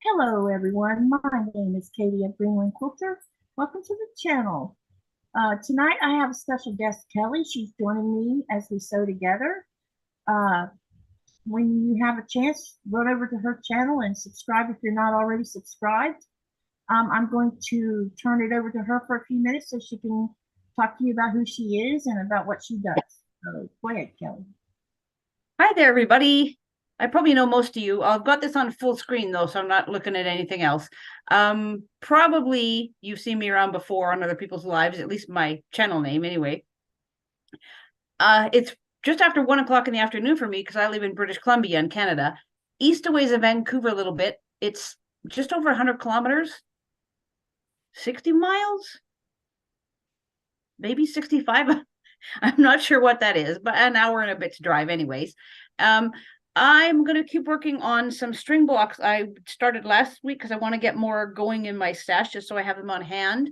Hello everyone, my name is Katy of Greenland Quilter. Welcome to the channel. Tonight I have a special guest, Kelley. She's joining me as we sew together. When you have a chance, run over to her channel and subscribe if you're not already subscribed. I'm going to turn it over to her for a few minutes so she can talk to you about who she is and about what she does. So go ahead, Kelley. Hi there, everybody. I probably know most of you. I've got this on full screen, though, so I'm not looking at anything else. Probably you've seen me around before on other people's lives, at least my channel name anyway. It's just after 1 o'clock in the afternoon for me because I live in British Columbia in Canada. East a ways of Vancouver a little bit. It's just over 100 kilometers, 60 miles, maybe 65. I'm not sure what that is, but an hour and a bit to drive anyways. I'm going to keep working on some string blocks. I started last week because I want to get more going in my stash just so I have them on hand.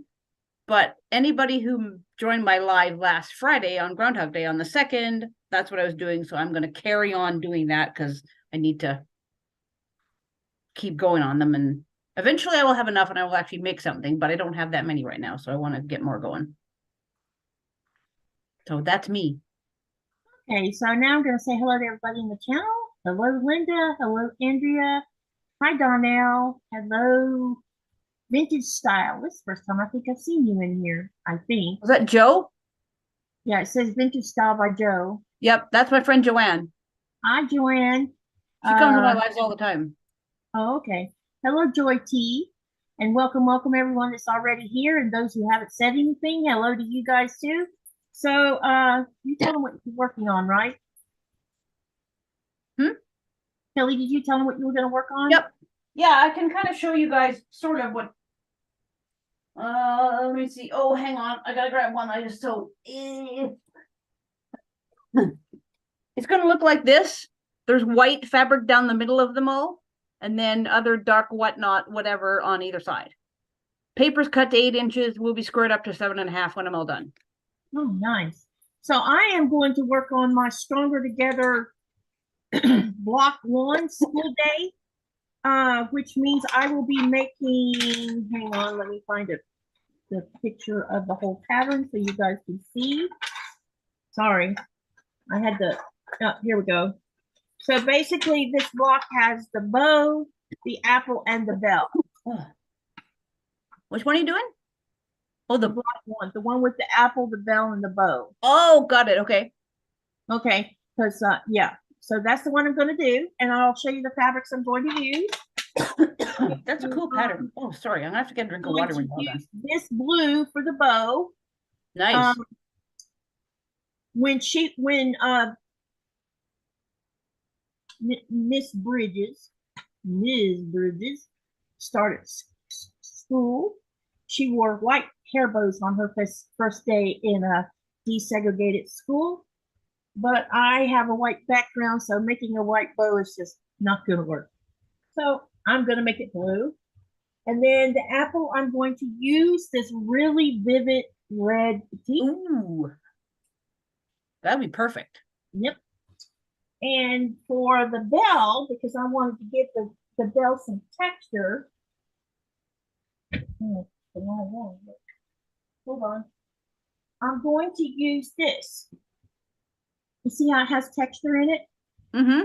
But anybody who joined my live last Friday on Groundhog Day on the 2nd, that's what I was doing. So I'm going to carry on doing that because I need to keep going on them. And eventually I will have enough and I will actually make something, but I don't have that many right now. So I want to get more going. So that's me. Okay, so now I'm going to say hello to everybody in the channel. Hello, Linda. Hello, Andrea. Hi, Donnell. Hello, Vintage Style. This is the first time I think I've seen you in here, I think. Was that Joe? Yeah, it says Vintage Style by Joe. Yep, that's my friend Joanne. Hi, Joanne. She comes to my lives all the time. Oh, okay. Hello, Joy T. And welcome everyone that's already here. And those who haven't said anything, hello to you guys too. So you tell them what you're working on, right? Kelley, did you tell them what you were going to work on? Yep. Yeah, I can kind of show you guys sort of what. Let me see. Oh, hang on. I gotta grab one. I just so. It's going to look like this. There's white fabric down the middle of them all, and then other dark whatever on either side. Paper's cut to 8 inches. Will be squared up to 7.5 when I'm all done. Oh, nice. So I am going to work on my StrongerTogether block 1 school day, which means I will be making, hang on, let me find the picture of the whole pattern so you guys can see. Sorry, I had to, here we go. So basically this block has the bow, the apple, and the bell. Which one are you doing? Oh, the block 1, the one with the apple, the bell, and the bow. Oh, got it. Okay. Okay, because yeah. So that's the one I'm going to do, and I'll show you the fabrics I'm going to use. That's a cool pattern. Oh, sorry, I'm gonna have to get a drink of water when you're done. This blue for the bow. Nice. When Miss Bridges started school, she wore white hair bows on her first day in a desegregated school. But I have a white background, so making a white bow is just not going to work. So I'm going to make it blue. And then the apple, I'm going to use this really vivid red petite. Ooh, that'd be perfect. Yep. And for the bell, because I wanted to give the bell some texture. Hold on. I'm going to use this. You see how it has texture in it? Mm-hmm.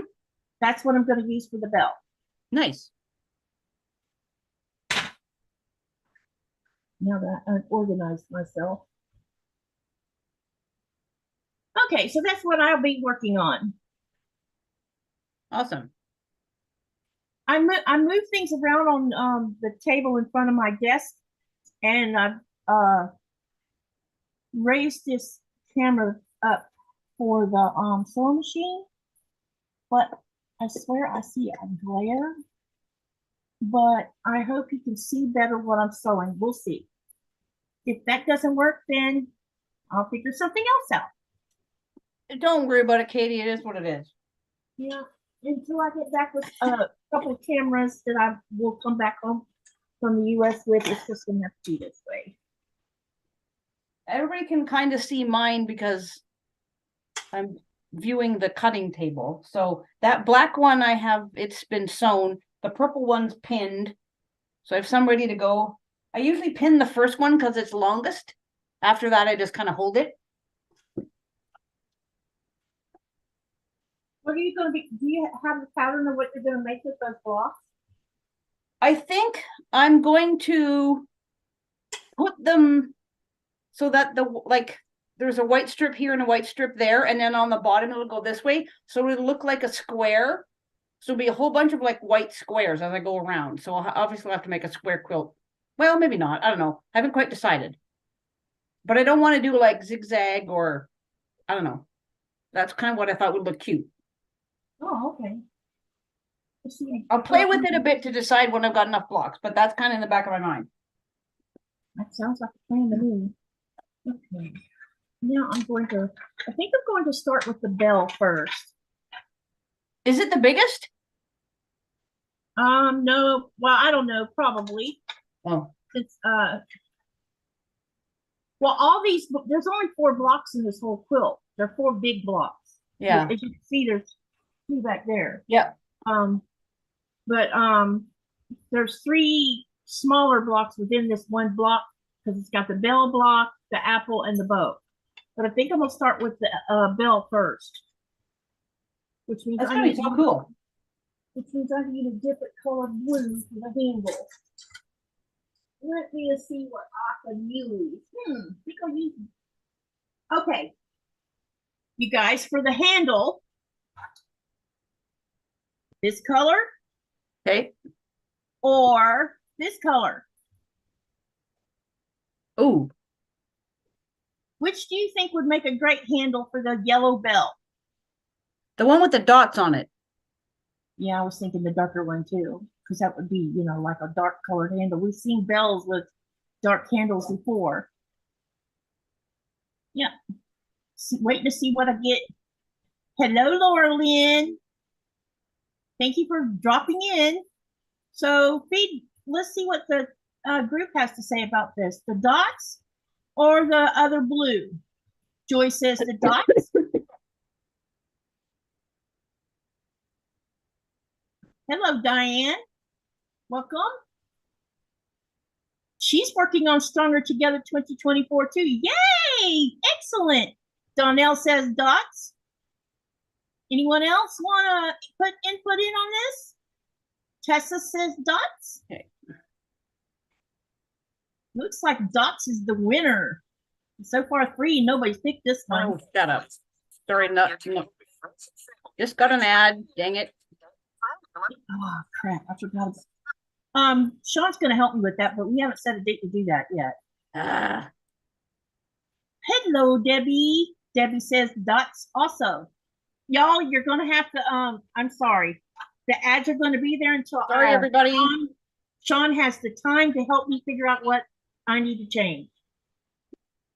That's what I'm going to use for the bell. Nice. Now that I've organized myself. Okay, so that's what I'll be working on. Awesome. I move things around on the table in front of my desk, and I've raised this camera up for the sewing machine, but I swear I see a glare, but I hope you can see better what I'm sewing. We'll see. If that doesn't work, then I'll figure something else out. Don't worry about it, Katy. It is what it is. Yeah, until I get back with a couple of cameras that I will come back home from the US with, it's just gonna have to be this way. Everybody can kind of see mine because I'm viewing the cutting table. So that black one I have, it's been sewn. The purple one's pinned. So I have some ready to go. I usually pin the first one because it's longest. After that, I just kind of hold it. What are you going to be? Do you have a pattern of what you're going to make with those blocks? I think I'm going to put them so that there's a white strip here and a white strip there, and then on the bottom it'll go this way. So it'll look like a square. So it'll be a whole bunch of like white squares as I go around. So I'll have to make a square quilt. Well, maybe not. I don't know. I haven't quite decided. But I don't want to do like zigzag or I don't know. That's kind of what I thought would look cute. Oh, okay. I'll play with it a bit to decide when I've got enough blocks, but that's kind of in the back of my mind. That sounds like a plan to me. Okay. Now I think I'm going to start with the bell first. Is it the biggest? No, well, I don't know, probably. Oh. It's, well, all these, there's only 4 blocks in this whole quilt. There are 4 big blocks. Yeah. As you can see, there's 2 back there. Yeah. But there's 3 smaller blocks within this one block because it's got the bell block, the apple, and the bow. But I think I'm gonna start with the bell first, which means that's gonna be so cool. Which means I need a different color blue for the handle. Let me see what I can use. I think I'll use. Okay, you guys, for the handle, this color. Okay. Or this color. Ooh. Which do you think would make a great handle for the yellow bell? The one with the dots on it. Yeah, I was thinking the darker one too, because that would be, you know, like a dark colored handle. We've seen bells with dark handles before. Yeah. Waiting to see what I get. Hello, Laura Lynn. Thank you for dropping in. So, let's see what the group has to say about this. The dots or the other blue? Joy says the dots. Hello, Diane. Welcome. She's working on Stronger Together 2024 too. Yay! Excellent. Donnell says dots. Anyone else want to put input in on this? Tessa says dots. Okay. Looks like dots is the winner. So far, 3. Nobody's picked this one. Oh, shut up. Sorry, no. Just got an ad. Dang it. Oh, crap. I forgot. Sean's going to help me with that, but we haven't set a date to do that yet. Hello, Debbie. Debbie says dots also. Y'all, you're going to have to, I'm sorry. The ads are going to be there until sorry, everybody. Sean has the time to help me figure out what I need to change.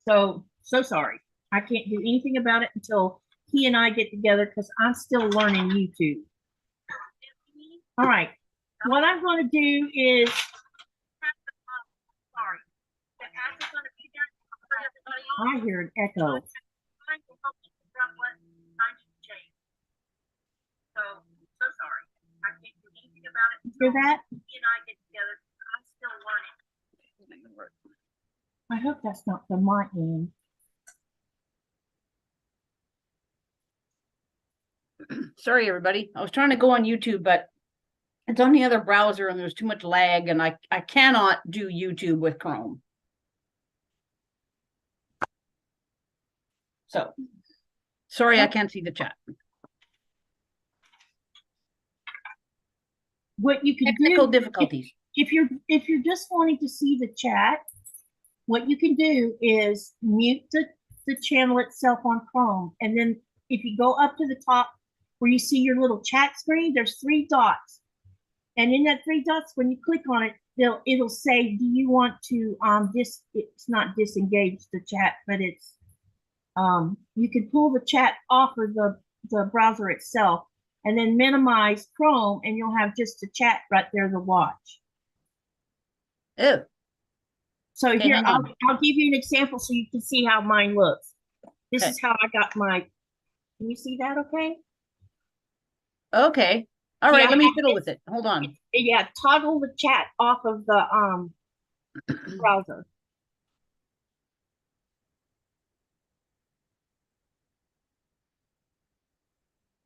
So sorry. I can't do anything about it until he and I get together because I'm still learning YouTube. All right. What I'm going to do is, sorry. The ads are going to be there. I hear an echo. So sorry. I can't do anything about it. Hear that? He and I get together. I'm still learning. I hope that's not from my end. Sorry, everybody. I was trying to go on YouTube, but it's on the other browser and there's too much lag and I cannot do YouTube with Chrome. So, sorry, I can't see the chat. What you can Technical do, difficulties. If you're just wanting to see the chat, what you can do is mute the channel itself on Chrome, and then if you go up to the top where you see your little chat screen, there's 3 dots, and in that 3 dots, when you click on it, it'll say, do you want to it's not disengage the chat, but it's you can pull the chat off of the browser itself and then minimize Chrome, and you'll have just the chat right there to watch. Oh. So okay, here, I'll give you an example so you can see how mine looks. This is how I got my, can you see that okay? Okay. All See, right, I let me have fiddle this- with it. Hold on. Yeah, toggle the chat off of the browser.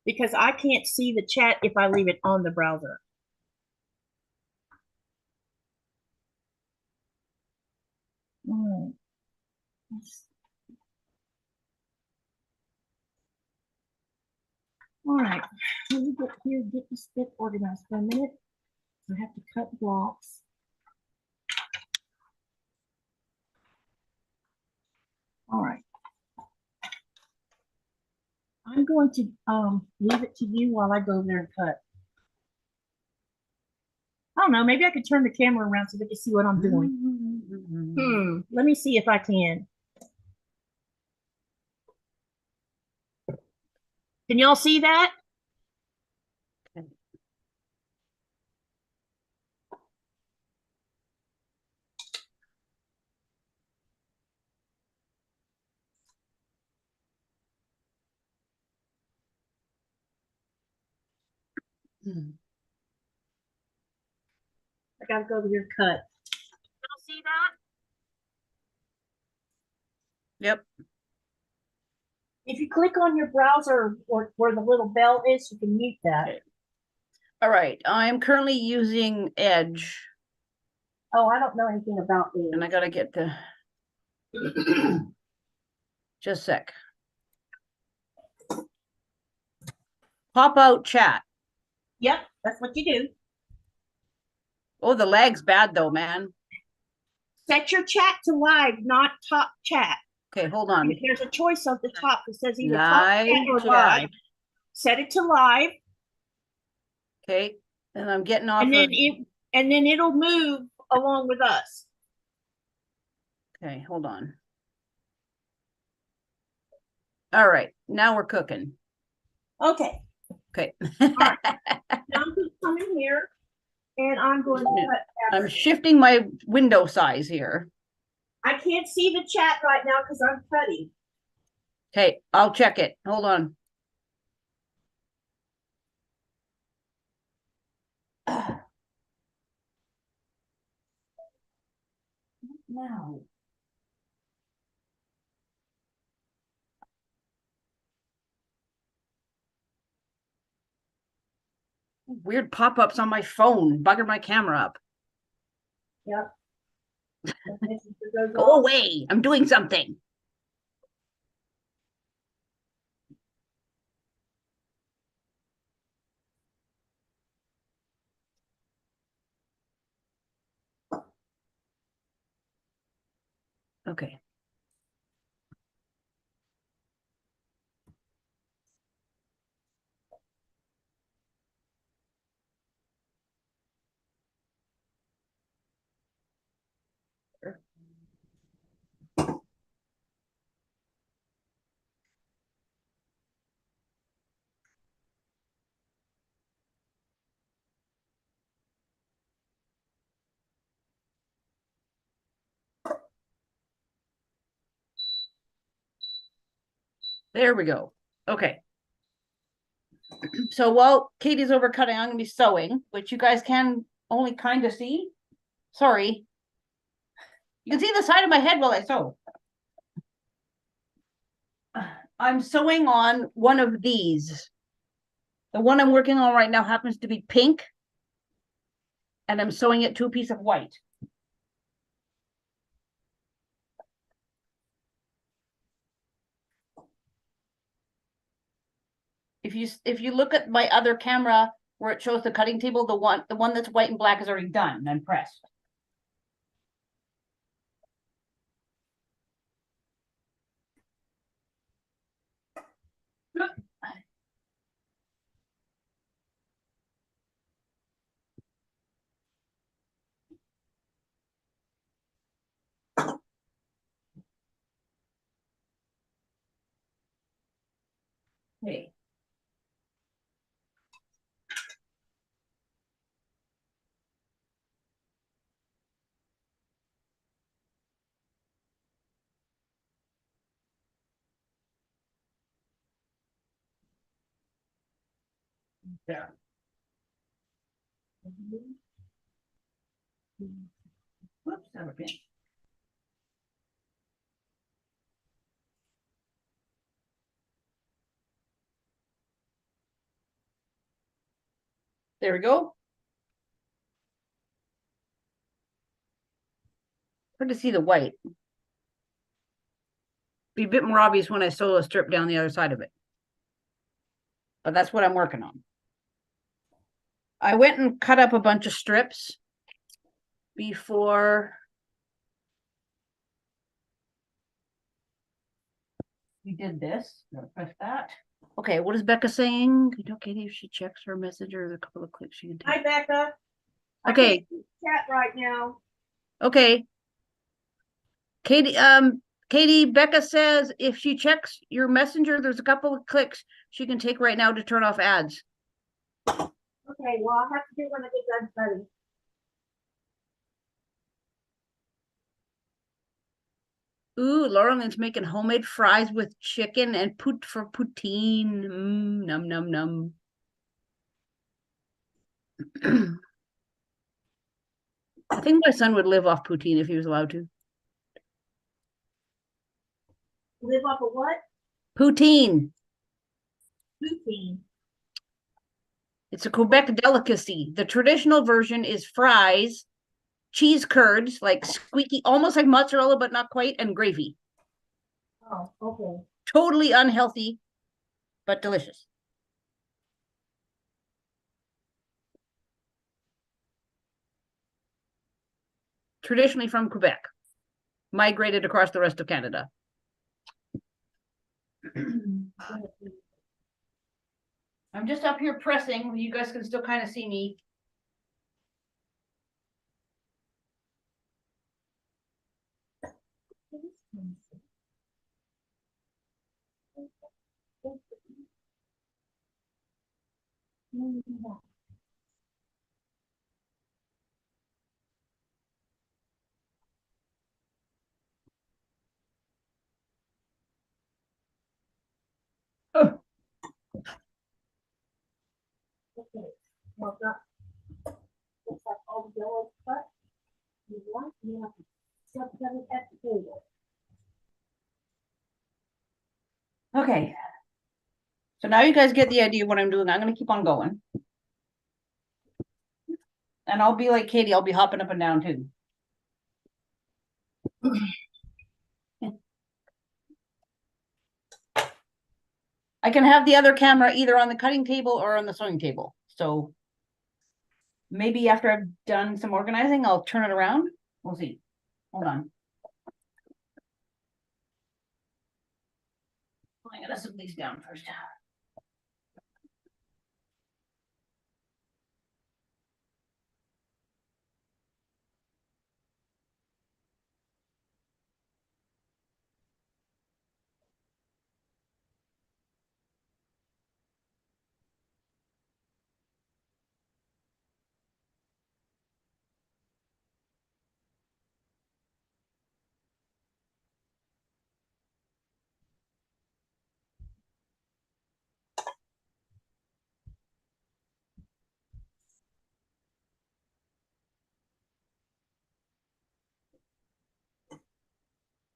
Because I can't see the chat if I leave it on the browser. All right, let me get here, get this bit organized for a minute. I have to cut blocks. All right. I'm going to leave it to you while I go there and cut. I don't know, maybe I could turn the camera around so they can see what I'm doing. Let me see if I can. Can y'all see that? I gotta go over here and cut. Y'all see that? Yep. If you click on your browser or where the little bell is, you can mute that. Okay. All right. I'm currently using Edge. Oh, I don't know anything about this. And I gotta get the just a sec. Pop out chat. Yep, that's what you do. Oh, the lag's bad though, man. Set your chat to live, not top chat. Okay, hold on. There's a choice at the top that says either Live top chat or chat. live. Set it to live. Okay, and I'm getting off. And then it'll move along with us. Okay, hold on. All right, now we're cooking. Okay. Okay. Right. Now I'm going to come in here and I'm going to cut. I'm shifting my window size here. I can't see the chat right now because I'm cutting. Okay, I'll check it. Hold on. Now. Weird pop-ups on my phone, bugger my camera up. Yep. Go away. I'm doing something. Okay. There we go. Okay. So while Katie's over cutting, I'm gonna be sewing, which you guys can only kind of see. Sorry. You can see the side of my head while I sew. I'm sewing on one of these. The one I'm working on right now happens to be pink. And I'm sewing it to a piece of white. If you look at my other camera where it shows the cutting table, the one that's white and black is already done and pressed. Hey. Yeah. Whoops, have a pin. There we go. Hard to see the white. Be a bit more obvious when I solo strip down the other side of it. But that's what I'm working on. I went and cut up a bunch of strips before we did this. Gotta press that. Okay, what is Becca saying? You know, Katie, if she checks her message or a couple of clicks she can take. Hi, Becca. Okay. I can't chat right now. Okay. Katie, Becca says if she checks your messenger, there's a couple of clicks she can take right now to turn off ads. Okay, well, I'll have to do it when I get done studying. Ooh, Laurelyn's making homemade fries with chicken and for poutine. Num num num. I think my son would live off poutine if he was allowed to. Live off of what? Poutine. Poutine. It's a Quebec delicacy. The traditional version is fries, cheese curds, like squeaky, almost like mozzarella, but not quite, and gravy. Oh, okay. Totally unhealthy, but delicious. Traditionally from Quebec, migrated across the rest of Canada. I'm just up here pressing. You guys can still kind of see me. Oh. Okay. Well, that looks like all the yellow cut. You want, you have to set them at the table. Okay. So now you guys get the idea of what I'm doing. I'm going to keep on going. And I'll be like Katie, I'll be hopping up and down too. I can have the other camera either on the cutting table or on the sewing table. So maybe after I've done some organizing, I'll turn it around. We'll see. Hold on. I gotta set these down first.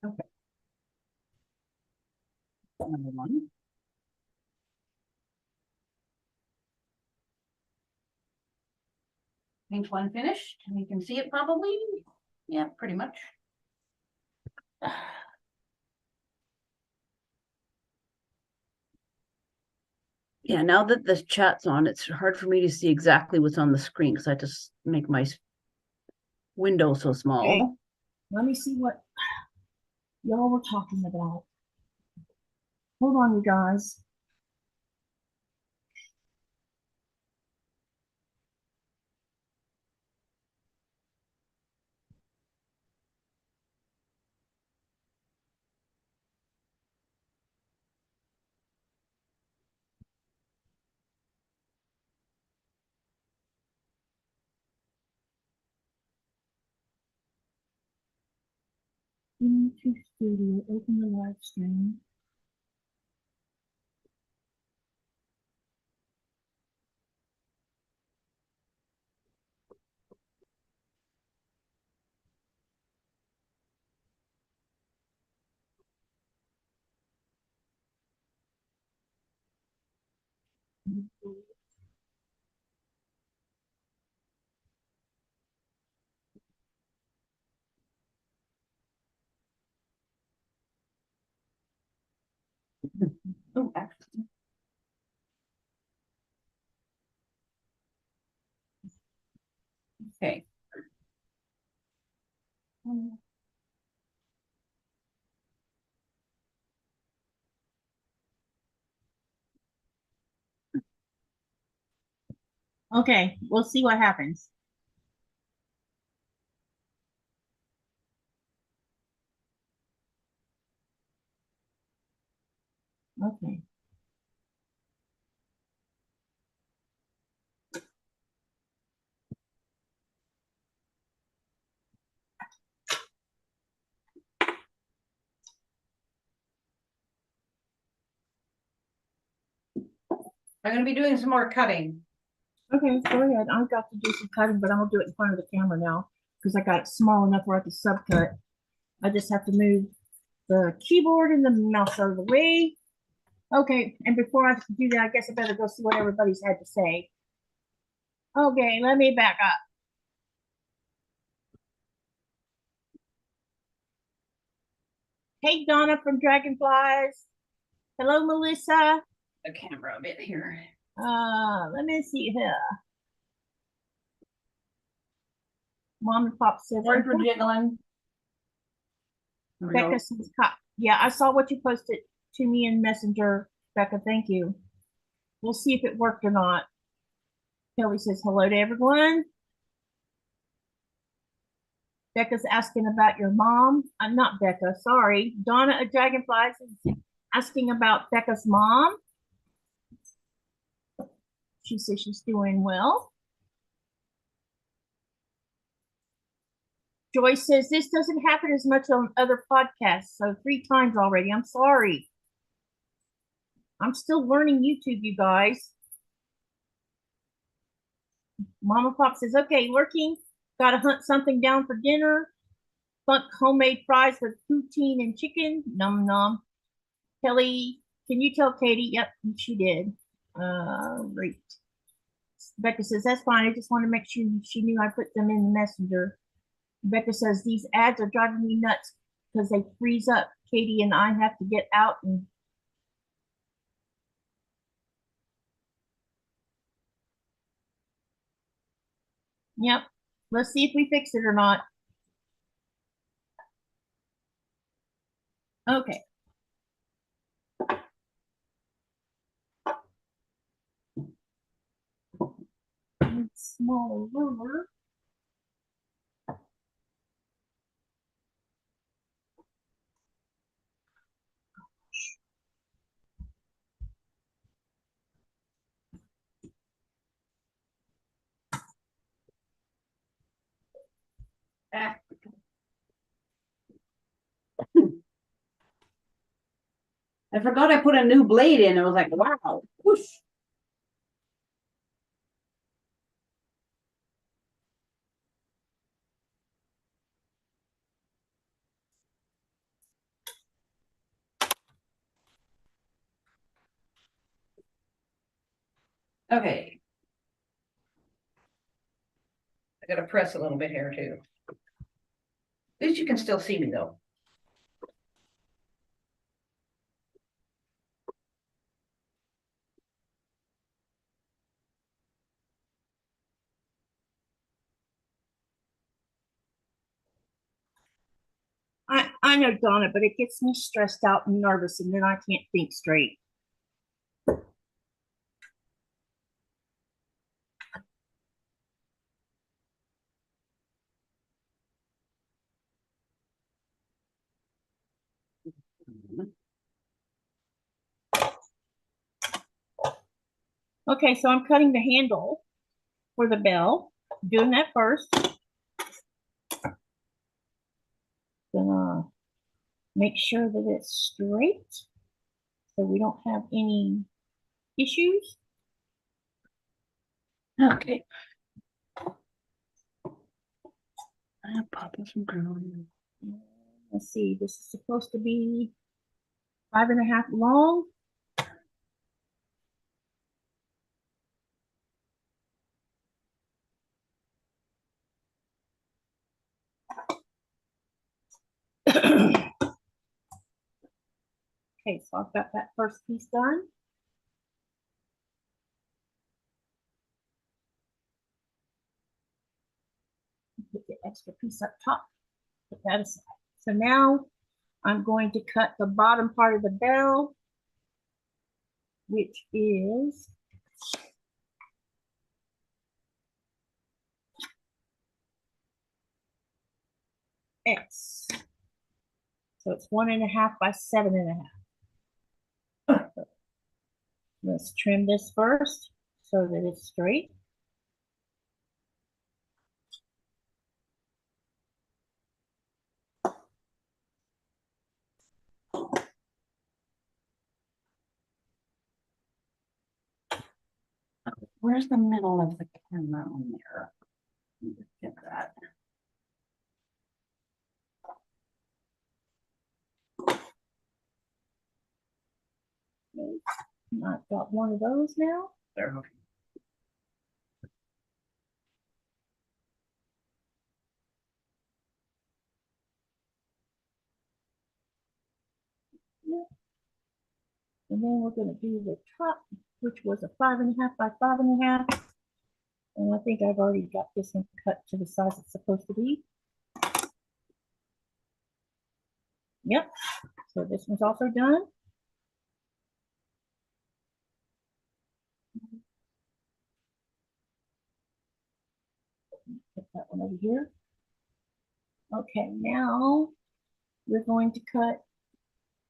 Okay. Number one. Page one finished. You can see it probably. Yeah, pretty much. Yeah, now that the chat's on, it's hard for me to see exactly what's on the screen because I just make my window so small. Okay. Let me see what y'all were talking about. Hold on, you guys. Into studio, open the live stream. Oh, actually. Okay. Okay, we'll see what happens. Okay. I'm going to be doing some more cutting. Okay, go ahead. I've got to do some cutting, but I'm gonna do it in front of the camera now because I got it small enough where I can subcut. I just have to move the keyboard and the mouse out of the way. Okay, and before I do that, I guess I better go see what everybody's had to say. Okay, let me back up. Hey, Donna from Dragonflies. Hello, Melissa. The camera a bit here. Let me see here. Mom and Pop says, Sorry for jiggling. Becca says, yeah, I saw what you posted to me in Messenger, Becca. Thank you. We'll see if it worked or not. Kelley says, hello to everyone. Becca's asking about your mom. I'm not Becca, sorry. Donna at Dragonflies is asking about Becca's mom. She says she's doing well. Joyce says this doesn't happen as much on other podcasts, so 3 times already. I'm sorry. I'm still learning YouTube, you guys. Mama Pop says, okay, lurking. Gotta hunt something down for dinner. Funk homemade fries with poutine and chicken. Num num. Kelley, can you tell Katie? Yep, she did. Great. Becca says, that's fine. I just want to make sure she knew I put them in the messenger. Becca says, these ads are driving me nuts because they freeze up. Katie and I have to get out and yep. Let's see if we fix it or not. Okay. Smaller ruler. Ah. I forgot I put a new blade in. I was like, wow. Whoosh. Okay. I gotta press a little bit here too. At least you can still see me though. I know, Donna, but it gets me stressed out and nervous, and then I can't think straight. Okay, so I'm cutting the handle for the bell. Doing that first. Gonna make sure that it's straight so we don't have any issues. Okay. I'm popping some glue in. Let's see, this is supposed to be 5.5 long. Okay, so I've got that first piece done. Put the extra piece up top, put that aside. So now I'm going to cut the bottom part of the bell, which is X. So it's 1.5 by 7.5. Let's trim this first so that it's straight. Where's the middle of the camera on there? Get that. Okay. I've got one of those now. There. And then we're going to do the top, which was a 5.5 by 5.5. And I think I've already got this one cut to the size it's supposed to be. Yep. So this one's also done. Put that one over here. Okay, now we're going to cut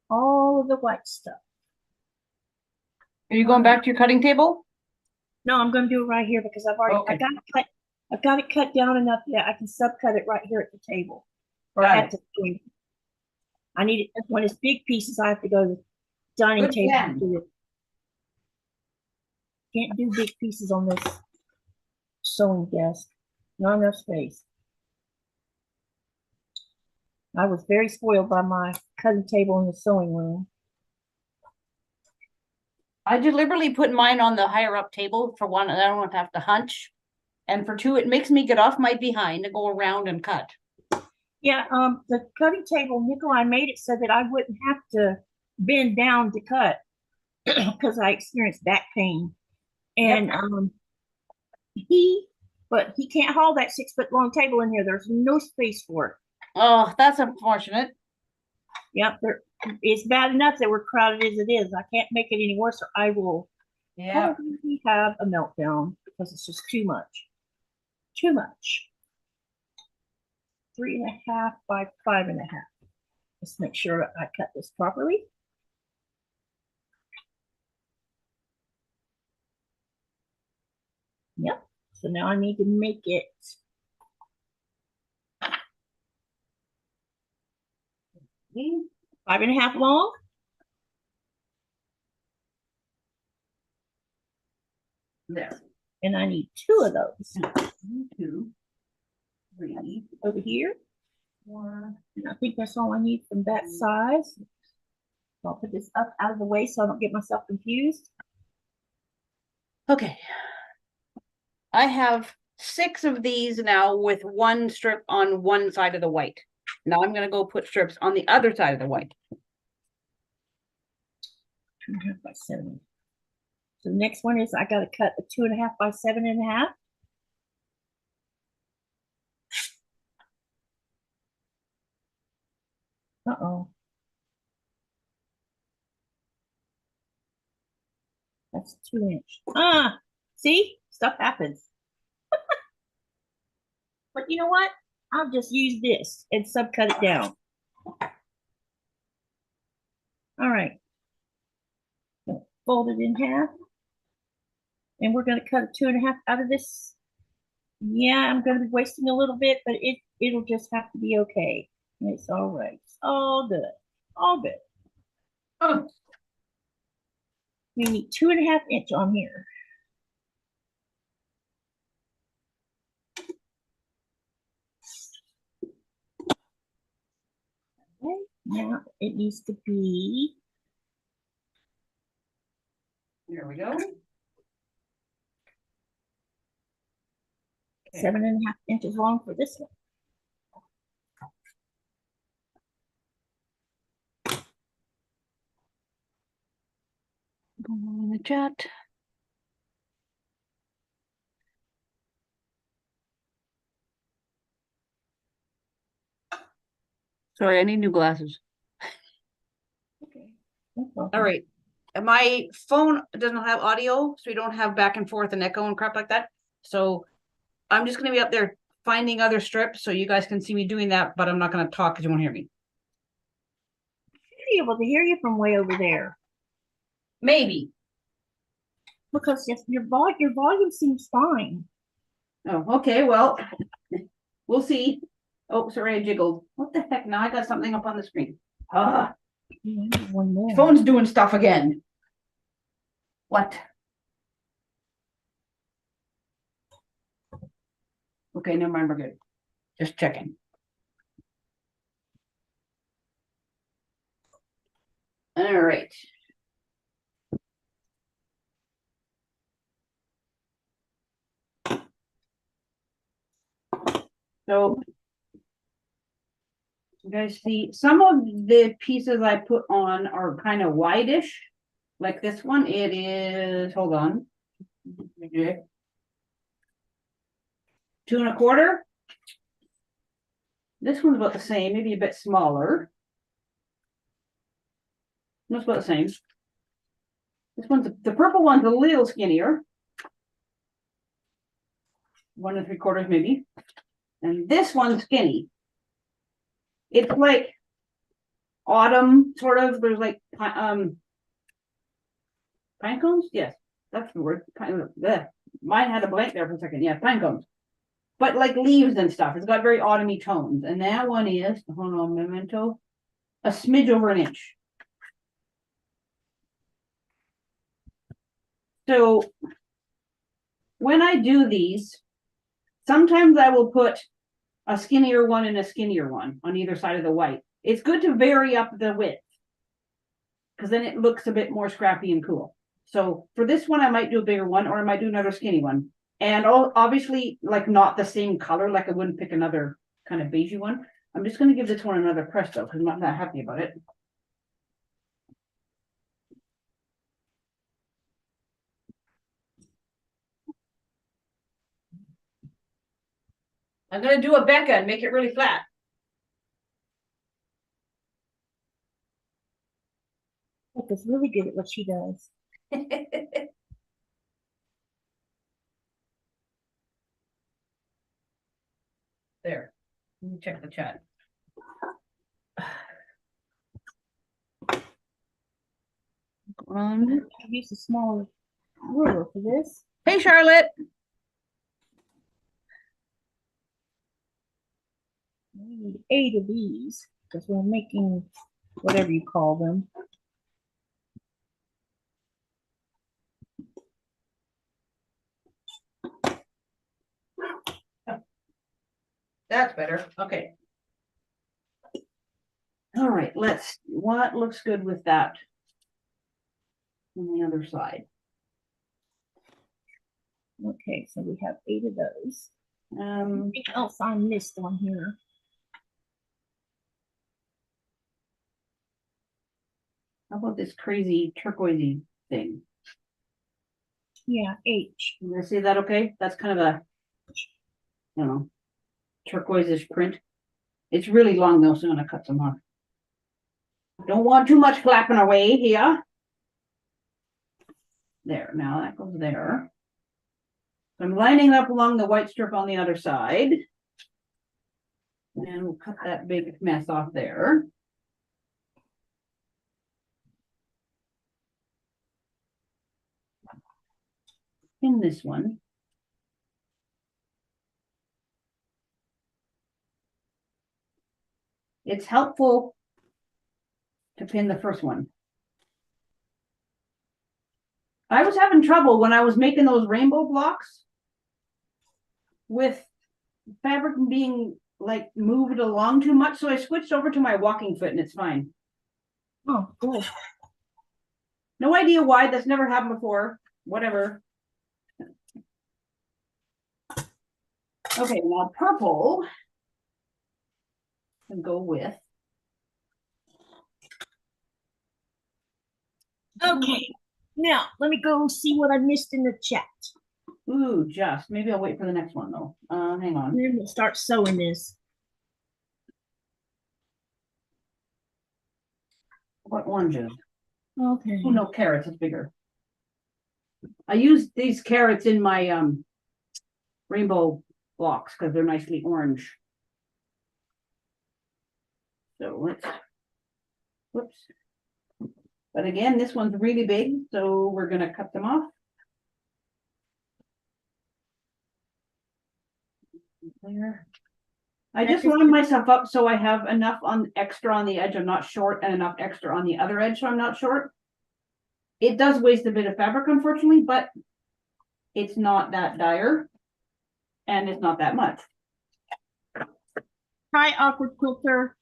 all of the white stuff. Are you going back to your cutting table? No, I'm going to do it right here because I've already Okay. I've got it cut down enough that I can subcut it right here at the table or Got at the screen. I need it when it's big pieces. I have to go to the dining Good table plan. to do it. Can't do big pieces on this sewing desk. Not enough space. I was very spoiled by my cutting table in the sewing room. I deliberately put mine on the higher up table for one, and I don't want to have to hunch. And for two, it makes me get off my behind and go around and cut. Yeah, the cutting table, Nikolai made it so that I wouldn't have to bend down to cut because I experienced back pain. And but he can't haul that 6-foot long table in here. There's no space for it. Oh, that's unfortunate. Yep, it's bad enough that we're crowded as it is. I can't make it any worse, or I will probably have a meltdown because it's just too much. Too much. 3.5 by 5.5. Let's make sure I cut this properly. Yep. So now I need to make it 5.5 long. There. And I need 2 of those. 2, 3, over here. 4. And I think that's all I need from that size. So I'll put this up out of the way so I don't get myself confused. Okay. I have 6 of these now with 1 strip on one side of the white. Now I'm going to go put strips on the other side of the white. 2.5 by 7. So the next one is I got to cut a 2.5 by 7.5. Uh-oh. That's 2 inch. See? Stuff happens. But you know what? I'll just use this and subcut it down. All right. Fold it in half. And we're going to cut a 2.5 out of this. Yeah, I'm going to be wasting a little bit, but it'll just have to be okay. It's all right. It's all good. All good. Oh. We need 2.5 inch on here. Okay, now it needs to be. There we go. 7.5 inches long for this one. Going on in the chat. Sorry, I need new glasses. Okay. All right. And my phone doesn't have audio, so you don't have back and forth and echo and crap like that. So I'm just going to be up there finding other strips so you guys can see me doing that, but I'm not going to talk because you won't hear me. Be able to hear you from way over there Maybe. because your volume seems fine. Oh, okay. Well, we'll see. Oh, sorry, I jiggled. What the heck? Now I got something up on the screen. Ah, Yeah, I need one more. phone's doing stuff again. What? Okay, never mind. We're good. Just checking. All right. So you guys see some of the pieces I put on are kind of wideish. Like this one, it is, hold on. 2¼ This one's about the same, maybe a bit smaller. That's about the same. This one's the purple one's a little skinnier. 1¾ maybe. And this one's skinny. It's like autumn, sort of. There's like pine cones? Yes, that's the word. Mine had a blank there for a second. Yeah, pine cones. But like leaves and stuff. It's got very autumny tones. And that one is, hold on, memento, a smidge over an inch. So when I do these, sometimes I will put a skinnier one and a skinnier one on either side of the white. It's good to vary up the width because then it looks a bit more scrappy and cool. So for this one, I might do a bigger one or I might do another skinny one. And obviously, like not the same color, like I wouldn't pick another kind of beigey one. I'm just going to give this one another press though, because I'm not that happy about it. I'm going to do a Becca and make it really flat. Becca's really good at what she does. There. Let me check the chat. I've used a smaller ruler for this. Hey, Charlotte. We need 8 of these because we're making whatever you call them. That's better. Okay. All right, what looks good with that on the other side? Okay, so we have 8 of those. Anything else I missed on here? How about this crazy turquoisey thing? Yeah, H. You gonna see that okay? That's kind of a, you know, turquoise-ish print. It's really long though, so I'm gonna cut some off. Don't want too much flapping away here. There, now that goes there. So I'm lining up along the white strip on the other side. And we'll cut that big mess off there. In this one. It's helpful to pin the first one. I was having trouble when I was making those rainbow blocks with fabric being like moved along too much. So I switched over to my walking foot and it's fine. Oh, good. No idea why. That's never happened before. Whatever. Okay, now purple can go with. Okay. Now, let me go see what I missed in the chat. Ooh, just maybe I'll wait for the next one though. Hang on. And then we'll start sewing this. What oranges? Okay. Oh no, carrots is bigger. I use these carrots in my rainbow blocks because they're nicely orange. So let's, whoops. But again, this one's really big, so we're gonna cut them off. There. I just lined myself up so I have enough on extra on the edge. I'm not short and enough extra on the other edge, so I'm not short. It does waste a bit of fabric, unfortunately, but it's not that dire, and it's not that much. Hi, Awkward Quilter.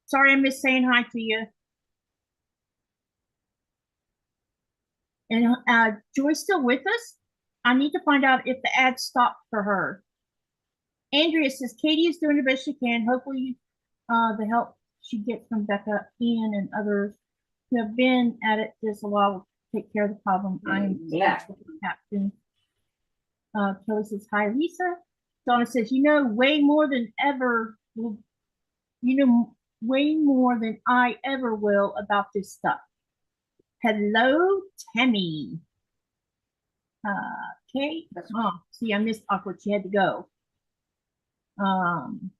Sorry I missed saying hi to you. And Joy's still with us? I need to find out if the ad stopped for her. Andrea says Katy is doing the best she can. Hopefully, the help she gets from Becca, Ian, and others who have been at it this a while will take care of the problem. I'm Captain. Kelley says hi, Lisa. Donna says, way more than ever. Way more than I ever will about this stuff. Hello, Tammy. Okay. Oh, see, I missed Awkward. She had to go.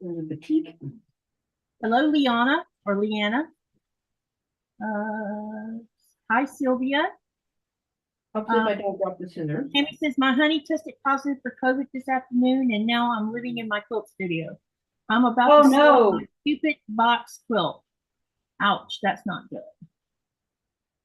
Boutique. Hello, Liana or Leanna. Hi, Sylvia. Hopefully, if I don't drop the scissors. Tammy says, my honey tested positive for COVID this afternoon, and now I'm living in my quilt studio. I'm about to sell my Cupid box quilt. Ouch, that's not good.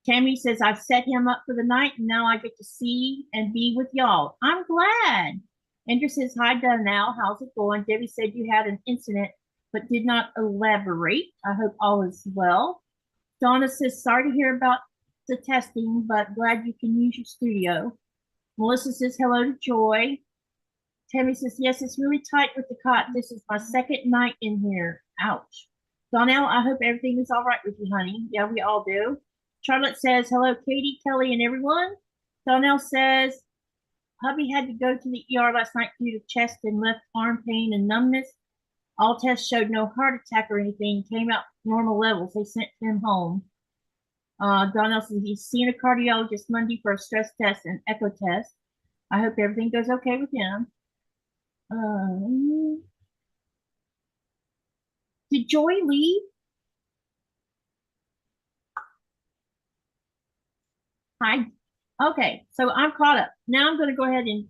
Tammy says, I've set him up for the night, and now I get to see and be with y'all. I'm glad. Andrew says, hi, Donnell. How's it going? Debbie said you had an incident, but did not elaborate. I hope all is well. Donna says, sorry to hear about the testing, but glad you can use your studio. Melissa says, hello to Joy. Tammy says, yes, it's really tight with the cot. This is my second night in here. Ouch. Donnell, I hope everything is all right with you, honey. Yeah, we all do. Charlotte says, hello, Katy, Kelley, and everyone. Donnell says, hubby had to go to the ER last night due to chest and left arm pain and numbness. All tests showed no heart attack or anything. Came out normal levels. They sent him home. Donnell says he's seeing a cardiologist Monday for a stress test and echo test. I hope everything goes okay with him. Did Joy leave? Hi. Okay, so I'm caught up. Now I'm going to go ahead and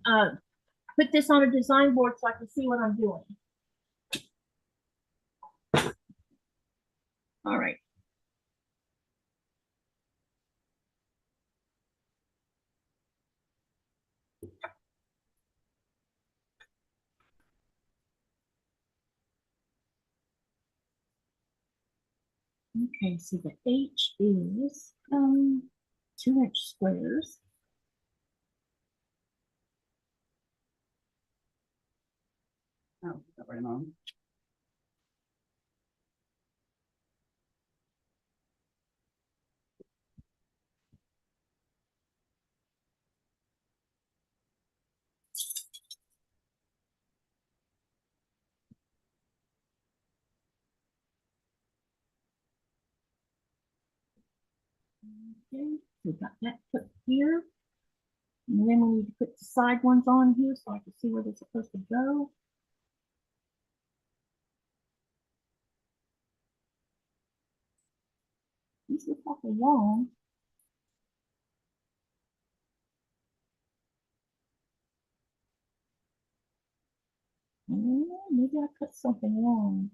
put this on a design board so I can see what I'm doing. All right. Okay, so the H is 2-inch squares. Oh, got right on. Okay, we got that put here. And then we need to put the side ones on here so I can see where they're supposed to go. These look awful long. Maybe I cut something wrong.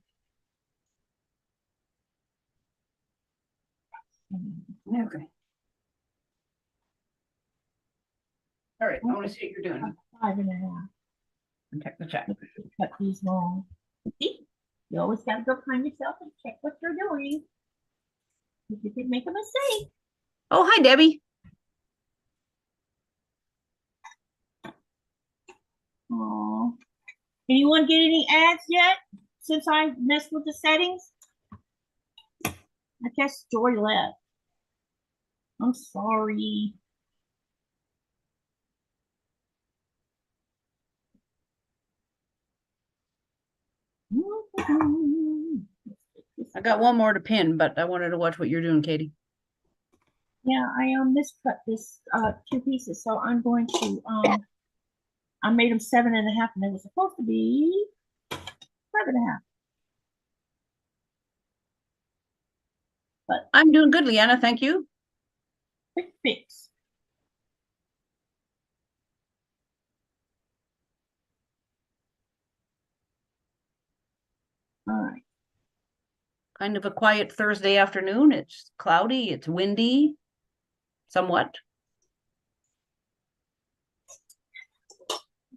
Okay. All right, I want to see what you're doing. 5.5. And check the chat. Cut these wrong. See? You always got to go find yourself and check what you're doing. If you could make a mistake. Oh, hi, Debbie. Aww. Anyone get any ads yet since I messed with the settings? I guess Joy left. I'm sorry. I got one more to pin, but I wanted to watch what you're doing, Katie. Yeah, I miscut this 2 pieces, so I'm going to I made them 7.5, and they were supposed to be 5.5. But I'm doing good, Leanna. Thank you. quick fix. All right. Kind of a quiet Thursday afternoon. It's cloudy, it's windy, somewhat.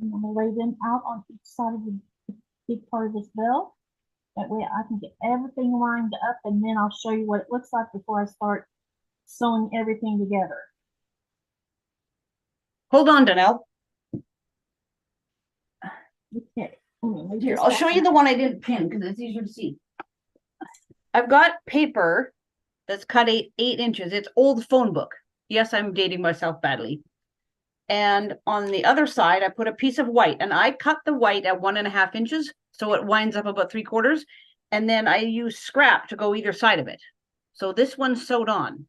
I'm gonna lay them out on each side of the big part of this bell. That way I can get everything lined up, and then I'll show you what it looks like before I start sewing everything together. Hold on, Danelle. Okay. Here, I'll show you the one I didn't pin because it's easier to see. I've got paper that's cut 8 inches. It's old phone book. Yes, I'm dating myself badly. And on the other side, I put a piece of white, and I cut the white at 1.5 inches, so it winds up about 3/4. And then I use scrap to go either side of it. So this one's sewed on.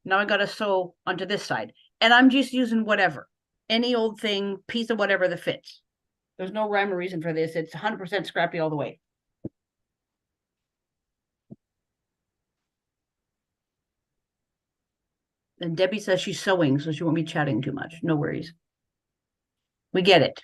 Now I got to sew onto this side, and I'm just using whatever, any old thing, piece of whatever that fits. There's no rhyme or reason for this. It's 100% scrappy all the way. And Debbie says she's sewing, so she won't be chatting too much. No worries. We get it.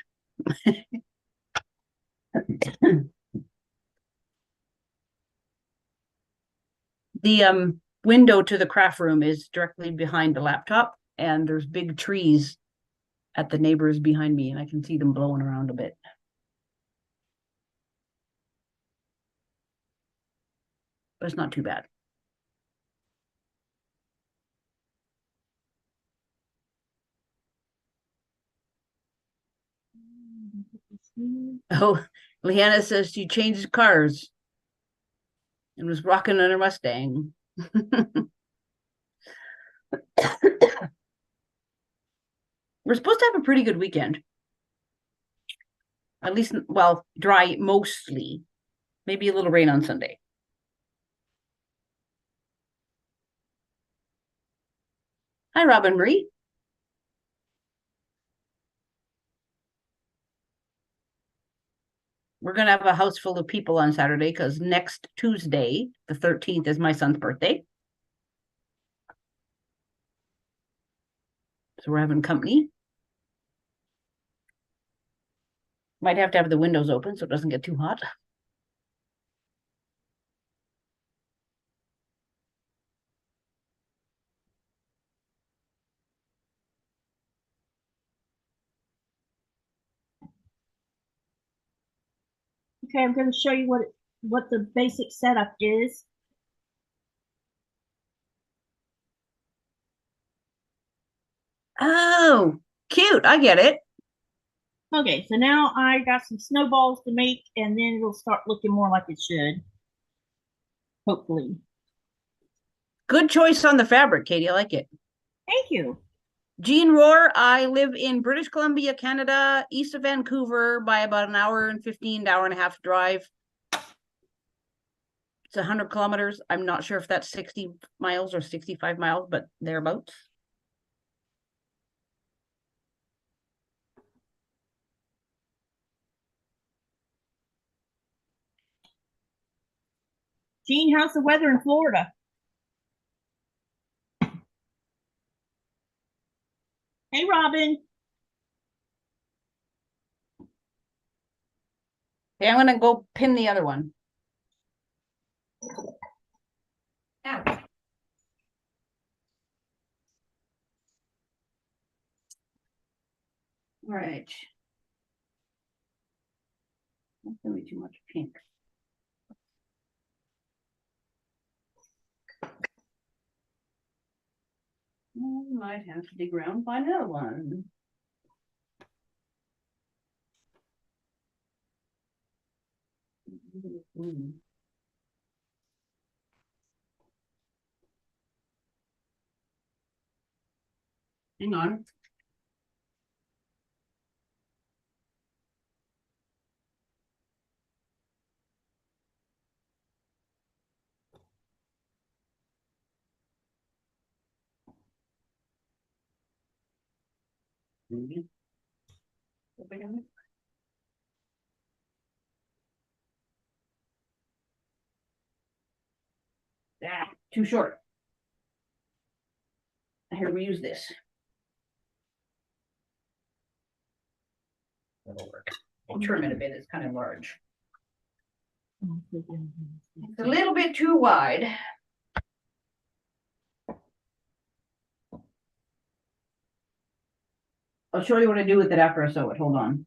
The window to the craft room is directly behind the laptop, and there's big trees at the neighbors behind me, and I can see them blowing around a bit. But it's not too bad. Oh, Leanna says she changed cars and was rocking on her Mustang. We're supposed to have a pretty good weekend. At least, well, dry mostly. Maybe a little rain on Sunday. Hi, Robin Marie. We're going to have a house full of people on Saturday because next Tuesday, the 13th, is my son's birthday. So we're having company. Might have to have the windows open so it doesn't get too hot. Okay, I'm going to show you what the basic setup is. Oh, cute. I get it. Okay, so now I got some snowballs to make, and then it'll start looking more like it should. Hopefully. Good choice on the fabric, Katie. I like it. Thank you. Jean Roar, I live in British Columbia, Canada, east of Vancouver by about an hour and 15, hour and a half drive. It's 100 kilometers. I'm not sure if that's 60 miles or 65 miles, but thereabouts. Jean, how's the weather in Florida? Hey, Robin. Okay, I'm going to go pin the other one. Ow. All right. That's going to be too much pink. I might have to dig around and find another one. Hang on. Ah, too short. Here, we use this. That'll work. I'll trim it a bit, it's kind of large. It's a little bit too wide. I'll show you what I do with it after I sew it. Hold on.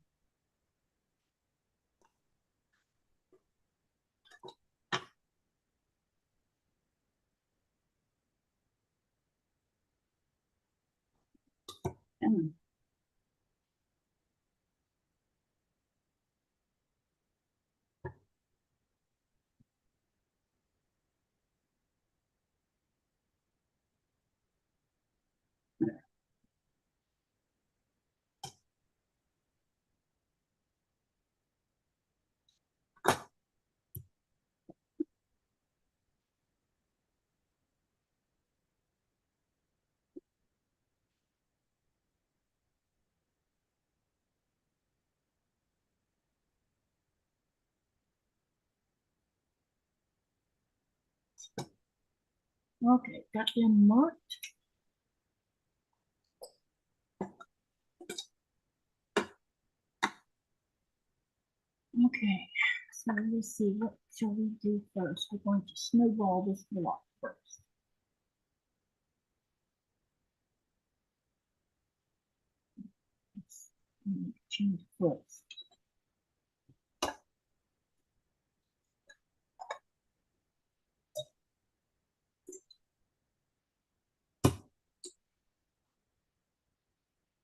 Okay, got them marked. Okay, so let's see, what shall we do first? We're going to snowball this block first. Let's change foots.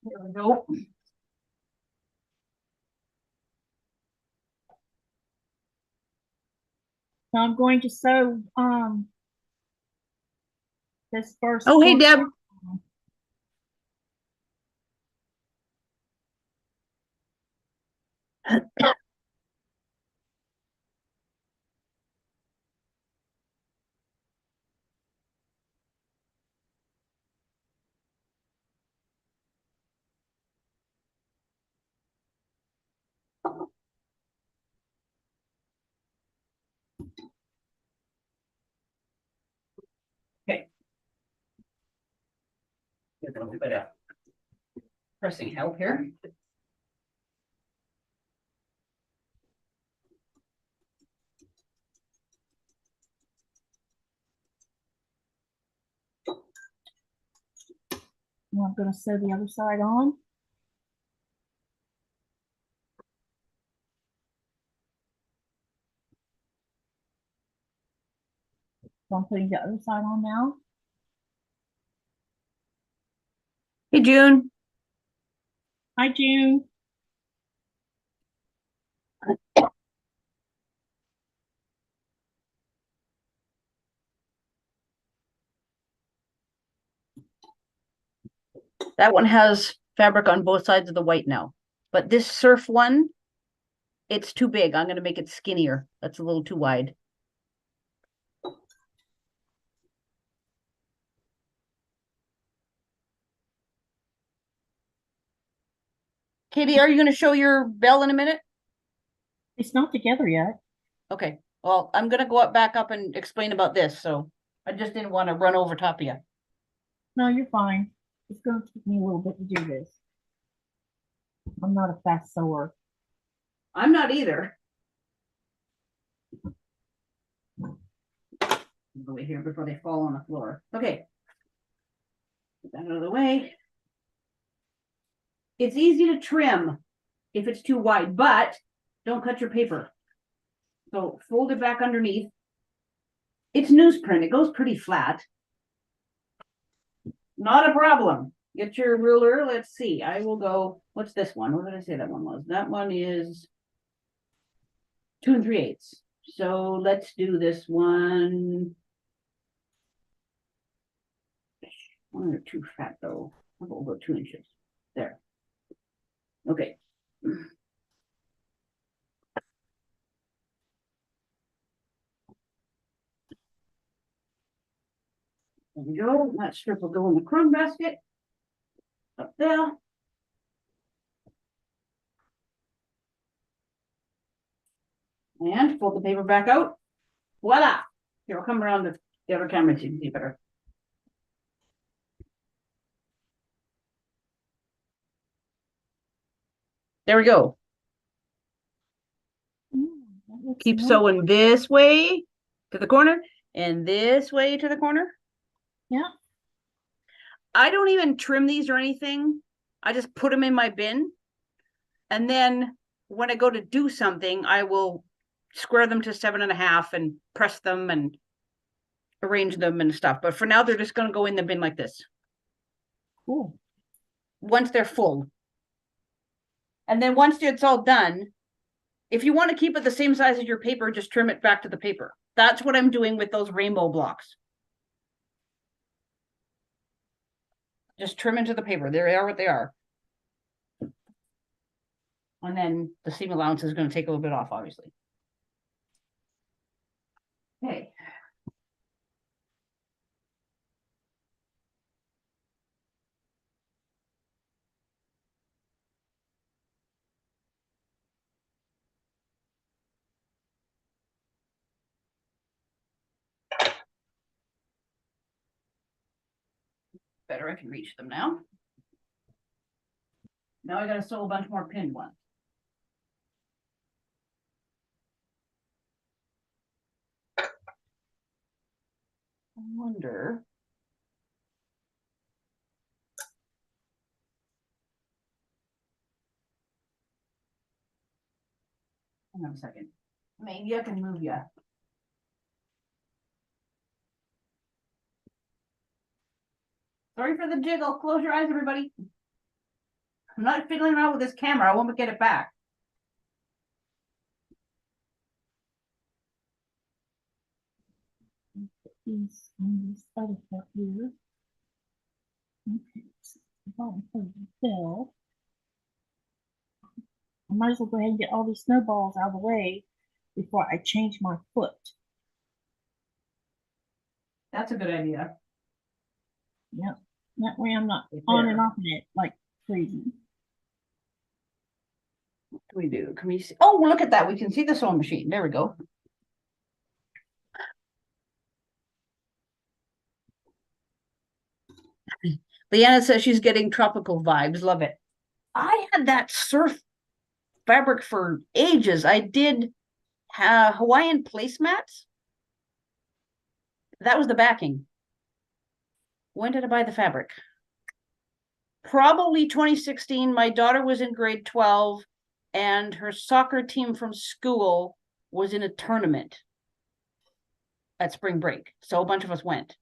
There we go. Now I'm going to sew this first. Oh, hey, Deb. Okay. Get a little bit of pressing help here. Now I'm going to sew the other side on. So I'm putting the other side on now. Hey, June. Hi, June. That one has fabric on both sides of the white now. But this surf one, it's too big. I'm going to make it skinnier. That's a little too wide. Katie, are you going to show your bell in a minute? It's not together yet. Okay. Well, I'm going to go back up and explain about this. So I just didn't want to run over top of you. No, you're fine. It's going to take me a little bit to do this. I'm not a fast sewer. I'm not either. Go here before they fall on the floor. Okay. Get that out of the way. It's easy to trim if it's too wide, but don't cut your paper. So fold it back underneath. It's newsprint. It goes pretty flat. Not a problem. Get your ruler. Let's see. I will go. What's this one? What did I say that one was? That one is 2 3/8. So let's do this one. One or too fat though. I'll go over 2 inches. There. Okay. There we go. That strip will go in the crumb basket. Up there. And fold the paper back out. Voila. Here, I'll come around the other camera so you can see better. There we go. Keep sewing this way to the corner and this way to the corner. Yeah. I don't even trim these or anything. I just put them in my bin. And then when I go to do something, I will square them to 7.5 and press them and arrange them and stuff. But for now, they're just going to go in the bin like this. Cool. Once they're full. And then once it's all done, if you want to keep it the same size as your paper, just trim it back to the paper. That's what I'm doing with those rainbow blocks. Just trim into the paper. They are what they are. And then the seam allowance is going to take a little bit off, obviously. Okay. Better I can reach them now. Now I got to sew a bunch more pinned ones. I wonder. Hang on a second. Maybe I can move you. Sorry for the jiggle. Close your eyes, everybody. I'm not fiddling around with this camera. I won't get it back. These on this other part here. Okay, so the bottom part of the bill. I might as well go ahead and get all these snowballs out of the way before I change my foot. That's a good idea. Yep. That way I'm not on and off it like crazy. What do we do? Can we see? Oh, look at that. We can see the sewing machine. There we go. Leanna says she's getting tropical vibes. Love it. I had that surf fabric for ages. I did Hawaiian placemats. That was the backing. When did I buy the fabric? Probably 2016. My daughter was in grade 12 and her soccer team from school was in a tournament at spring break. So a bunch of us went.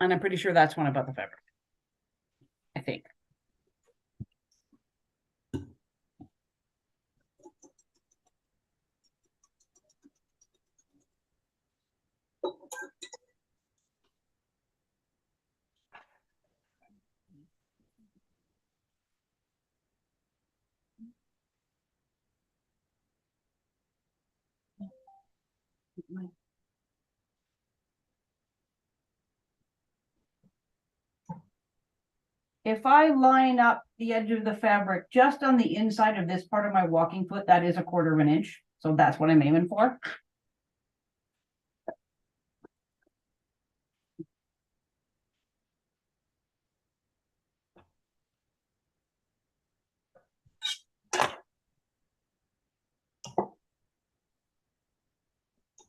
And I'm pretty sure that's when I bought the fabric. I think. If I line up the edge of the fabric just on the inside of this part of my walking foot, that is 1/4 of an inch. So that's what I'm aiming for.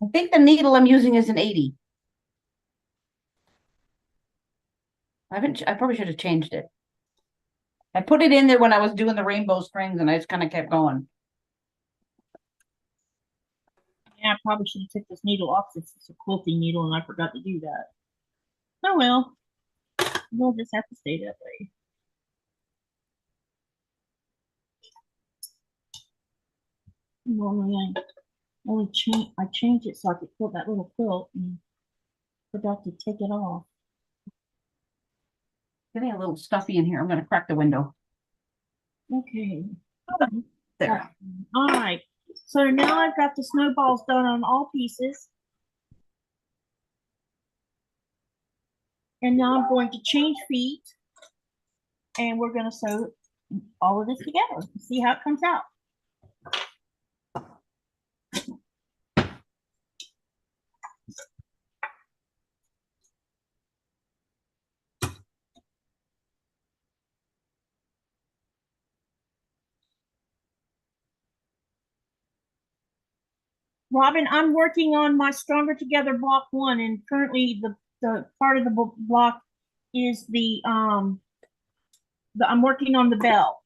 I think the needle I'm using is an 80. I probably should have changed it. I put it in there when I was doing the rainbow strings and I just kind of kept going. Yeah, I probably should have took this needle off since it's a quilting needle and I forgot to do that. Oh well. We'll just have to stay that way. Normally I change it so I could quilt that little quilt and forgot to take it off. Getting a little stuffy in here. I'm going to crack the window. Okay. There. All right. So now I've got the snowballs done on all pieces. And now I'm going to change feet. And we're going to sew all of this together and see how it comes out. Robin, I'm working on my Stronger Together block 1, and currently the part of the block is I'm working on the bell.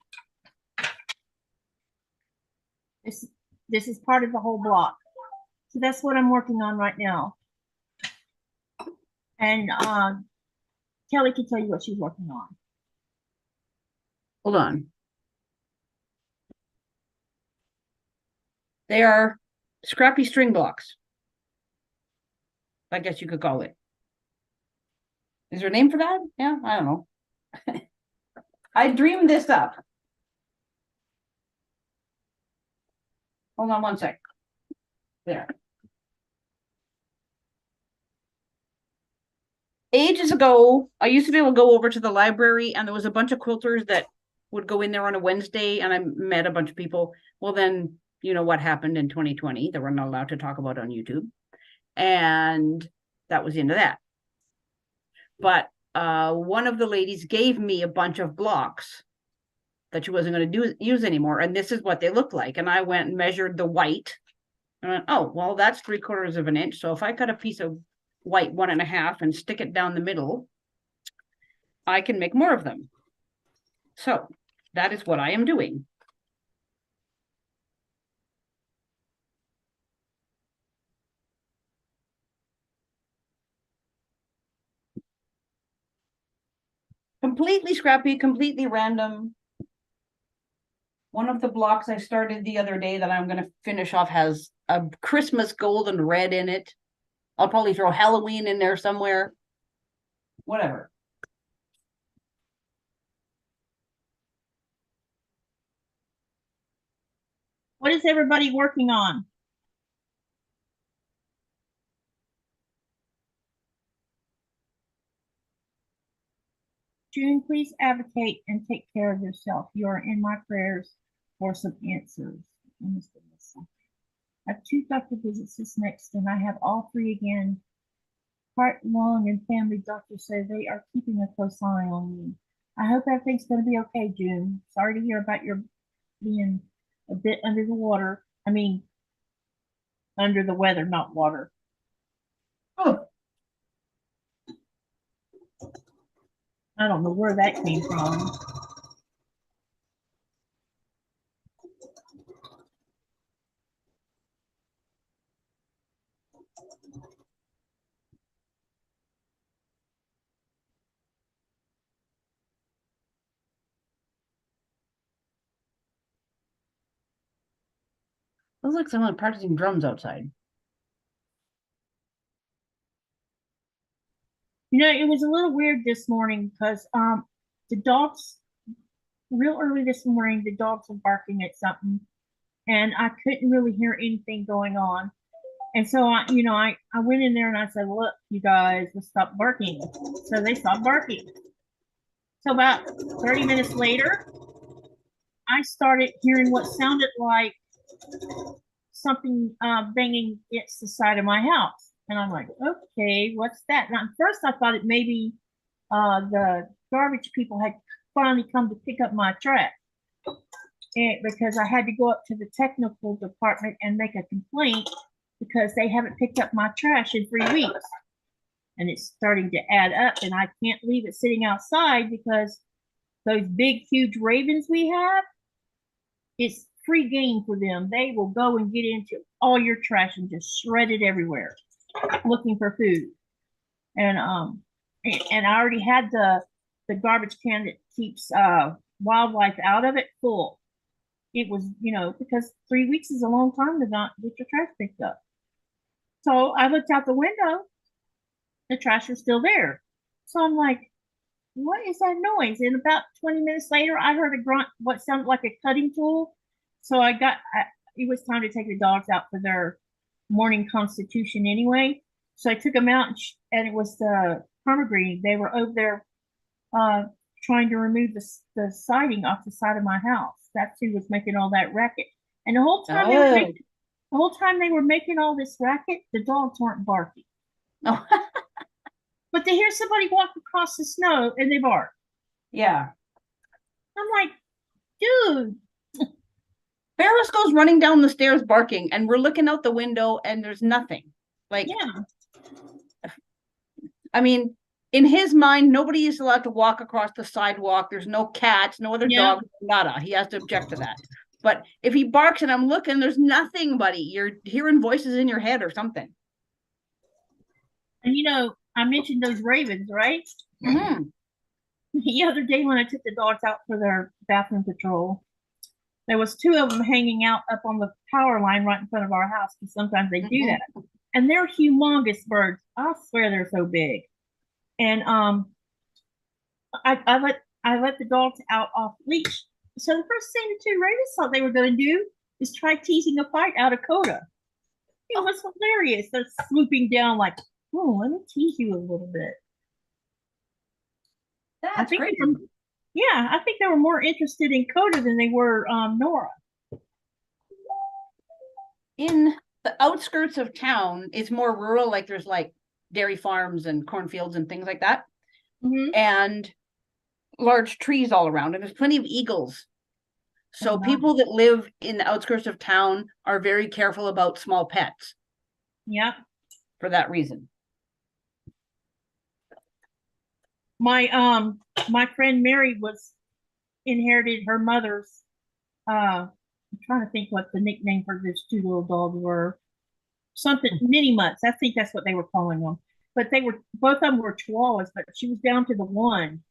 This is part of the whole block. So that's what I'm working on right now. And Kelley can tell you what she's working on. Hold on. They are scrappy string blocks, I guess you could call it. Is there a name for that? Yeah, I don't know. I dreamed this up. Hold on one sec. There. Ages ago, I used to be able to go over to the library, and there was a bunch of quilters that would go in there on a Wednesday, and I met a bunch of people. Well, then, you know what happened in 2020 that we're not allowed to talk about on YouTube. And that was the end of that. But one of the ladies gave me a bunch of blocks that she wasn't going to use anymore. And this is what they looked like. And I went and measured the white. And I went, oh, well, that's 3/4 of an inch. So if I cut a piece of white 1.5 and stick it down the middle, I can make more of them. So that is what I am doing. Completely scrappy, completely random. One of the blocks I started the other day that I'm going to finish off has a Christmas gold and red in it. I'll probably throw Halloween in there somewhere. Whatever. What is everybody working on? June, please advocate and take care of yourself. You are in my prayers for some answers. I have 2 doctor visits this next, and I have all 3 again. Heart, lung, and family doctors say they are keeping a close eye on me. I hope everything's going to be okay, June. Sorry to hear about your being a bit under the water. I mean, under the weather, not water. Oh. I don't know where that came from. Looks like someone practicing drums outside. You know, it was a little weird this morning because the dogs, real early this morning, the dogs were barking at something, and I couldn't really hear anything going on. And so I went in there and I said, look, you guys, let's stop barking. So they stopped barking. So about 30 minutes later, I started hearing what sounded like something banging against the side of my house. And I'm like, okay, what's that? And at first I thought it maybe the garbage people had finally come to pick up my trash. And because I had to go up to the technical department and make a complaint because they haven't picked up my trash in 3 weeks. And it's starting to add up, and I can't leave it sitting outside because those big, huge ravens we have, it's free game for them. They will go and get into all your trash and just shred it everywhere, looking for food. And I already had the garbage can that keeps wildlife out of it full. It was, because 3 weeks is a long time to not get your trash picked up. So I looked out the window. The trash was still there. So I'm like, what is that noise? And about 20 minutes later, I heard a grunt, what sounded like a cutting tool. So it was time to take the dogs out for their morning constitution anyway. So I took them out, and it was the permagreen. They were over there trying to remove the siding off the side of my house. That's who was making all that racket. And the whole time they were making all this racket, the dogs weren't barking. Oh. But to hear somebody walk across the snow and they bark. Yeah. I'm like, dude. Ferris goes running down the stairs barking, and we're looking out the window, and there's nothing. Like, Yeah. I mean, in his mind, nobody is allowed to walk across the sidewalk. There's no cats, no other dogs, nada. He has to object to that. But if he barks and I'm looking, there's nothing, buddy. You're hearing voices in your head or something. And you know, I mentioned those ravens, right? Mm-hmm. The other day when I took the dogs out for their bathroom patrol, there was 2 of them hanging out up on the power line right in front of our house, because sometimes they do that. And they're humongous birds. I swear they're so big. And I let the dogs out off leash. So the first thing the 2 ravens thought they were going to do is try teasing a fight out of Coda. It was hilarious. They're swooping down like, oh, let me tease you a little bit. That's great. Yeah, I think they were more interested in Coda than they were Nora. In the outskirts of town, it's more rural, like there's like dairy farms and cornfields and things like that. And large trees all around, and there's plenty of eagles. So people that live in the outskirts of town are very careful about small pets. Yeah. For that reason. My friend Mary inherited her mother's I'm trying to think what the nickname for those 2 little dogs were. Something mini mutts. I think that's what they were calling them. But both of them were Chihuahuas, but she was down to the one.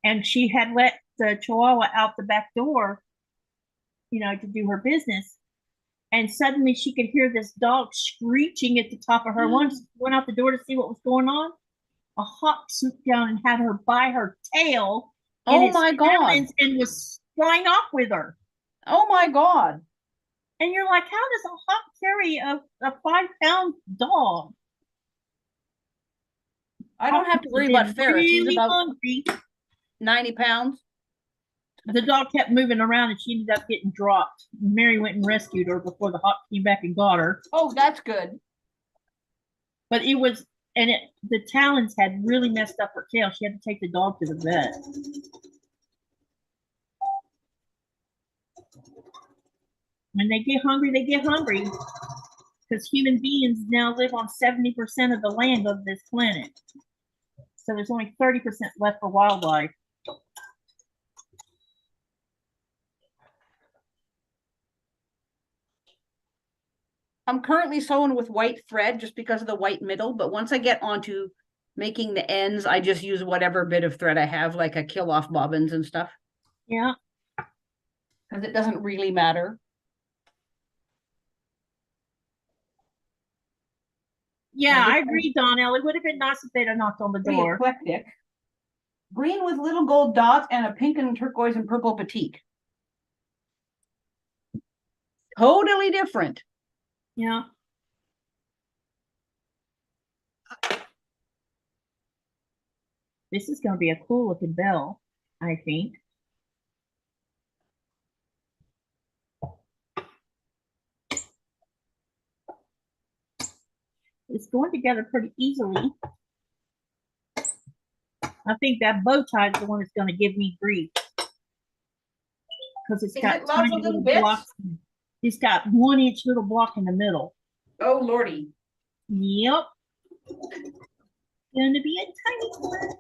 And she had let the Chihuahua out the back door, you know, to do her business. And suddenly she could hear this dog screeching at the top of her lungs. Went out the door to see what was going on. A hawk swooped down and had her by her tail. Oh my God. And was flying off with her. Oh my God. And you're like, how does a hawk carry a 5-pound dog? I don't have to worry about Ferris. He's about hungry. 90 pounds. The dog kept moving around and she ended up getting dropped. Mary went and rescued her before the hawk came back and got her. Oh, that's good. But the talons had really messed up her tail. She had to take the dog to the vet. When they get hungry, they get hungry. Because human beings now live on 70% of the land of this planet. So there's only 30% left for wildlife. I'm currently sewing with white thread just because of the white middle, but once I get onto making the ends, I just use whatever bit of thread I have, like a kill off bobbins and stuff. Yeah. Because it doesn't really matter. Yeah, I agree, Donnell. It would have been nice if they'd have knocked on the door. Eclectic. Green with little gold dots and a pink and turquoise and purple batik. Totally different. Yeah. This is going to be a cool looking bell, I think. It's going together pretty easily. I think that bow tie is the one that's going to give me grief. Because it's got tiny little blocks. It's got 1-inch little block in the middle. Oh, Lordy. Yep. Going to be a tiny one.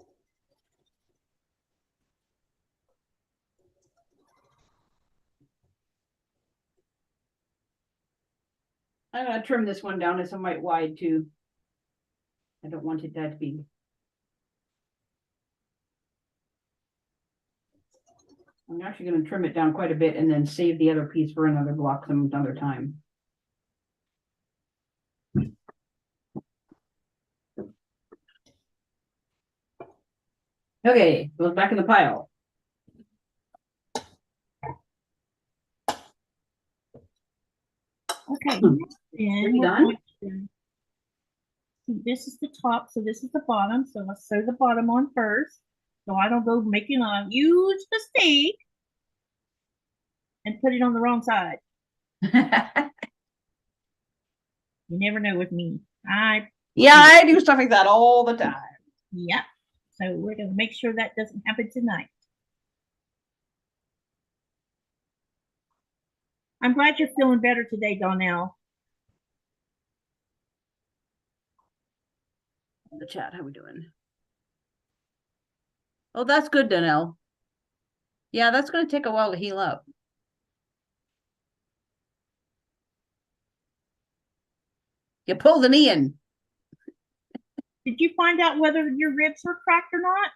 I'm going to trim this one down. It's a mite wide too. I don't want it that big. I'm actually going to trim it down quite a bit and then save the other piece for another block some other time. Okay, goes back in the pile. Okay, and done. This is the top, so this is the bottom. So let's sew the bottom on first, so I don't go making a huge mistake and put it on the wrong side. You never know with me. I do stuff like that all the time. Yeah. So we're gonna make sure that doesn't happen tonight. I'm glad you're feeling better today, Donnell. The chat, how we doing? Oh, that's good, Donnell. Yeah, that's going to take a while to heal up. You pulled the knee in. Did you find out whether your ribs were cracked or not?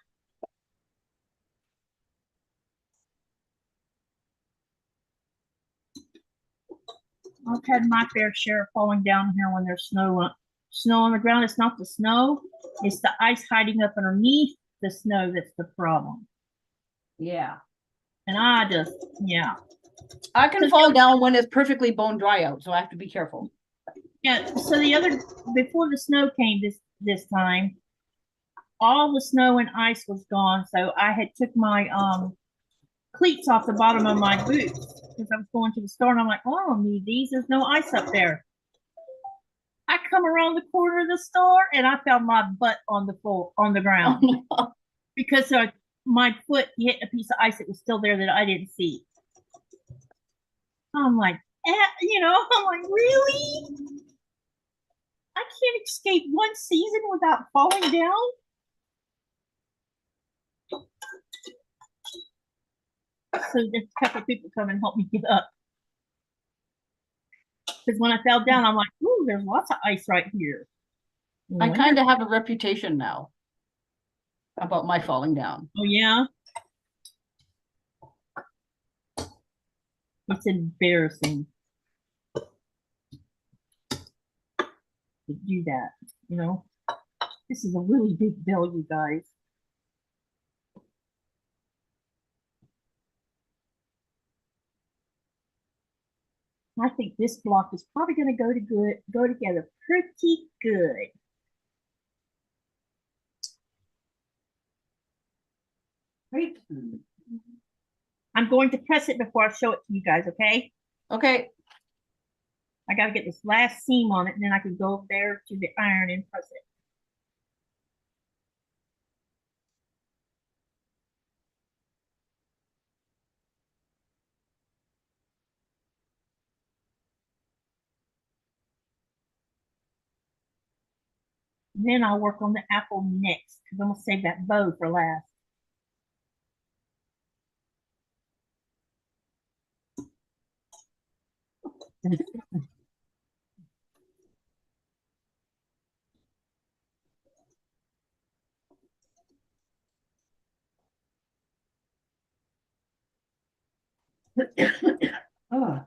I've had my fair share of falling down here when there's snow on the ground. It's not the snow, it's the ice hiding up underneath the snow that's the problem. Yeah. And I just, yeah. I can fall down when it's perfectly bone dry out, so I have to be careful. Yeah, so before the snow came this time, all the snow and ice was gone. So I had took my cleats off the bottom of my boots because I was going to the store and I'm like, oh, I don't need these. There's no ice up there. I come around the corner of the store and I found my butt on the ground because my foot hit a piece of ice that was still there that I didn't see. I'm like, I'm like, really? I can't escape one season without falling down. So there's a couple of people come and help me get up. Because when I fell down, I'm like, ooh, there's lots of ice right here. I kind of have a reputation now about my falling down. Oh, yeah? It's embarrassing to do that, you know? This is a really big bill, you guys. I think this block is probably going to go together pretty good. Right. I'm going to press it before I show it to you guys, okay? Okay. I got to get this last seam on it, and then I can go over there to the iron and press it. And then I'll work on the apple next, because I'm going to save that bow for last. Oh.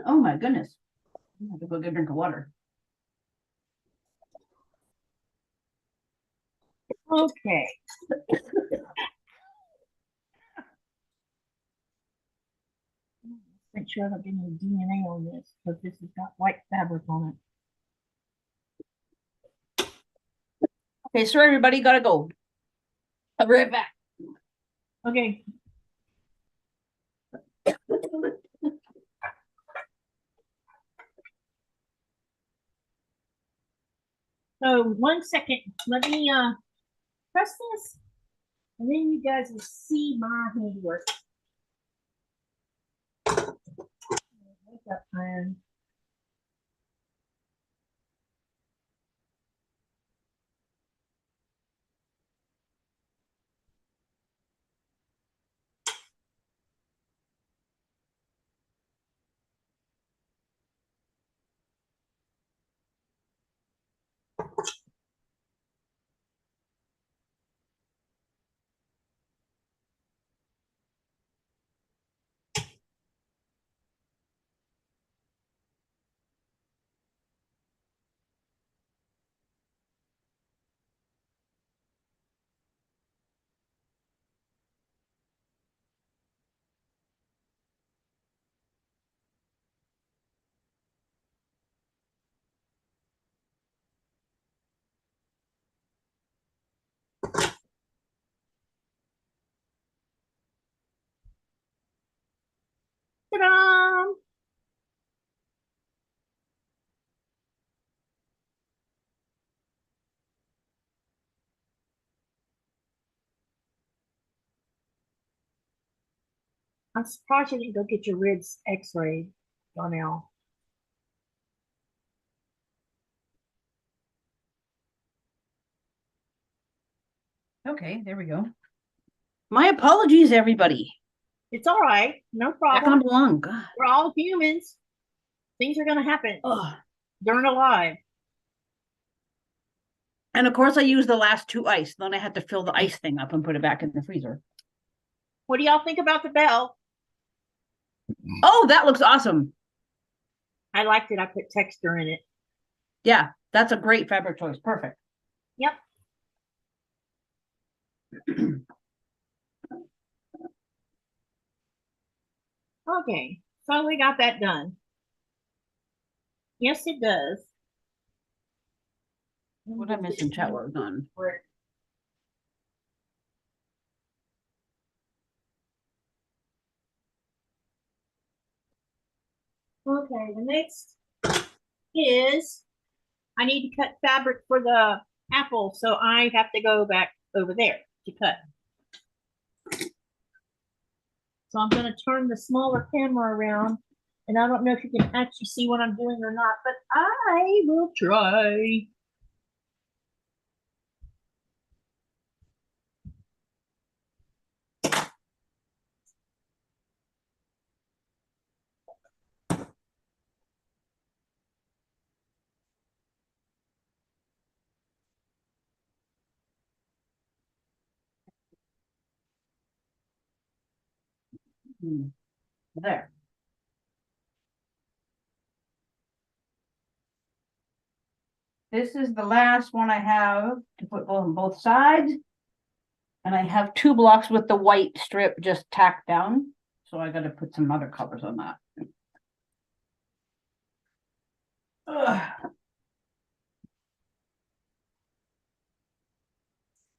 Oh my goodness. I have to go get a drink of water. Okay. Make sure I don't get any DNA on this, because this has got white fabric on it. Okay, sorry everybody, gotta go. I'll be right back. Okay. So 1 second, let me press this, and then you guys will see my handiwork. Wake up, iron. I'm surprised you didn't go get your ribs x-rayed, Donnell. Okay, there we go. My apologies, everybody. It's all right. No Back on problem. belong. God. We're all humans. Things are going to happen Ugh. during a live. And of course, I used the last 2 ice. Then I had to fill the ice thing up and put it back in the freezer. What do y'all think about the bell? Oh, that looks awesome. I liked it. I put texture in it. Yeah, that's a great fabric choice. Perfect. Yep. Okay, so we got that done. Yes, it does. What I missed in chat was done. Okay, the next is I need to cut fabric for the apple, so I have to go back over there to cut. So I'm going to turn the smaller camera around, and I don't know if you can actually see what I'm doing or not, but I will try. There. This is the last one I have to put on both sides. And I have 2 blocks with the white strip just tacked down. So I got to put some other colors on that. Ugh.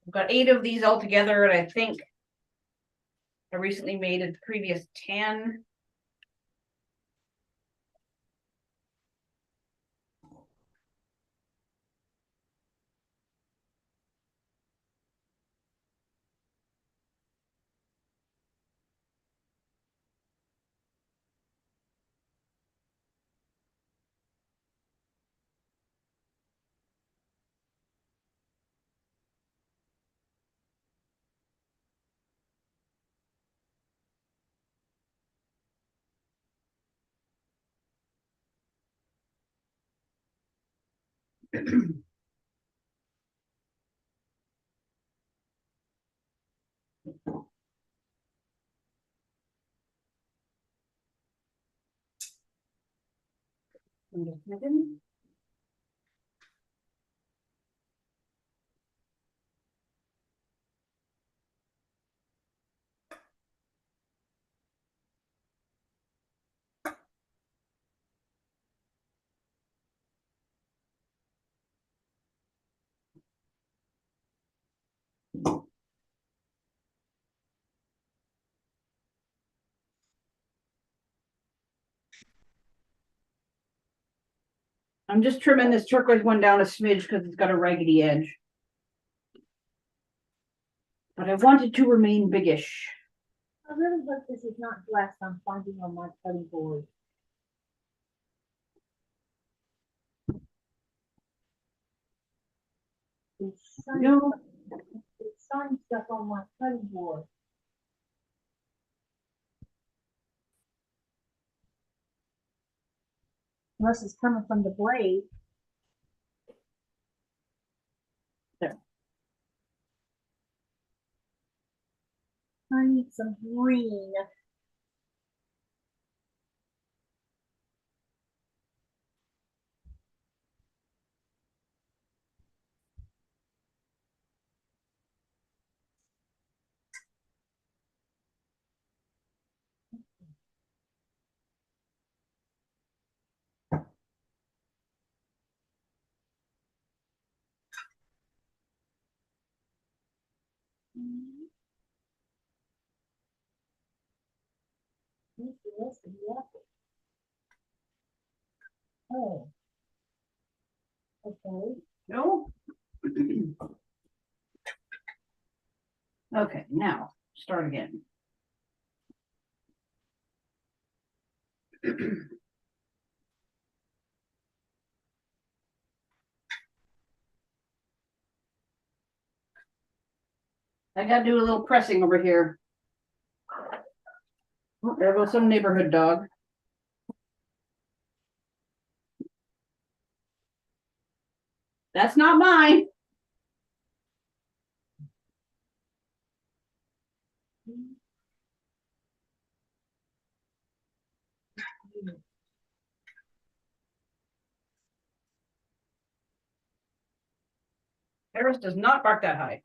I've got 8 of these all together, and I think I recently made a previous 10. I'm just trimming this turquoise one down a smidge because it's got a raggedy edge. But I want it to remain biggish. I really hope this is not glass I'm finding on my cutting board. It's shiny stuff on my cutting board. Unless it's coming from the blade. There. I need some green. Oh. Okay. No. Okay, now start again. I gotta do a little pressing over here. Oh, there goes some neighborhood dog. That's not mine. Paris does not bark that high.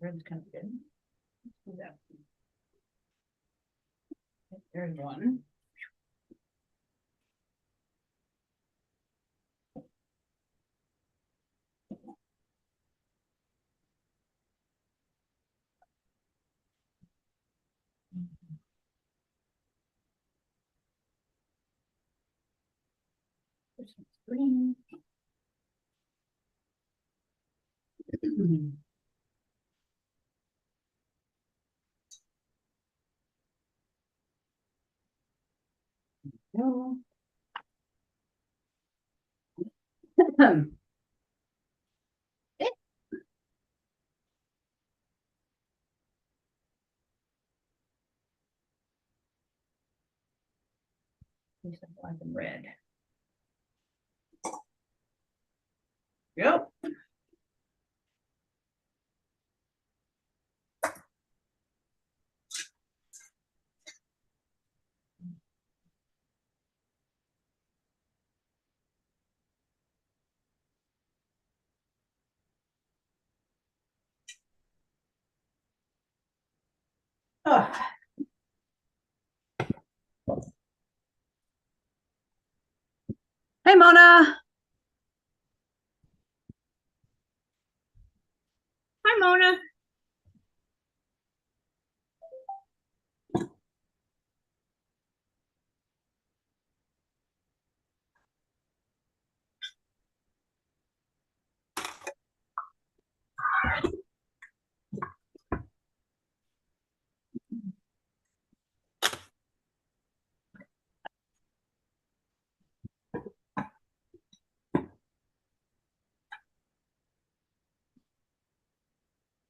Red's kind of good. Let's do that. There's one. There's some green. No. These are black and red. Yep. Oh. Hey, Mona. Hi, Mona.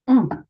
Mm.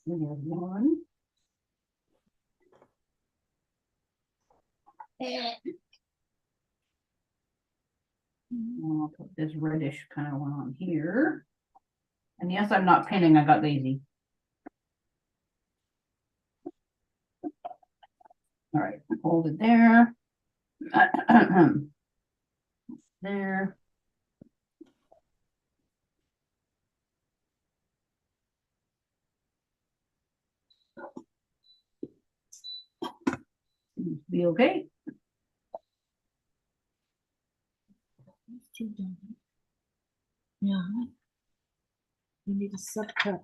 There's one. I'll put this reddish kind of one on here. And yes, I'm not pinning, I got lazy. All right, hold it there. There. Seems to be okay. Yeah. You need a subcut.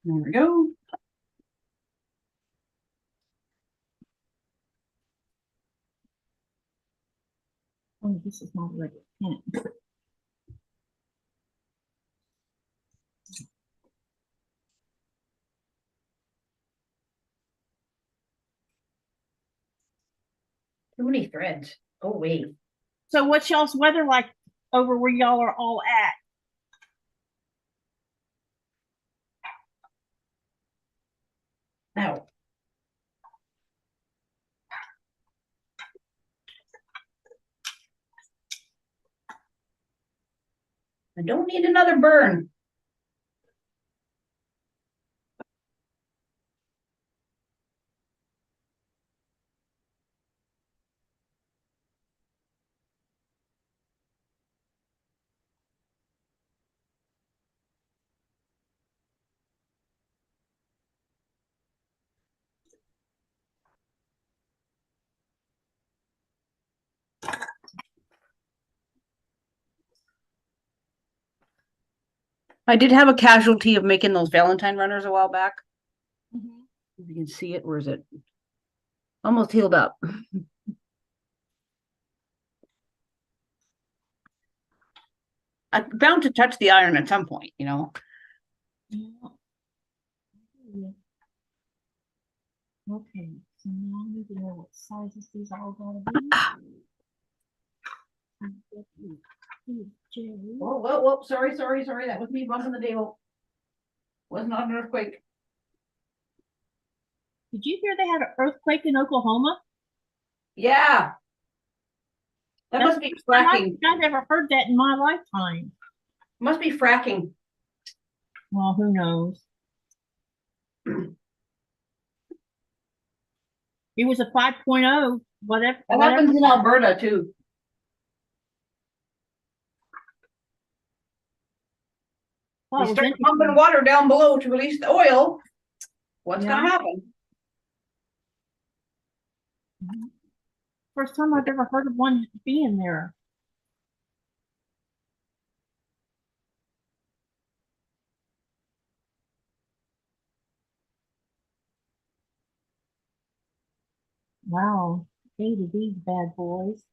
There we go. Oh, this is not ready. Yeah. Too many threads. Go away. So what's y'all's weather like over where y'all are all at? Now. I don't need another burn. I did have a casualty of making those Valentine runners a while back. If you can see it, where is it? Almost healed up. I'm bound to touch the iron at some point, you know. Okay, so now I need to know what sizes these are all gonna be. Whoa, whoa, whoa, sorry. That was me bumping the table. Was not an earthquake. Did you hear they had an earthquake in Oklahoma? Yeah. That must be fracking. I've never heard that in my lifetime. Must be fracking. Well, who knows? It was a 5.0, whatever. That happens in Alberta too. Well, you start pumping water down below to release the oil. What's going to happen? First time I've ever heard of one being there. Wow, 8 of these bad boys.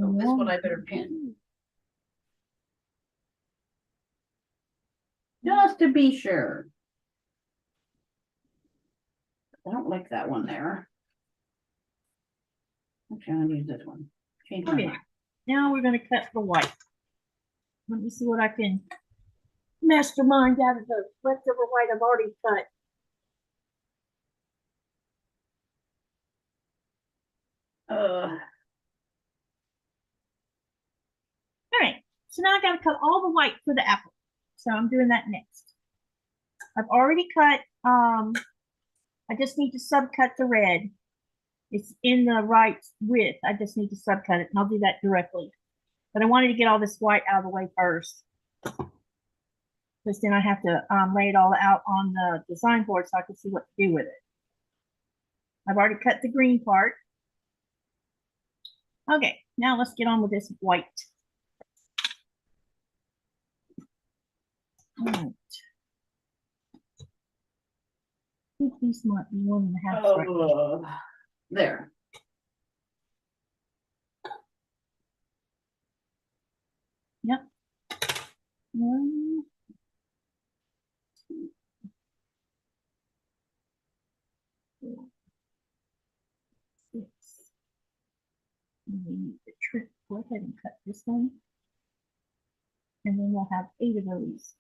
Oh, this one I better pin. Just to be sure. I don't like that one there. Okay, I'm gonna use this one. Change my mind. Now we're gonna cut the white. Let me see what I can mastermind out of the leftover white I've already cut. All right, so now I gotta cut all the white for the apple. So I'm doing that next. I've already cut, I just need to subcut the red. It's in the right width. I just need to subcut it, and I'll do that directly. But I wanted to get all this white out of the way first, because then I have to lay it all out on the design board so I can see what to do with it. I've already cut the green part. Okay, now let's get on with this white. All right. I think these might be 1.5. Right. There. Yep. 1, 2, 4, 6. We need the trick. Go ahead and cut this one. And then we'll have 8 of those.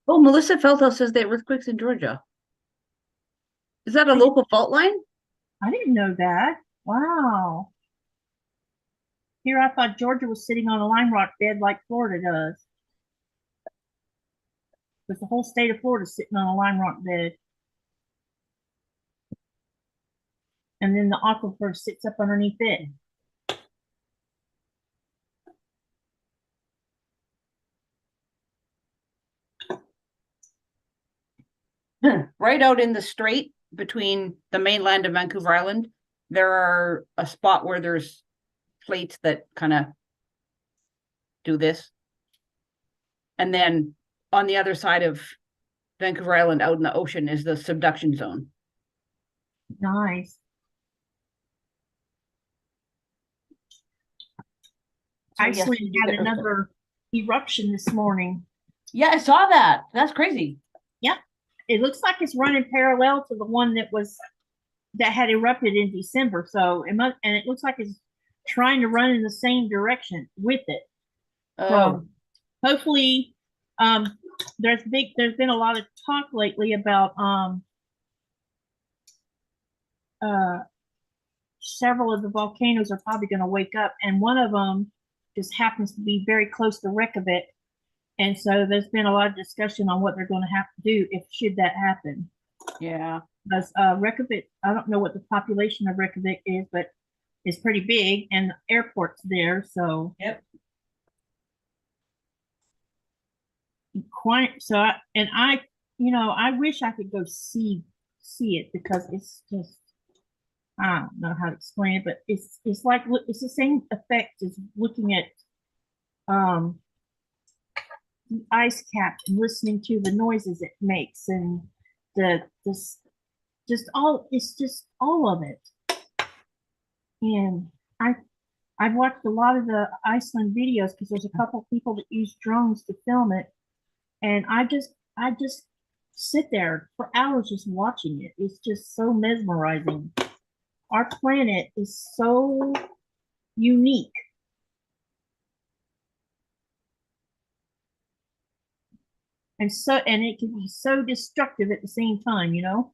Oh, Melissa Felthouse says there are earthquakes in Georgia. Is that a local fault line? I didn't know that. Wow. Here I thought Georgia was sitting on a lime rock bed like Florida does. Because the whole state of Florida is sitting on a lime rock bed. And then the aquifer sits up underneath it. Right out in the strait between the mainland and Vancouver Island, there are a spot where there's plates that kind of do this. And then on the other side of Vancouver Island, out in the ocean, is the subduction zone. Nice. Iceland had another eruption this morning. Yeah, I saw that. That's crazy. Yeah. It looks like it's running parallel to the one that was that had erupted in December. So it must, and it looks like it's trying to run in the same direction with it. Oh, So hopefully, there's been a lot of talk lately about uh several of the volcanoes are probably going to wake up, and one of them just happens to be very close to Reykjavik, and so there's been a lot of discussion on what they're going to have to do if should that happen. yeah. Because Reykjavik, I don't know what the population of Reykjavik is, but it's pretty big, and the airport's there, so Yep. quite so. I wish I could go see it because it's just I don't know how to explain it, but it's like it's the same effect as looking at um the ice cap and listening to the noises it makes and the this just all it's just all of it. And I've watched a lot of the Iceland videos because there's a couple people that use drones to film it, and I just sit there for hours just watching it. It's just so mesmerizing. Our planet is so unique. And it can be so destructive at the same time, you know?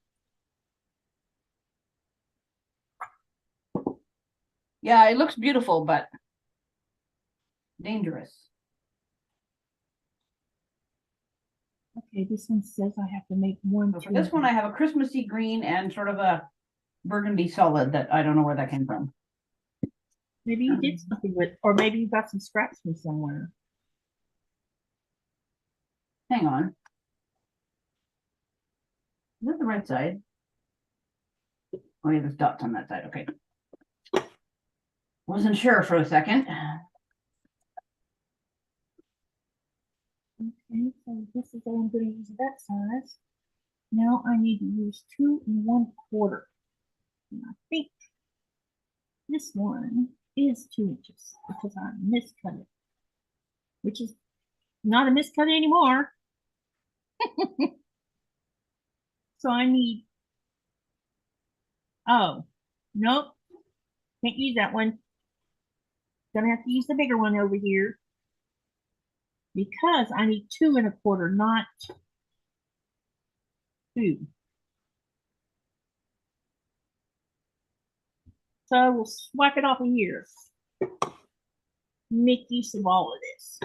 Yeah, it looks beautiful, but dangerous. Okay, this one says I have to make one. So for this one, I have a Christmassy green and sort of a burgundy solid that I don't know where that came from. Maybe you did something with, or maybe you got some scraps from somewhere. Hang on. Is that the right side? Oh, yeah, there's dots on that side. Okay. Wasn't sure for a second. Okay, so this is all I'm going to use that size. Now I need to use 2 1/4. And I think this one is 2 inches because I miscut it, which is not a miscut anymore. So I need, oh, nope, can't use that one. Gonna have to use the bigger one over here because I need 2 1/4, not 2. So we'll swipe it off of here. Make use of all of this.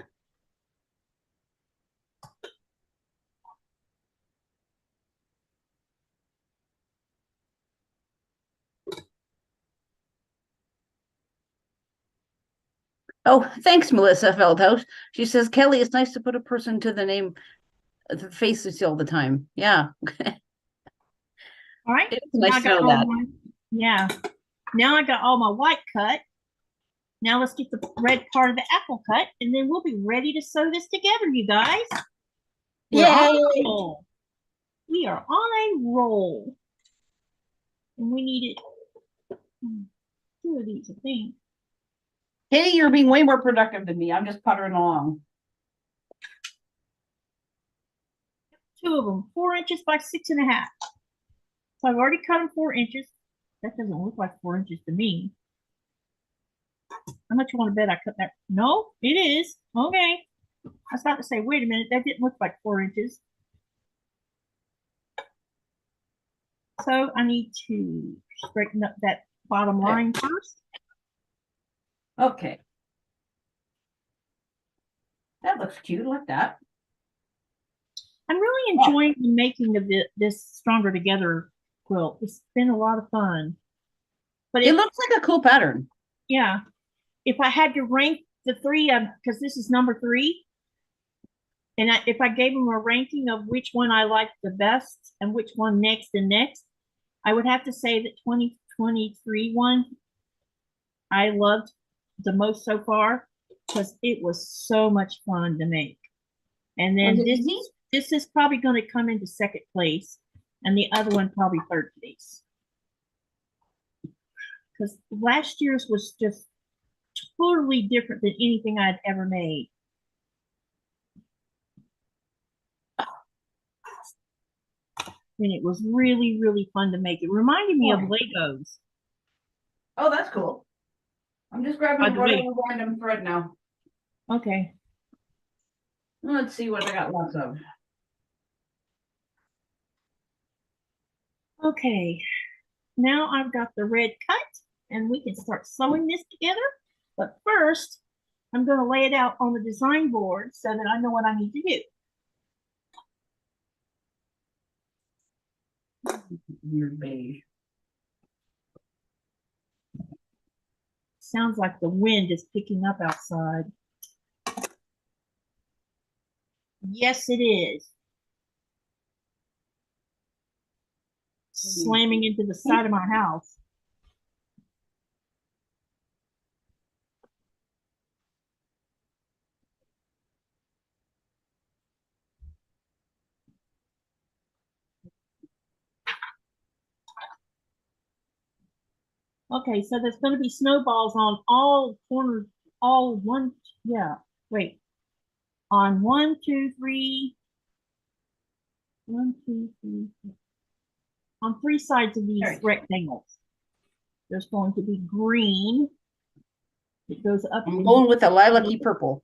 Oh, thanks, Melissa Feldhouse. She says, Kelley, it's nice to put a person to the name, the faces all the time. Yeah. All right. It's nice to know that. Yeah. Now I got all my white cut. Now let's get the red part of the apple cut, and then we'll be ready to sew this together, you guys. We're on a roll. We are on a roll. And we needed 2 of these, I think. Hey, you're being way more productive than me. I'm just puttering along. 2 of them, 4 inches by 6.5. So I've already cut them 4 inches. That doesn't look like 4 inches to me. How much you want to bet I cut that? No, it is. Okay. I was about to say, wait a minute, that didn't look like 4 inches. So I need to straighten up that bottom line first. Okay. That looks cute, like that. I'm really enjoying the making of this Stronger Together quilt. It's been a lot of fun. But it looks like a cool pattern. Yeah. If I had to rank the 3, because this is number 3, and if I gave them a ranking of which one I liked the best and which one next and next, I would have to say that 2023 one I loved the most so far because it was so much fun to make. And then this is probably going to come into second place, and the other one probably third place. Because last year's was just totally different than anything I'd ever made. and it was really, really fun to make. It reminded me of Legos. Oh, that's cool. I'm just grabbing a random thread now. Okay. Let's see what I got lots of. Okay. Now I've got the red cut, and we can start sewing this together. But first, I'm going to lay it out on the design board so that I know what I need to do. Weird beige. Sounds like the wind is picking up outside. Yes, it is. Slamming into the side of my house. Okay, so there's going to be snowballs on all corners, wait. On 1, 2, 3, 1, 2, 3, 4. On 3 sides of these rectangles. There's going to be green. It goes up. I'm going with a lilac-y purple.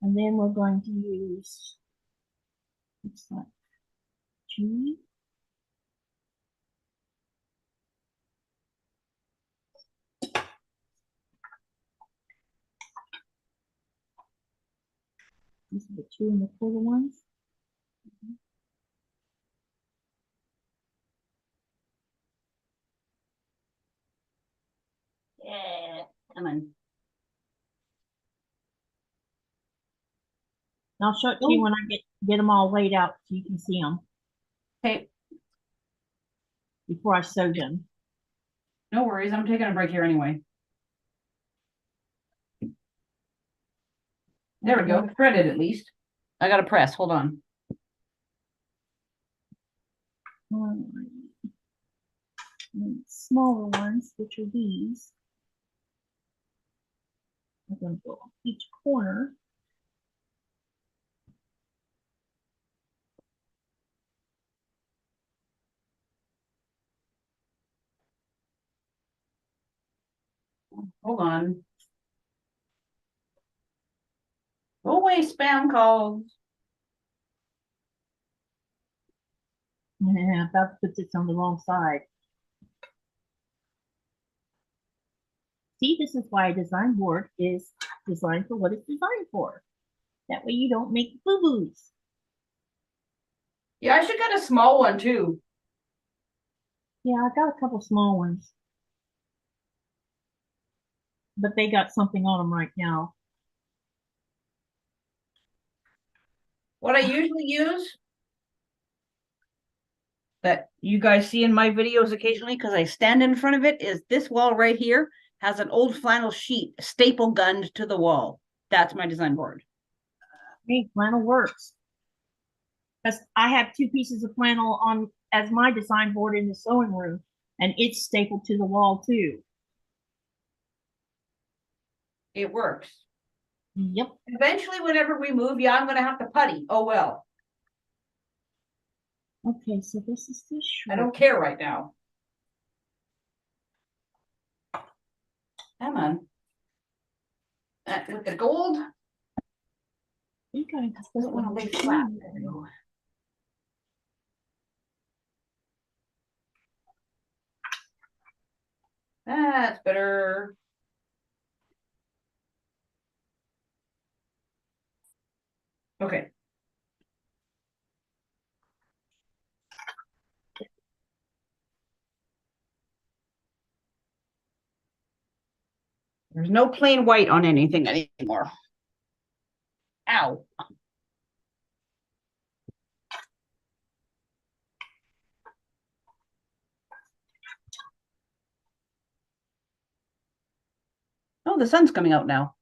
And then we're going to use, looks like G. These are the 2 1/4 ones. Yeah, come on. And I'll show it to you when I get them all laid out so you can see them. Okay. Before I sew them. No worries, I'm taking a break here anyway. There we go, threaded at least. I got to press, hold on. And smaller ones, which are these. I'm going to go on each corner. Hold on. Go away, spam calls. Yeah, about to put this on the wrong side. See, this is why a design board is designed for what it's designed for. That way you don't make boo-boos. Yeah, I should get a small one too. Yeah, I got a couple small ones. But they got something on them right now. What I usually use that you guys see in my videos occasionally because I stand in front of it is this wall right here has an old flannel sheet staple gunned to the wall. That's my design board. Hey, flannel works. Because I have 2 pieces of flannel on as my design board in the sewing room, and it's stapled to the wall too. It works. Yep. Eventually, whenever we move, yeah, I'm going to have to putty. Oh, well. Okay, so this is the short. I don't care right now. Come on. With the gold. You gotta just I want to lay flat. There we go. That's better. Okay. There's no plain white on anything anymore. Ow. Oh, the sun's coming out now.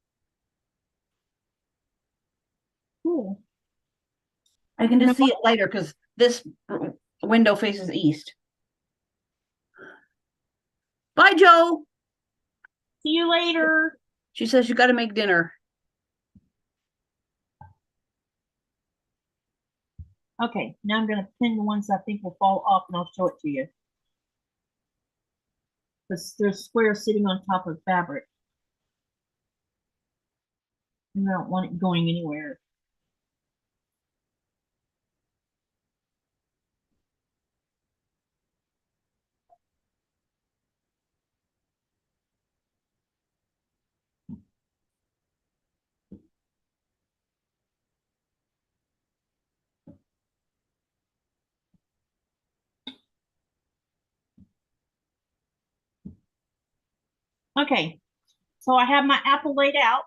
Cool. I can just see it later because this window faces east. Bye, Joe. See you later. She says you got to make dinner. Okay, now I'm going to pin the ones I think will fall off and I'll show it to you. Because there's squares sitting on top of fabric. And I don't want it going anywhere. Okay, so I have my apple laid out.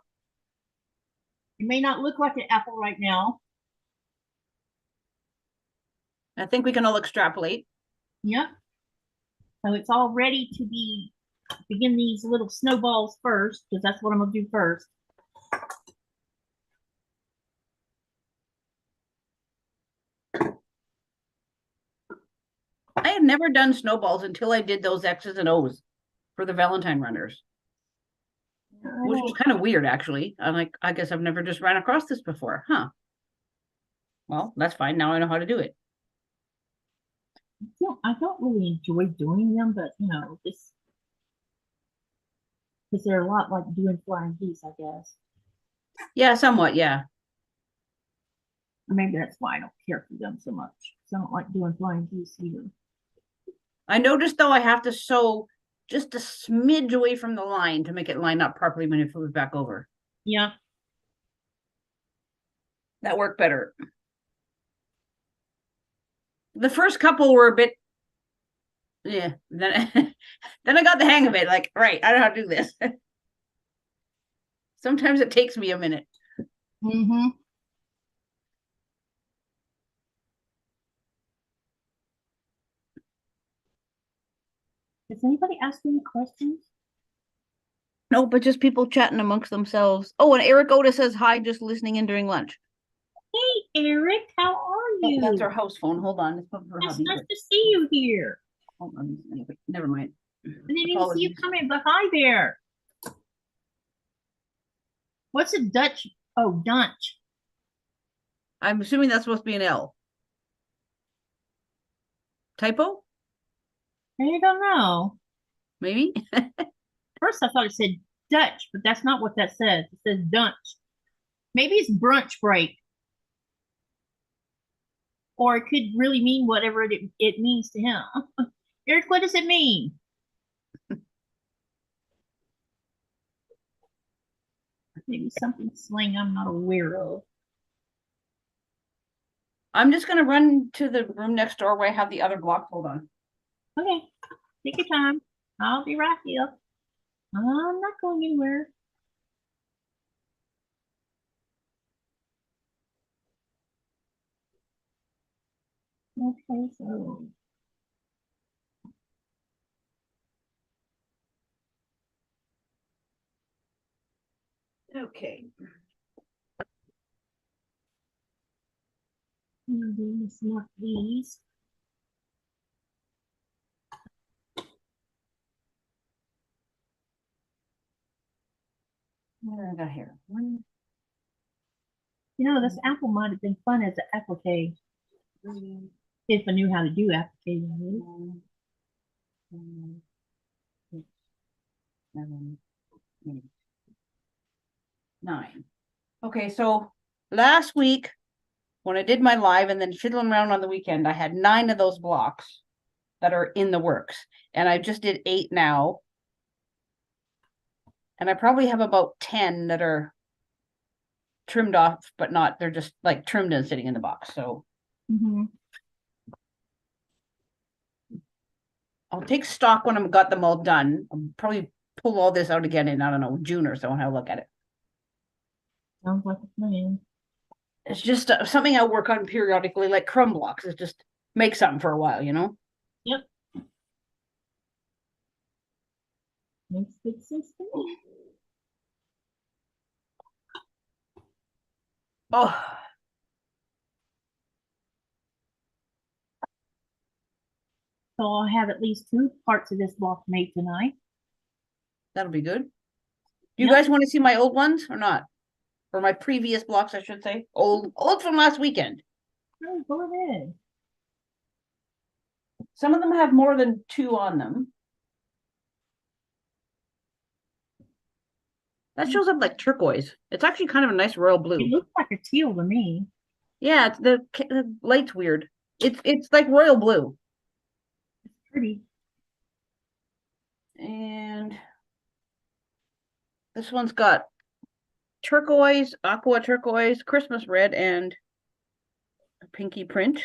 It may not look like an apple right now. I think we can all extrapolate. Yep. So it's all ready to begin these little snowballs first, because that's what I'm going to do first. I had never done snowballs until I did those X's and O's for the Valentine runners, which was kind of weird, actually. I'm like, I guess I've never just ran across this before, huh? Well, that's fine. Now I know how to do it. I don't really enjoy doing them, but just because they're a lot like doing flying geese, I guess. Yeah, somewhat, yeah. Or maybe that's why I don't care for them so much. Because I don't like doing flying geese either. I noticed though I have to sew just a smidge away from the line to make it line up properly when it flips back over. Yeah. That worked better. The first couple were a bit, yeah. Then, then I got the hang of it. Like, right, I know how to do this. Sometimes it takes me a minute. Mm-hmm. Does anybody ask any questions? No, but just people chatting amongst themselves. Oh, and Eric Oda says hi, just listening in during lunch. Hey, Eric, how are you? That's our house phone. Hold on. It's for It's hubby, nice to see you here. hold on. Never mind. I didn't even see you coming, but hi there. What's a Dutch? Oh, Dutch. I'm assuming that's supposed to be an L. Typo? I don't know. Maybe? First, I thought it said Dutch, but that's not what that says. It says Dutch. Maybe it's brunch break. Or it could really mean whatever it means to him. Eric, what does it mean? Maybe something slang I'm not aware of. I'm just going to run to the room next door where I have the other block. Hold on. Okay, take your time. I'll be right here. I'm not going anywhere. Okay, so Okay. I'm going to snap these. What do I got here? This apple might have been fun as an applique if I knew how to do applique. 6, 7, 8, 9. Okay, so last week when I did my live and then fiddling around on the weekend, I had 9 of those blocks that are in the works. And I just did 8 now. And I probably have about 10 that are trimmed off, but not, they're just like trimmed and sitting in the box. So I'll take stock when I've got them all done. I'll probably pull all this out again in, I don't know, June or so and have a look at it. Sounds like a plan. It's just something I work on periodically, like crumb blocks. It's just make something for a while, Yep. Makes good sense to me. Oh, So I'll have at least 2 parts of this block made tonight. That'll be good. Do you Yep. guys want to see my old ones or not? Or my previous blocks, I should say. Old from last weekend. Oh, go ahead. Some of them have more than 2 on them. That shows up like turquoise. It's actually kind of a nice royal blue. It looks like a teal to me. Yeah, it's the light's weird. It's like royal blue. It's pretty. And this one's got turquoise, aqua turquoise, Christmas red, and a pinky print.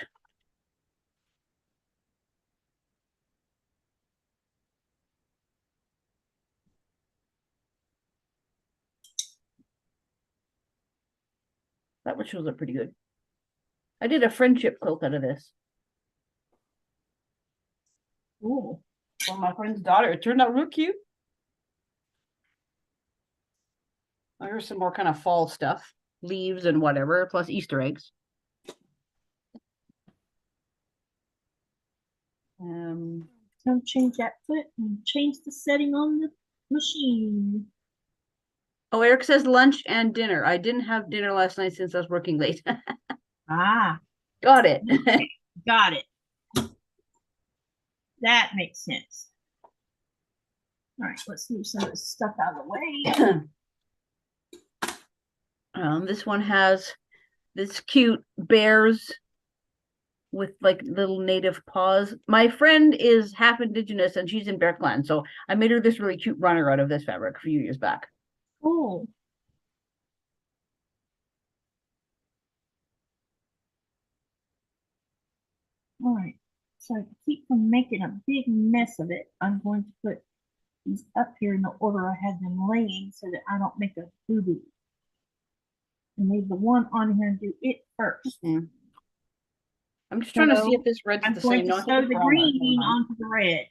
That one shows up pretty good. I did a friendship quilt out of this. Ooh. For my friend's daughter. It turned out real cute. Here's some more kind of fall stuff. Leaves and whatever, plus Easter eggs. So change that foot and change the setting on the machine. Oh, Eric says lunch and dinner. I didn't have dinner last night since I was working late. Ah, Got it. got it. That makes sense. All right, let's move some of this stuff out of the way. This one has this cute bears with like little native paws. My friend is half indigenous and she's in Berkland, so I made her this really cute runner out of this fabric a few years back. Cool. All right, so to keep from making a big mess of it, I'm going to put these up here in the order I had them laying so that I don't make a boo-boo. And leave the one on here and do it first. I'm just trying to see if this red's I'm the going same. to sew the green onto the red.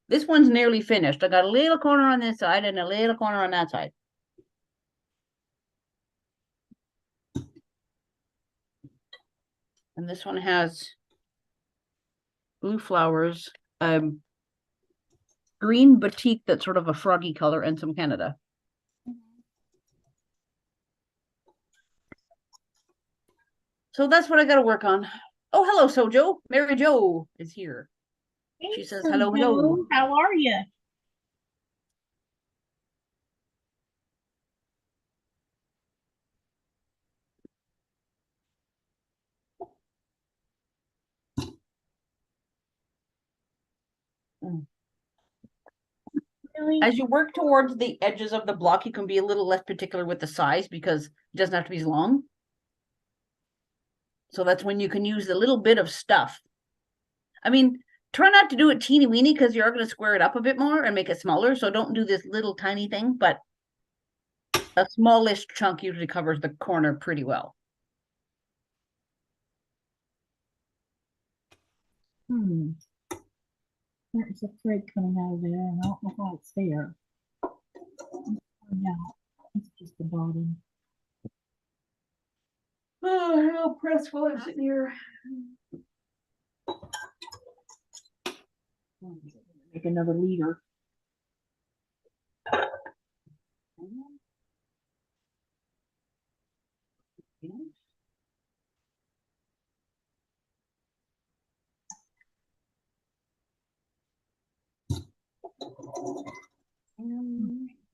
This one's nearly finished. I got a little corner on this side and a little corner on that side. And this one has blue flowers, green batik that's sort of a froggy color, and some Canada. So that's what I got to work on. Oh, hello, Sojo. Mary Jo is here. Hey, She says, hello, hello. How are you? Really? As you work towards the edges of the block, you can be a little less particular with the size because it doesn't have to be as long. So that's when you can use a little bit of stuff. I mean, try not to do it teeny weeny because you're going to square it up a bit more and make it smaller. So don't do this little tiny thing, but a smallish chunk usually covers the corner pretty well. There's a thread coming out of there, and I don't know why it's there. Yeah, it's just the bottom. Oh, how pressed while I'm sitting here. Make another leader.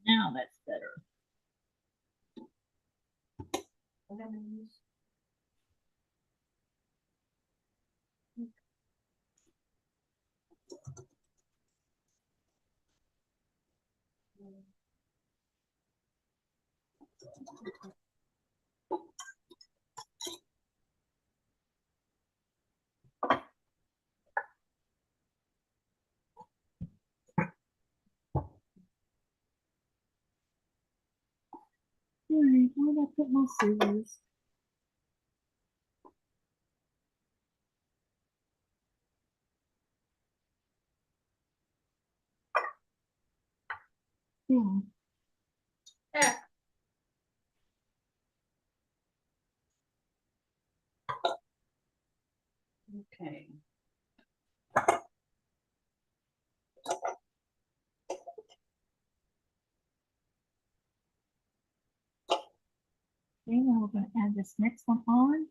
Now that's better. All right, where did I put my scissors? Yeah. Okay, now we're going to add this next one on.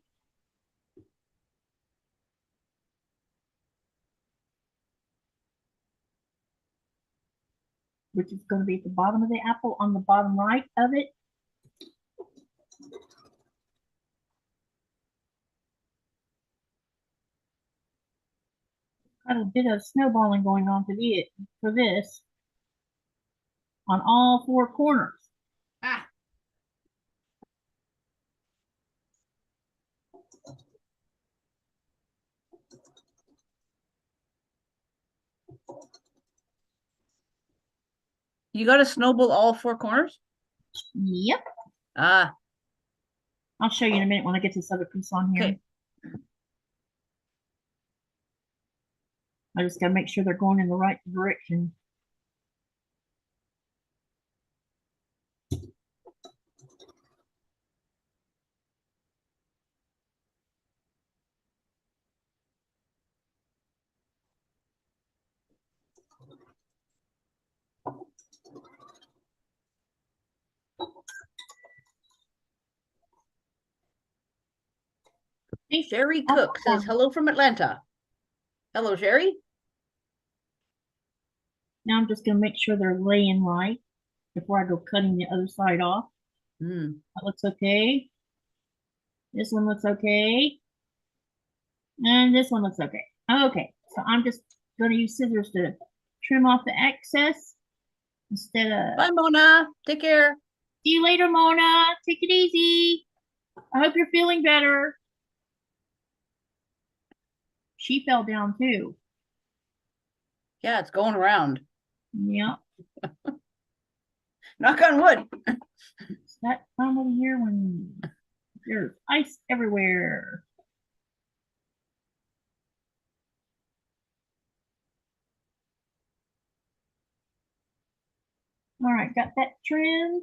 Which is going to be at the bottom of the apple on the bottom right of it. Got a bit of snowballing going on for this on all four corners. Ah. You got to snowball all four corners? Yep. Ah. I'll show you in a minute when I get this other piece on here. Okay. I just got to make sure they're going in the right direction. Hey, Sherry Cook says hello from Atlanta. Hello, Sherry. Now I'm just going to make sure they're laying right before I go cutting the other side off. That looks okay. This one looks okay. And this one looks okay. Okay, so I'm just going to use scissors to trim off the excess instead of... Bye, Mona. Take care. See you later, Mona. Take it easy. I hope you're feeling better. She fell down too. Yeah, it's going around. Yeah. Knock on wood. It's that time of the year when there's ice everywhere. All right, got that trimmed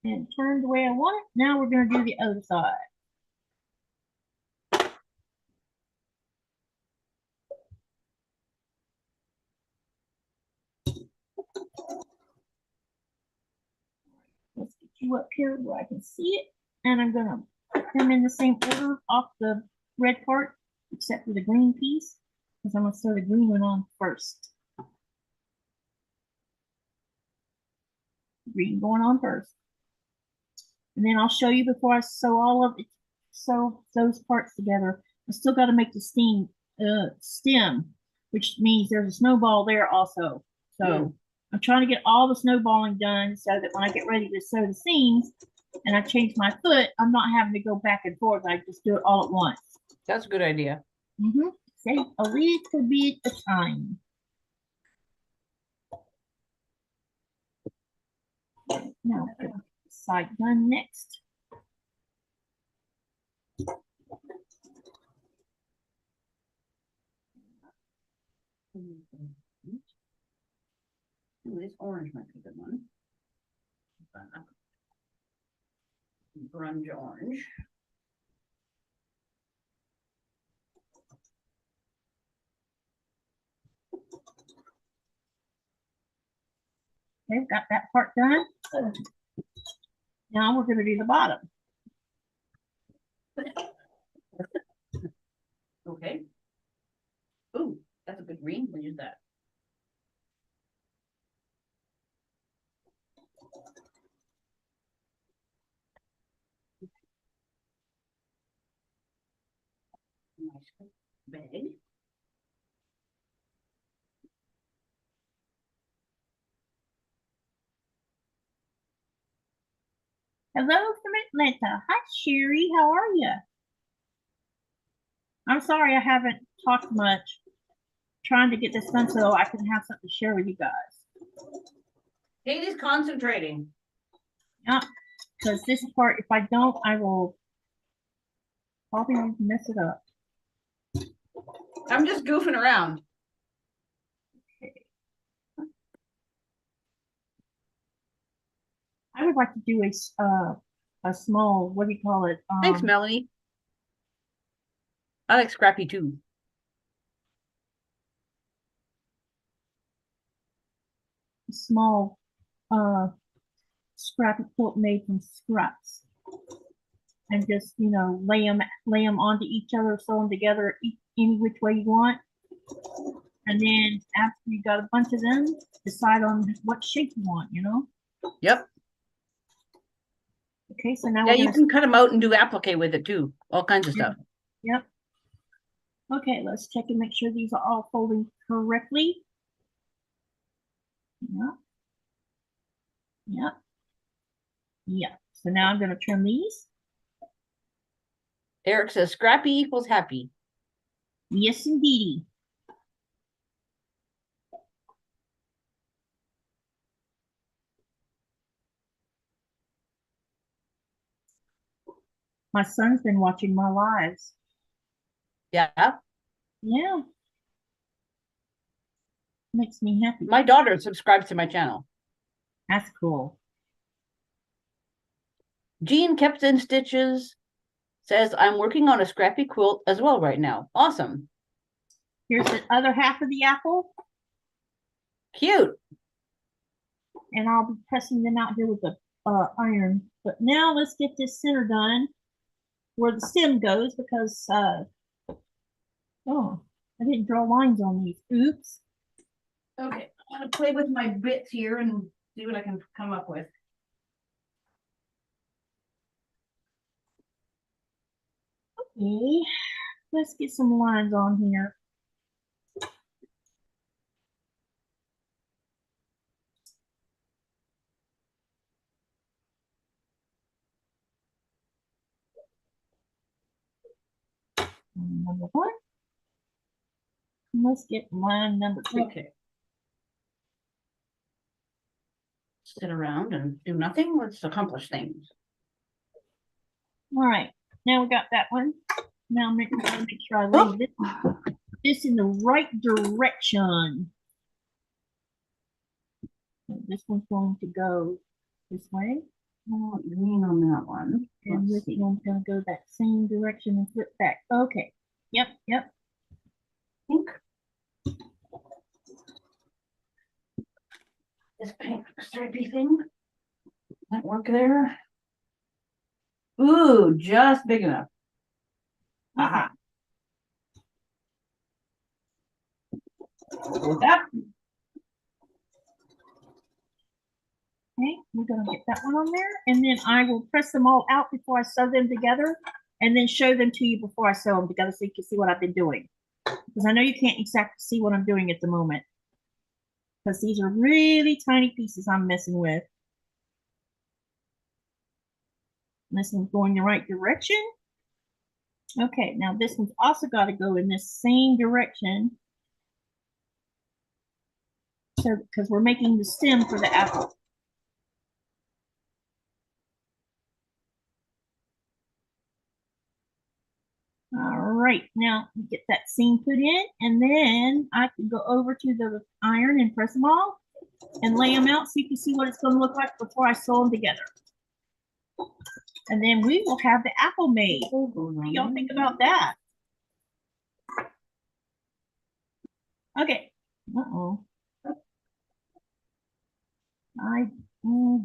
and turned the way I want it. Now we're going to do the other side. Let's get you up here where I can see it. And I'm going to put them in the same order off the red part, except for the green piece, because I'm going to sew the green one on first. Green going on first. And then I'll show you before I sew all of it, sew those parts together. I still got to make the stem, which means there's a snowball there also. So I'm trying to get all the snowballing done so that when I get ready to sew the seams and I change my foot, I'm not having to go back and forth. I just do it all at once. That's a good idea. Save a little bit of time. Now, side done next. This orange might be a good one. Grunge orange. Okay, got that part done. Now we're going to do the bottom. Okay. Ooh, that's a good green. We'll use that. Nice bag. Hello from Atlanta. Hi, Sherry. How are you? I'm sorry I haven't talked much. Trying to get this done so I can have something to share with you guys. Katie's concentrating. Yeah, because this part, if I don't, I will probably mess it up. I'm just goofing around. Okay. I would like to do a small, what do you call it? Thanks, Melanie. I like scrappy too. Small scrappy quilt made from scraps. and just, you know, lay them onto each other, sew them together any which way you want. And then after you got a bunch of them, decide on what shape you want, you know? Yep. Okay, so now Yeah, you can cut them out and do applique with it too. All kinds of stuff. Yep. Okay, let's check and make sure these are all folding correctly. Yep. Yep. Yep. So now I'm going to trim these. Eric says scrappy equals happy. Yes, indeedy. My son's been watching my lives. Yeah. Yeah. Makes me happy. My daughter subscribes to my channel. That's cool. Jean kept in stitches says I'm working on a scrappy quilt as well right now. Awesome. Here's the other half of the apple. Cute. And I'll be pressing them out here with the iron. But now let's get this center done where the stem goes, because oh, I didn't draw lines on these. Oops. Okay, I'm gonna play with my bits here and see what I can come up with. Okay, let's get some lines on here. Number 1. Let's get line number 2. Okay. Sit around and do nothing. Let's accomplish things. All right, now we got that one. Now I'm going to make sure I lay this in the right direction. This one's going to go this way. I want green on that one. And this one's going to go that same direction and flip back. Okay. Yep, yep. Pink. This pink stripy thing. That work there? Ooh, just big enough. Aha. With that. Okay, we're going to get that one on there, and then I will press them all out before I sew them together, and then show them to you before I sew them together so you can see what I've been doing. Because I know you can't exactly see what I'm doing at the moment, because these are really tiny pieces I'm messing with. And this one's going the right direction. Okay, now this one's also got to go in this same direction. So, because we're making the stem for the apple. All right, now get that seam put in, and then I can go over to the iron and press them all and lay them out so you can see what it's going to look like before I sew them together. And then we will have the apple made. What do y'all think about that? Okay. Uh-oh.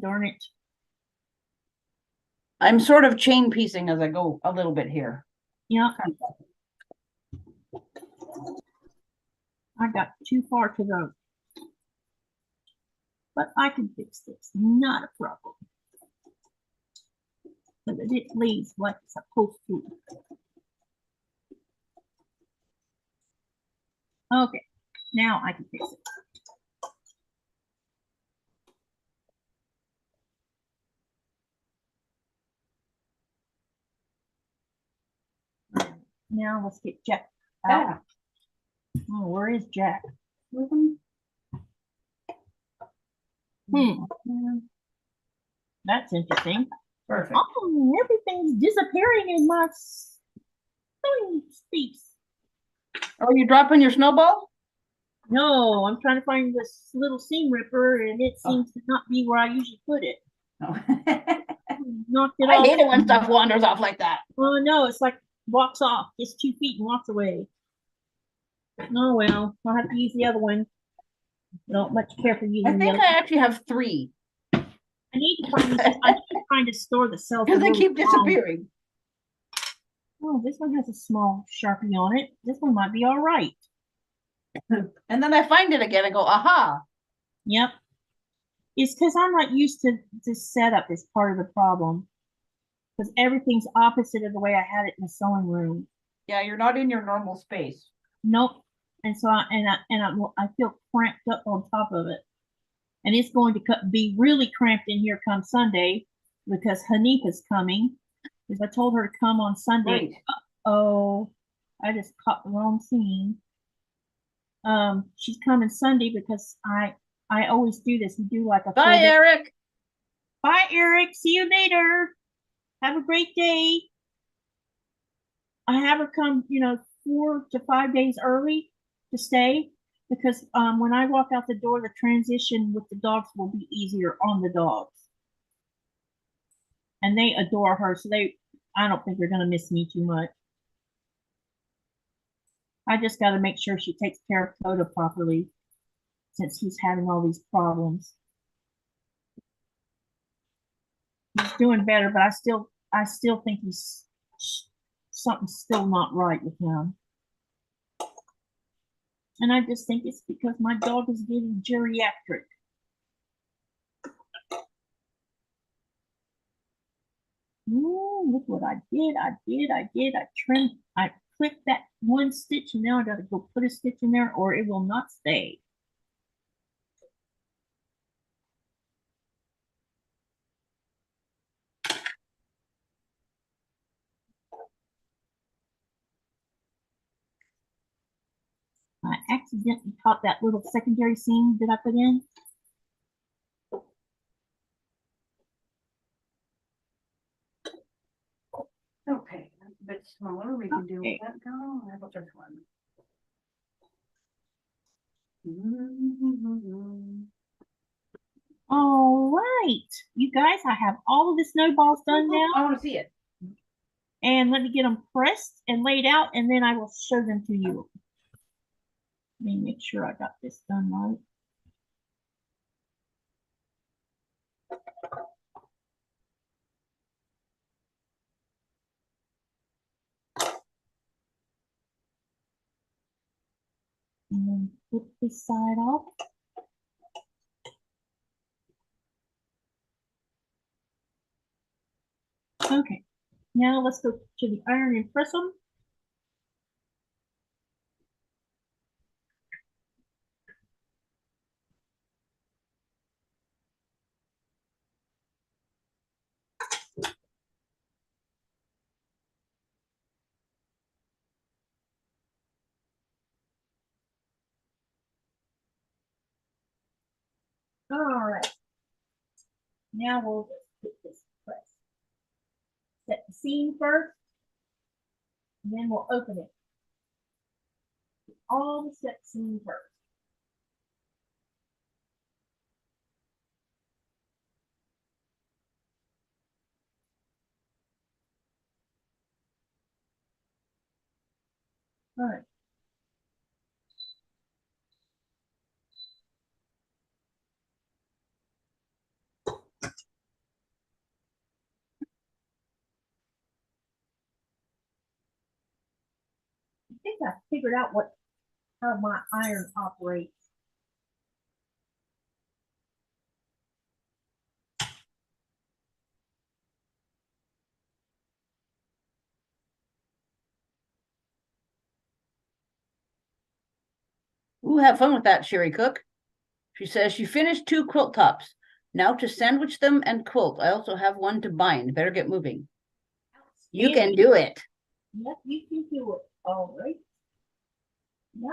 Darn it. I'm sort of chain piecing as I go a little bit here. Yeah. I got too far to go. But I can fix this. Not a problem. So that it lays like it's supposed to. Okay. Now I can fix it. Now let's get Jack out. Oh, where is Jack? That's interesting. Perfect. Oh, everything's disappearing in my sewing space. Are you dropping your snowball? No, I'm trying to find this little seam ripper, and it seems to not be where I usually put it. Oh. Knocked it I off. hate it when stuff wanders off like that. Oh no, it's like walks off, gets 2 feet and walks away. Oh well, I'll have to use the other one. Don't much care for using I think I actually have 3. I need to find. I need to find a store that sells. Because they keep disappearing. Oh, this one has a small Sharpie on it. This one might be all right. And then I find it again and go, aha. Yep. It's because I'm not used to this setup is part of the problem. Because everything's opposite of the way I had it in the sewing room. Yeah, you're not in your normal space. Nope. And so I feel cramped up on top of it. And it's going to be really cramped in here come Sunday because Hanifa's coming. Because I told her to come on Sunday. Right. Oh, I just caught the wrong scene. She's coming Sunday because I always do this. We do like a Bye, Eric. Bye, Eric. See you later. Have a great day. I have her come, 4 to 5 days early to stay because when I walk out the door, the transition with the dogs will be easier on the dogs. And they adore her, so I don't think they're gonna miss me too much. I just got to make sure she takes care of Coda properly since he's having all these problems. He's doing better, but I still think something's still not right with him. And I just think it's because my dog is getting geriatric. Ooh, look what I did. I trimmed, I clipped that one stitch and now I gotta go put a stitch in there or it will not stay. I accidentally caught that little secondary seam that I put in. Okay, that's a bit smaller. We can do that now. How about this one? All right, you guys, I have all of the snowballs done now. I want to see it. And let me get them pressed and laid out, and then I will show them to you. Let me make sure I got this done right. And then flip this side off. Okay, now let's go to the iron and press them. All right, now we'll just put this press. Set the seam first, and then we'll open it. All the set seam first. All right. I think I figured out how my iron operates. Ooh, have fun with that, Sherry Cook. She says she finished 2 quilt tops. Now to sandwich them and quilt. I also have one to bind. Better get moving. You can do it. Yep, you can do it. All right. Yeah.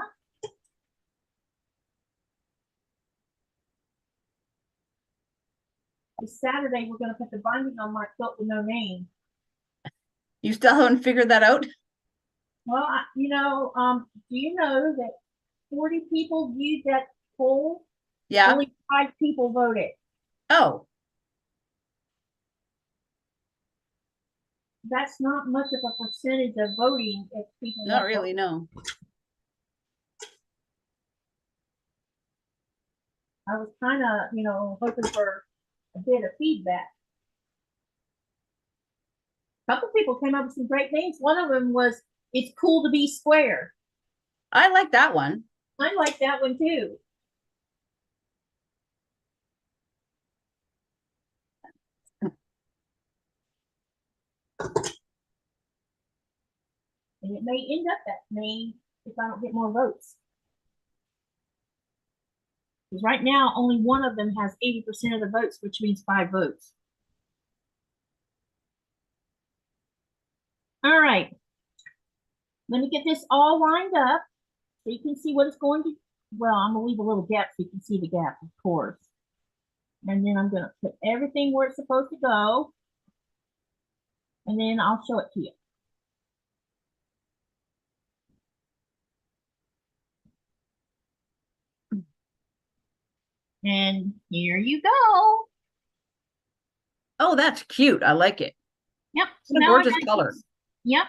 This Saturday, we're going to put the binding on my quilt with no name. You still haven't figured that out? Well, do you know that 40 people viewed that poll? Yeah. Only 5 people voted. Oh. That's not much of a percentage of voting if people. Not really, no. I was kind of, hoping for a bit of feedback. A couple people came up with some great names. One of them was "It's Cool to Be Square." I like that one. I like that one too. And it may end up that name if I don't get more votes. Because right now, only one of them has 80% of the votes, which means 5 votes. All right. Let me get this all lined up so you can see what it's going to. Well, I'm going to leave a little gap so you can see the gap, of course. And then I'm going to put everything where it's supposed to go. And then I'll show it to you. And here you go. Oh, that's cute. I like it. Yep. It's a gorgeous color. Yep.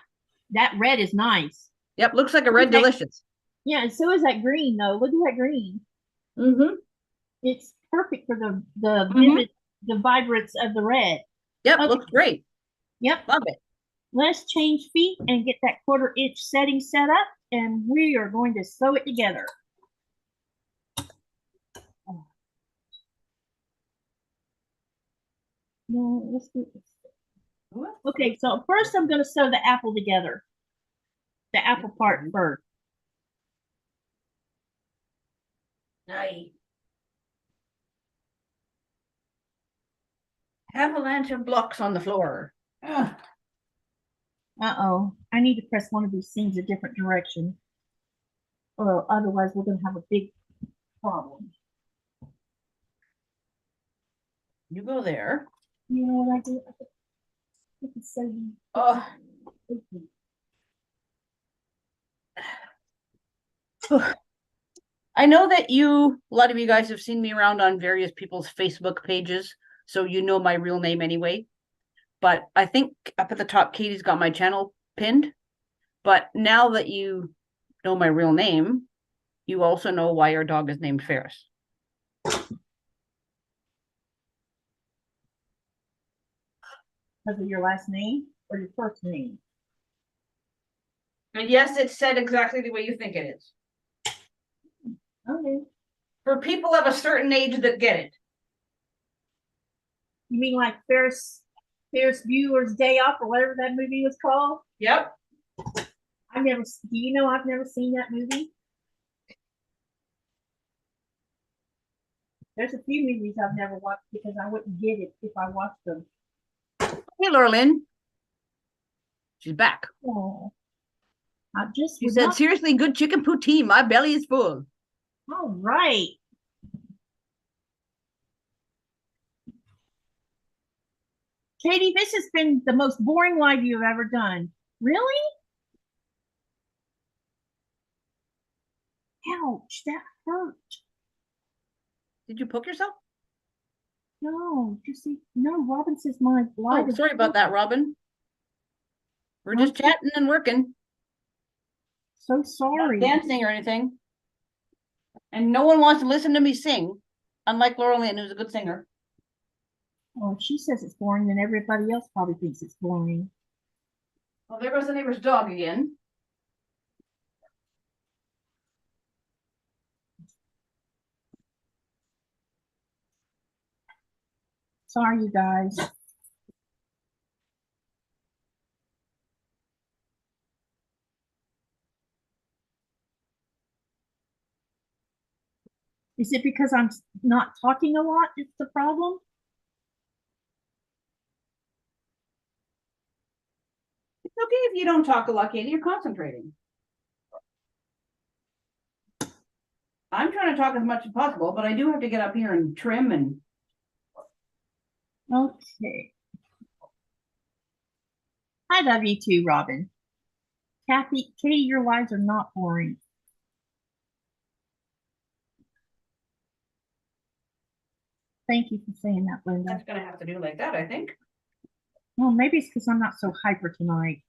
That red is nice. Yep, looks like a red delicious. Yeah, and so is that green though. Look at that green. Mm-hmm. It's perfect for the vivid, the vibrance of the red. Yep, okay. Looks great. Yep. Love it. Let's change feet and get that 1/4 inch setting set up, and we are going to sew it together. No, let's do this. Okay, so first I'm going to sew the apple together. The apple part first. Nice. Avalanche of blocks on the floor. Ugh. Uh-oh. I need to press one of these things a different direction. Or otherwise we're going to have a big problem. You go there. You know what I do? Oh. I know that a lot of you guys have seen me around on various people's Facebook pages, so you know my real name anyway. But I think up at the top, Katie's got my channel pinned. But now that you know my real name, you also know why our dog is named Ferris. Because of your last name or your first name? And yes, it's said exactly the way you think it is. Okay. For people of a certain age that get it. You mean like Ferris Bueller's Day Off or whatever that movie was called? Yep. Do you know I've never seen that movie? There's a few movies I've never watched because I wouldn't get it if I watched them. Hey, Lorlyn. She's back. Oh, she said, seriously, good chicken poutine. My belly is full. All right. Katie, this has been the most boring live you've ever done. Really? Ouch, that hurt. Did you poke yourself? No, no, Robin says my live. Oh, sorry about that, Robin. We're just chatting and working. So sorry. Not dancing or anything. And no one wants to listen to me sing, unlike Lorlyn, who's a good singer. Well, if she says it's boring, then everybody else probably thinks it's boring. Well, there goes the neighbor's dog again. Sorry, you guys. Is it because I'm not talking a lot? It's the problem? It's okay if you don't talk a lot, Katie. You're concentrating. I'm trying to talk as much as possible, but I do have to get up here and trim and... Okay. I love you too, Robin. Katie, your lives are not boring. Thank you for saying that, Linda. That's going to have to do like that, I think. Well, maybe it's because I'm not so hyper tonight.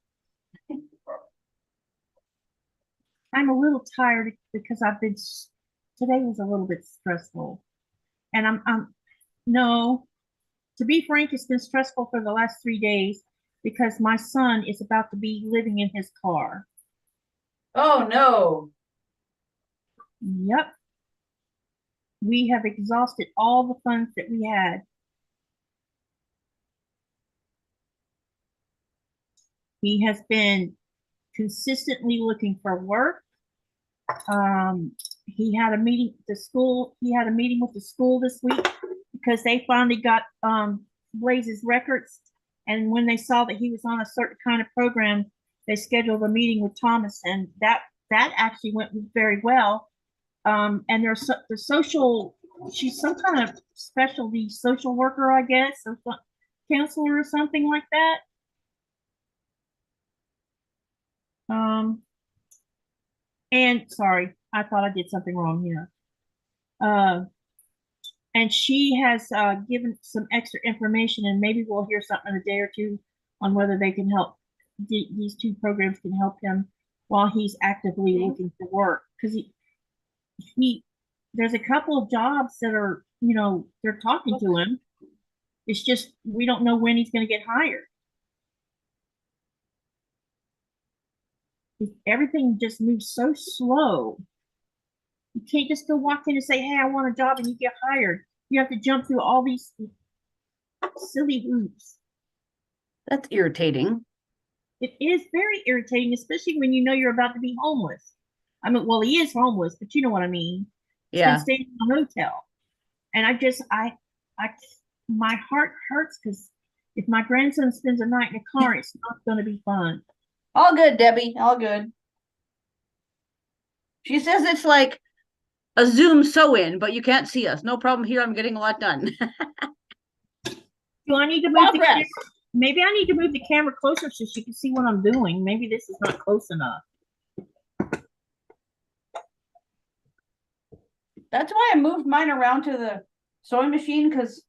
I'm a little tired because today was a little bit stressful. And no, to be frank, it's been stressful for the last 3 days because my son is about to be living in his car. Oh no. Yep. We have exhausted all the funds that we had. He has been consistently looking for work. He had a meeting at the school. He had a meeting with the school this week because they finally got Blaze's records. And when they saw that he was on a certain kind of program, they scheduled a meeting with Thomas, and that actually went very well. And there's the social. She's some kind of specialty social worker, I guess, or counselor or something like that. And sorry, I thought I did something wrong here. And she has given some extra information, and maybe we'll hear something in a day or two on whether they can help. These two programs can help him while he's actively looking for work, because there's a couple of jobs that are, they're talking to him. It's just we don't know when he's going to get hired. Everything just moves so slow. You can't just go walk in and say, hey, I want a job, and you get hired. You have to jump through all these silly hoops. That's irritating. It is very irritating, especially when you know you're about to be homeless. I mean, well, he is homeless, but you know what I mean. He's Yeah. been staying in a hotel. And my heart hurts, because if my grandson spends a night in a car, it's not going to be fun. All good, Debbie. All good. She says it's like a Zoom sew-in, but you can't see us. No problem here. I'm getting a lot done. Do I need to move the camera? Maybe I need to move the camera closer so she can see what I'm doing. Maybe this is not close enough. That's why I moved mine around to the sewing machine, because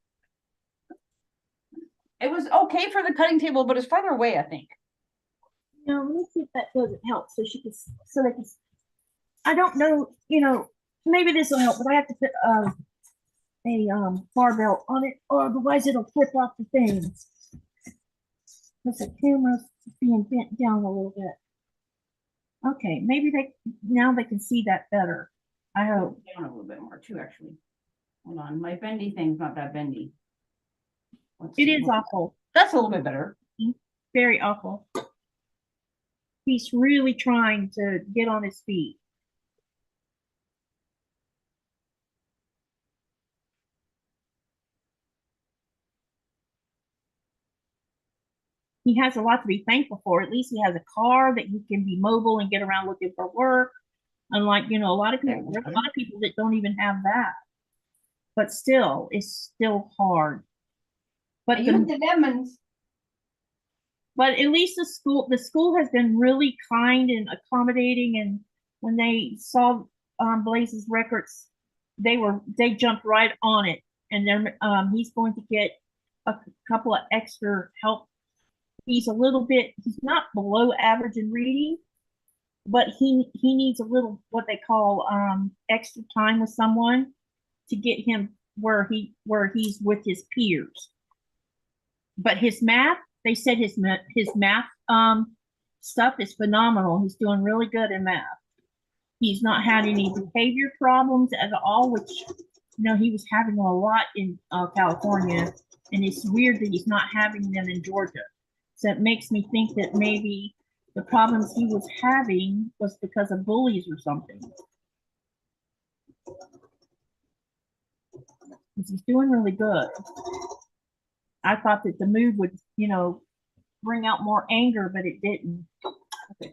it was okay for the cutting table, but it's farther away, I think. No, let me see if that doesn't help. So she can, so they can. I don't know. Maybe this will help, but I have to put a barbell on it, or otherwise it'll flip off the thing. Because the camera's being bent down a little bit. Okay, maybe now they can see that better. I hope. Down a little bit more too, actually. Hold on, my bendy thing's not that bendy. It is awful. That's a little bit better. Very awful. He's really trying to get on his feet. He has a lot to be thankful for. At least he has a car that he can be mobile and get around looking for work. Unlike, a lot of people, there's a lot of people that don't even have that. But still, it's still hard. But the lemons. But at least the school has been really kind and accommodating. And when they saw Blaze's records, they jumped right on it. And he's going to get a couple of extra help. He's not below average in reading, but he needs a little, what they call extra time with someone to get him where he's with his peers. But his math, they said his math stuff is phenomenal. He's doing really good in math. He's not had any behavior problems at all, which he was having a lot in California, and it's weird that he's not having them in Georgia. So it makes me think that maybe the problems he was having was because of bullies or something. He's doing really good. I thought that the move would, bring out more anger, but it didn't. Okay.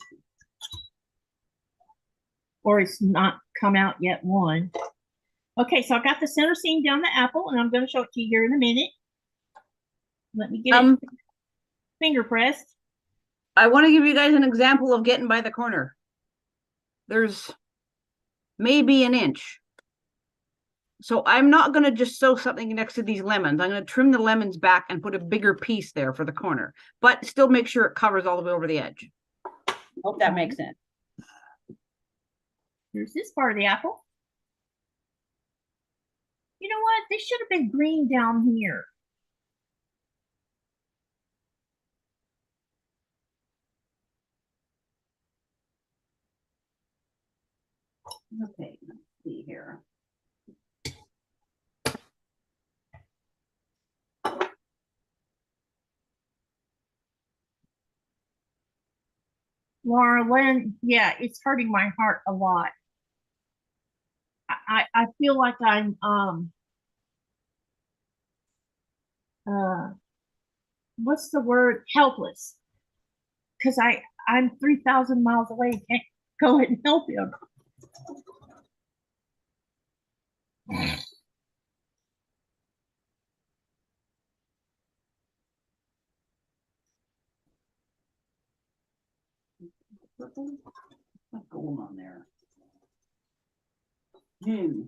Or it's not come out yet one. Okay, so I got the center seam down the apple, and I'm going to show it to you here in a minute. Let me get it finger pressed. I want to give you guys an example of getting by the corner. There's maybe an inch. So I'm not going to just sew something next to these lemons. I'm going to trim the lemons back and put a bigger piece there for the corner, but still make sure it covers all the way over the edge. Hope that makes sense. Here's this part of the apple. You know what? This should have been green down here. Okay, let's see here. Laura Lynn, yeah, it's hurting my heart a lot. I feel like I'm what's the word? Helpless. Because I'm 3,000 miles away, can't go and help him. What's going on there? Hmm.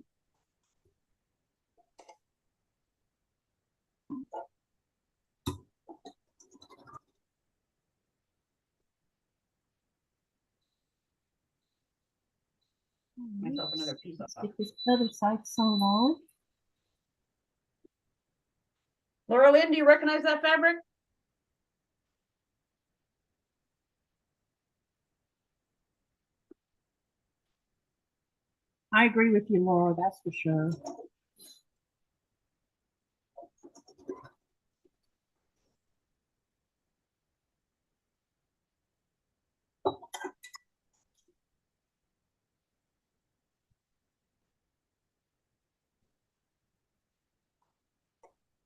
Myself another piece off. Get this other side sewn on. Laura Lynn, do you recognize that fabric? I agree with you, Laura, that's for sure.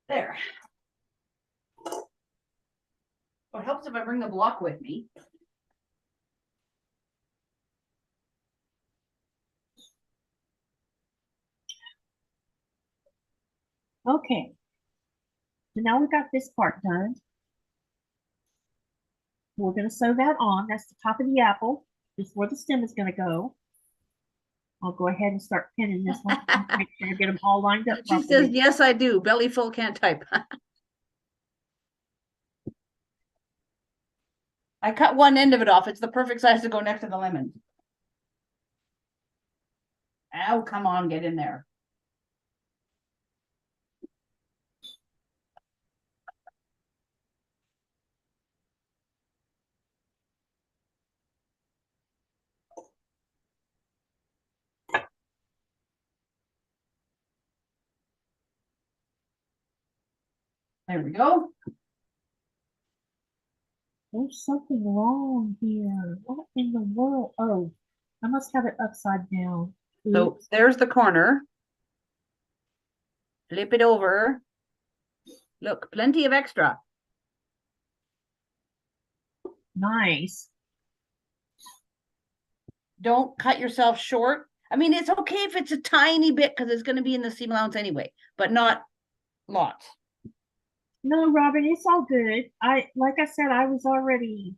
There. Well, it helps if I bring the block with me. Okay. So now we got this part done. We're going to sew that on. That's the top of the apple. This is where the stem is going to go. I'll go ahead and start pinning this one. Make sure I get them all lined up She properly. says, yes, I do. Belly full, can't type. I cut one end of it off. It's the perfect size to go next to the lemon. Oh, come on, get in there. There we go. There's something wrong here. What in the world? Oh, I must have it upside down. So there's the corner. Flip it over. Look, plenty of extra. Nice. Don't cut yourself short. I mean, it's okay if it's a tiny bit because it's going to be in the seam allowance anyway, but not lots. No, Robin, it's all good. Like I said, I was already,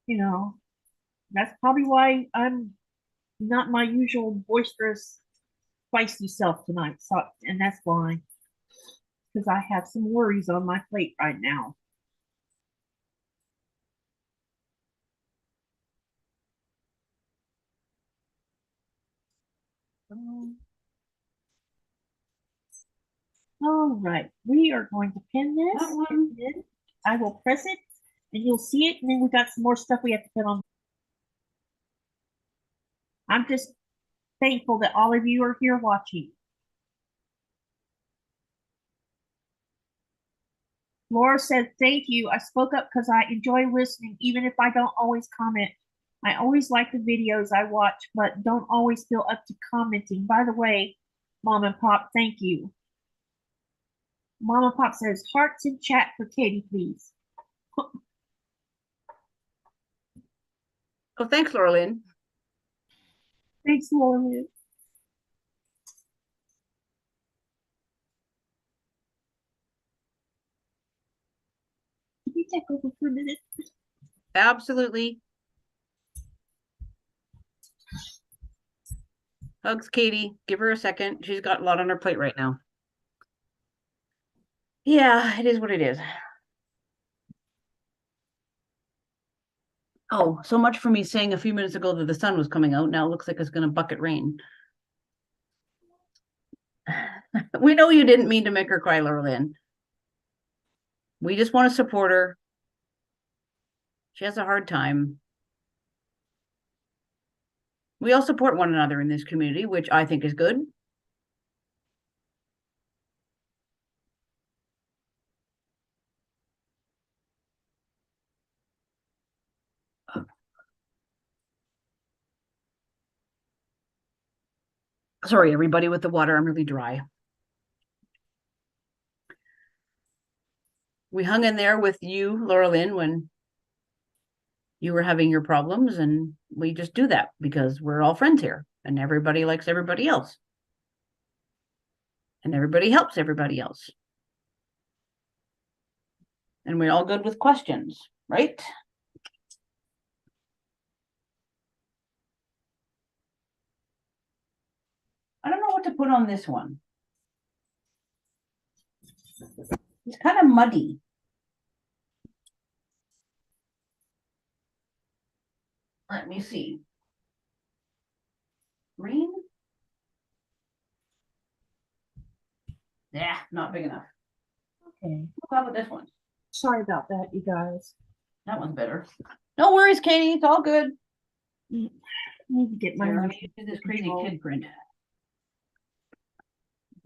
that's probably why I'm not my usual boisterous, feisty self tonight. So, and that's why, because I have some worries on my plate right now. All right, we are going to pin this. And then I will press it, and you'll see it. And then we got some more stuff we have to put on. I'm just thankful that all of you are here watching. Laura said, thank you. I spoke up because I enjoy listening, even if I don't always comment. I always like the videos I watch, but don't always feel up to commenting. By the way, Mom and Pop, thank you. Mom and Pop says, hearts in chat for Katie, please. Oh, thanks, Laura Lynn. Thanks, Laura. Can you take over for a minute? Absolutely. Hugs, Katie. Give her a second. She's got a lot on her plate right now. Yeah, it is what it is. Oh, so much for me saying a few minutes ago that the sun was coming out. Now it looks like it's going to bucket rain. We know you didn't mean to make her cry, Laura Lynn. We just want to support her. She has a hard time. We all support one another in this community, which I think is good. Sorry, everybody, with the water. I'm really dry. We hung in there with you, Laura Lynn, when you were having your problems, and we just do that because we're all friends here, and everybody likes everybody else. And everybody helps everybody else. And we're all good with questions, right? I don't know what to put on this one. It's kind of muddy. Let me see. Green? Yeah, not big enough. Okay. How about this one? Sorry about that, you guys. That one's better. No worries, Katie. It's all good. I need to get my Here, let me do this crazy control. kid print.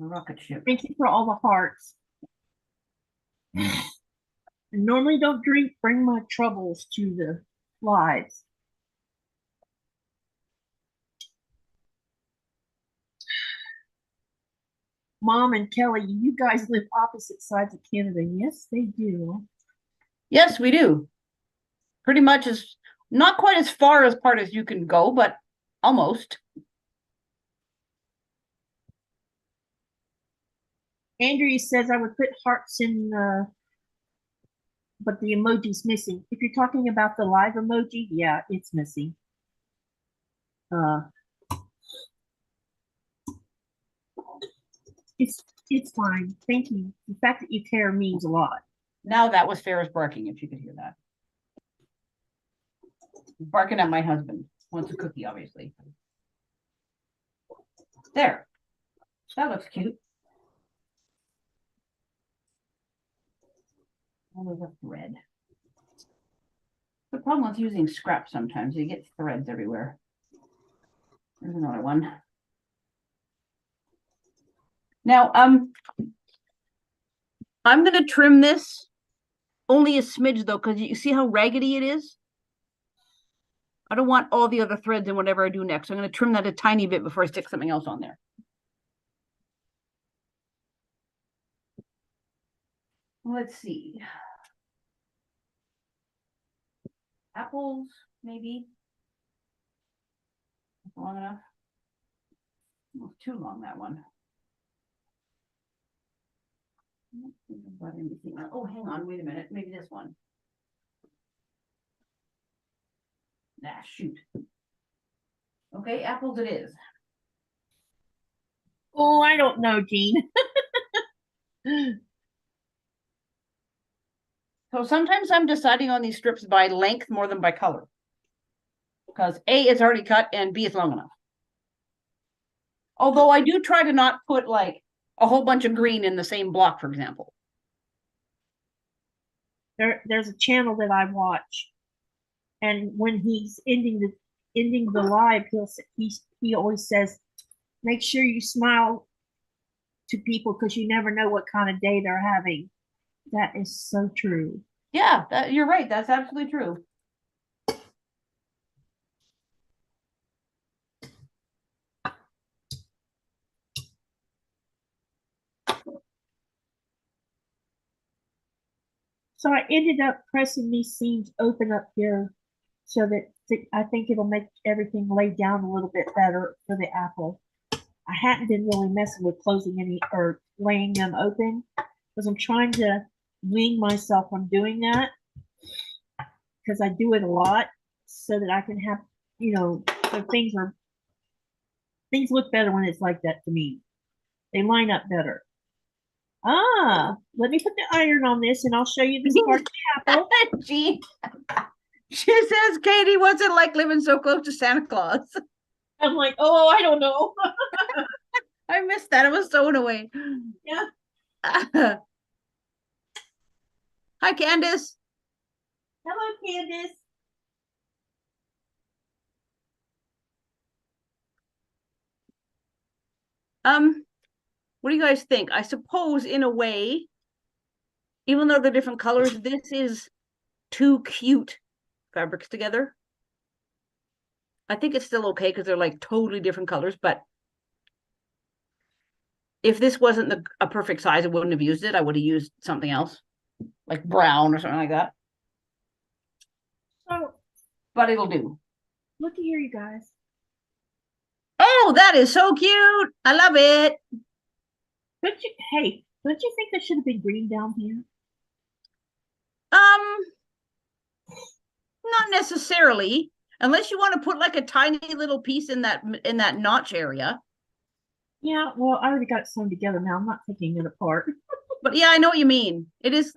A rocket ship. Thank you for all the hearts. I normally don't bring my troubles to the lives. Mom and Kelley, you guys live opposite sides of Canada. Yes, they do. Yes, we do. Pretty much as not quite as far apart as you can go, but almost. Andrea says I would put hearts in, but the emoji's missing. If you're talking about the live emoji, yeah, it's missing. It's fine. Thank you. The fact that you care means a lot. Now that was Ferris barking, if you could hear that. He's barking at my husband. Wants a cookie, obviously. There. That looks cute. Oh, there's a thread. The problem with using scrap sometimes, you get threads everywhere. There's another one. Now, I'm going to trim this only a smidge, though, because you see how raggedy it is? I don't want all the other threads in whatever I do next. I'm going to trim that a tiny bit before I stick something else on there. Let's see. Apples, maybe. Long enough. Well, too long, that one. Oh, hang on, wait a minute. Maybe this one. Ah, shoot. Okay, apples it is. Oh, I don't know, Jean. So sometimes I'm deciding on these strips by length more than by color. Because A, it's already cut, and B, it's long enough. Although I do try to not put like a whole bunch of green in the same block, for example. There's a channel that I watch, and when he's ending the live, he always says, "Make sure you smile to people because you never know what kind of day they're having." That is so true. Yeah, you're right. That's absolutely true. So I ended up pressing these seams open up here so that I think it'll make everything lay down a little bit better for the apple. I hadn't been really messing with closing any or laying them open because I'm trying to wean myself from doing that because I do it a lot so that I can have, so things look better when it's like that to me. They line up better. Let me put the iron on this and I'll show you this part of the apple. Gee. She says, Katie, what's it like living so close to Santa Claus? I'm like, oh, I don't know. I missed that. I was sewing away. Yeah. Hi, Candace. Hello, Candace. What do you guys think? I suppose in a way, even though they're different colors, this is two cute fabrics together. I think it's still okay because they're like totally different colors, but if this wasn't a perfect size, I wouldn't have used it. I would have used something else, like brown or something like that. So, but it'll do. looky here, you guys. Oh, that is so cute. I love it. Hey, don't you think there should have been green down here? Not necessarily, unless you want to put like a tiny little piece in that notch area. Yeah, well, I already got it sewn together now. I'm not taking it apart. But yeah, I know what you mean. It is.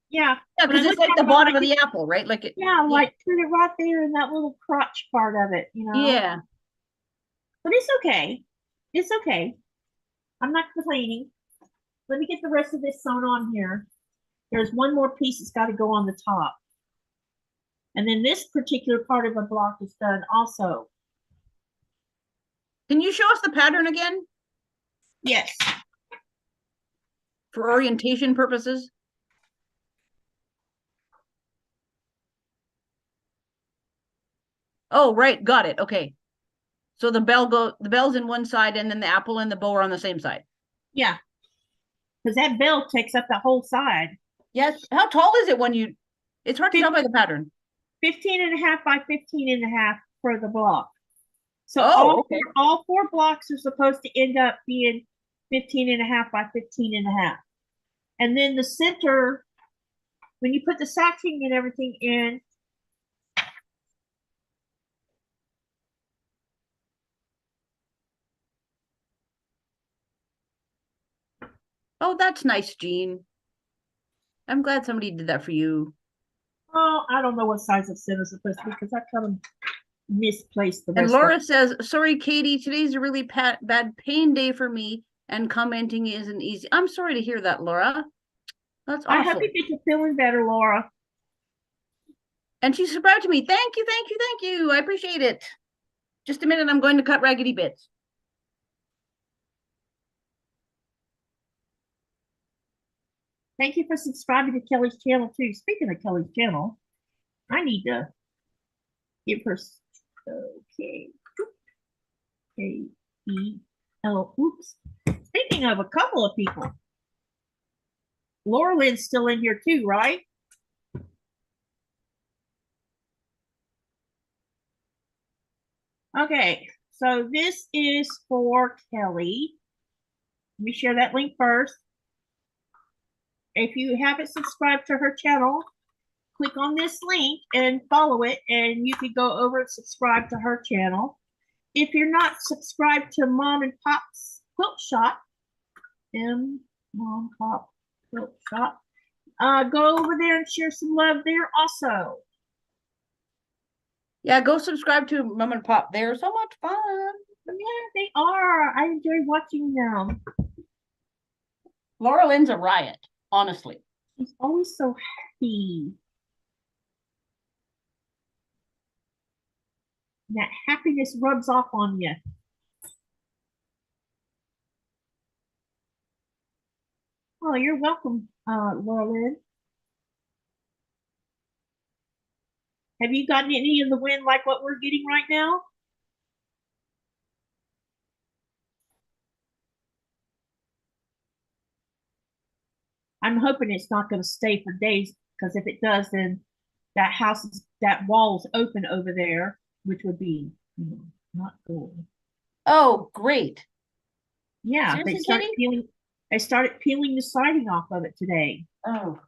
Yeah. Yeah, because it's like the bottom of the apple, right? Like it. Yeah, like put it right there in that little crotch part of it, you know? Yeah. But it's okay. It's okay. I'm not complaining. Let me get the rest of this sewn on here. There's one more piece that's got to go on the top. And then this particular part of the block is done also. Can you show us the pattern again? Yes. For orientation purposes? Oh, right. Got it. Okay. So the bell's in one side and then the apple and the bow are on the same side. Yeah. Because that bell takes up the whole side. Yes. How tall is it when it's hard to tell by the pattern. 15 and a half by 15 and a half for the block. So all four blocks are supposed to end up being 15 and a half by 15 and a half. And then the center, when you put the sacking and everything in, oh, that's nice, Jean. I'm glad somebody did that for you. oh, I don't know what size of center is supposed to be because I kind of misplaced the rest. And Laura says, sorry, Katie, today's a really bad pain day for me and commenting isn't easy. I'm sorry to hear that, Laura. That's awful. I hope you get to feeling better, Laura. And she subscribed to me. Thank you, thank you, thank you. I appreciate it. Just a minute, I'm going to cut raggedy bits. Thank you for subscribing to Kelley's channel too. Speaking of Kelley's channel, I need to give her okay. K-E-L. Oops. Speaking of a couple of people, Laura Lynn's still in here too, right? Okay, so this is for Kelley. Let me share that link first. If you haven't subscribed to her channel, click on this link and follow it, and you can go over and subscribe to her channel. If you're not subscribed to Mom and Pop's Quilt Shop, Mom Pop Quilt Shop, go over there and share some love there also. Yeah, go subscribe to Mom and Pop. They're so much fun. Yeah, they are. I enjoy watching them. Laura Lynn's a riot, honestly. She's always so happy. That happiness rubs off on you. Oh, you're welcome, Laura Lynn. Have you gotten any in the wind like what we're getting right now? I'm hoping it's not going to stay for days, because if it does, then that wall is open over there, which would be not cool. Oh, great. Yeah, seriously, they started peeling the siding off of it today. Oh.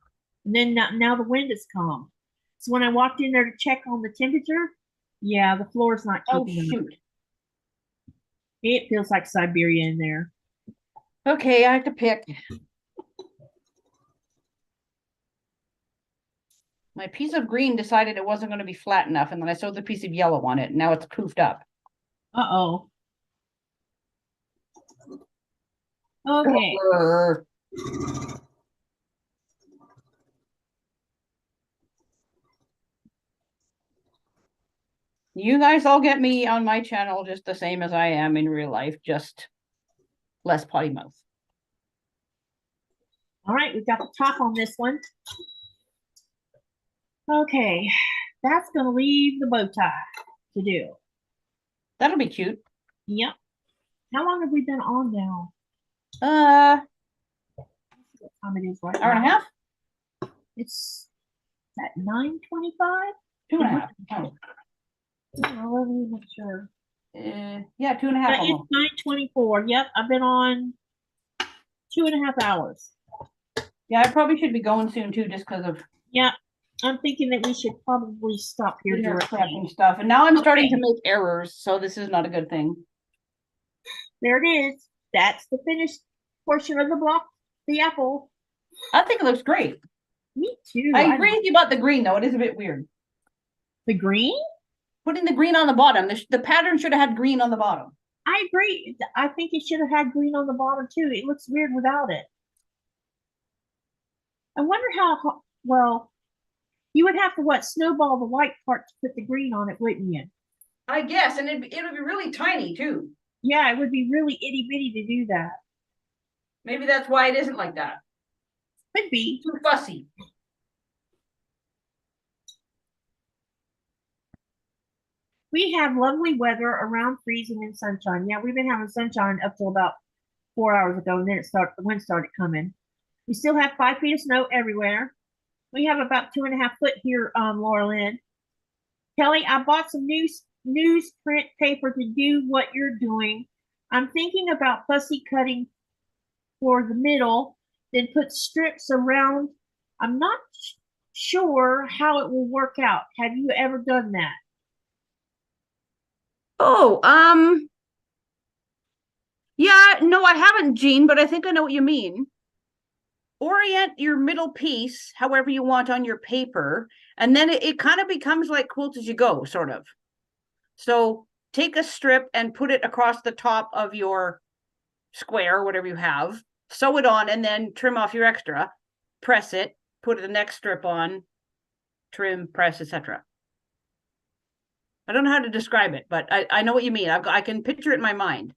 And then now the wind has come. So when I walked in there to check on the temperature, yeah, the floor is not keeping them. Shoot. It feels like Siberia in there. Okay, I have to pick. My piece of green decided it wasn't going to be flat enough, and then I sewed the piece of yellow on it, and now it's poofed up. Uh-oh. Okay. You guys all get me on my channel just the same as I am in real life, just less potty mouth. All right, we've got the top on this one. Okay, that's gonna leave the bow tie to do. That'll be cute. Yep. How long have we been on now? What time it is right Hour and a half? It's at 9:25. 2.5. Oh. Let me make sure. Yeah, 2.5 It's almost. 9:24. Yep, I've been on 2.5 hours. Yeah, I probably should be going soon too, just because of Yeah, I'm thinking that we should probably stop here and stuff. And now I'm starting to make errors, so this is not a good thing. There it is. That's the finished portion of the block, the apple. I think it looks great. Me too. I agree with you about the green, though. It is a bit weird. The green? Putting the green on the bottom. The pattern should have had green on the bottom. I agree. I think it should have had green on the bottom too. It looks weird without it. I wonder how, well, you would have to what, snowball the white part to put the green on it, wouldn't you? I guess, and it would be really tiny too. Yeah, it would be really itty bitty to do that. Maybe that's why it isn't like that. Could be. Too fussy. We have lovely weather around freezing and sunshine. Yeah, we've been having sunshine up till about 4 hours ago, and then the wind started coming. We still have 5 feet of snow everywhere. We have about 2.5 foot here, Laura Lynn. Kelley, I bought some newsprint paper to do what you're doing. I'm thinking about fussy cutting for the middle, then put strips around. I'm not sure how it will work out. Have you ever done that? Oh, yeah, no, I haven't, Jean, but I think I know what you mean. Orient your middle piece however you want on your paper, and then it kind of becomes like quilt as you go, sort of. So take a strip and put it across the top of your square, whatever you have, sew it on, and then trim off your extra, press it, put the next strip on, trim, press, etc. I don't know how to describe it, but I know what you mean. I can picture it in my mind.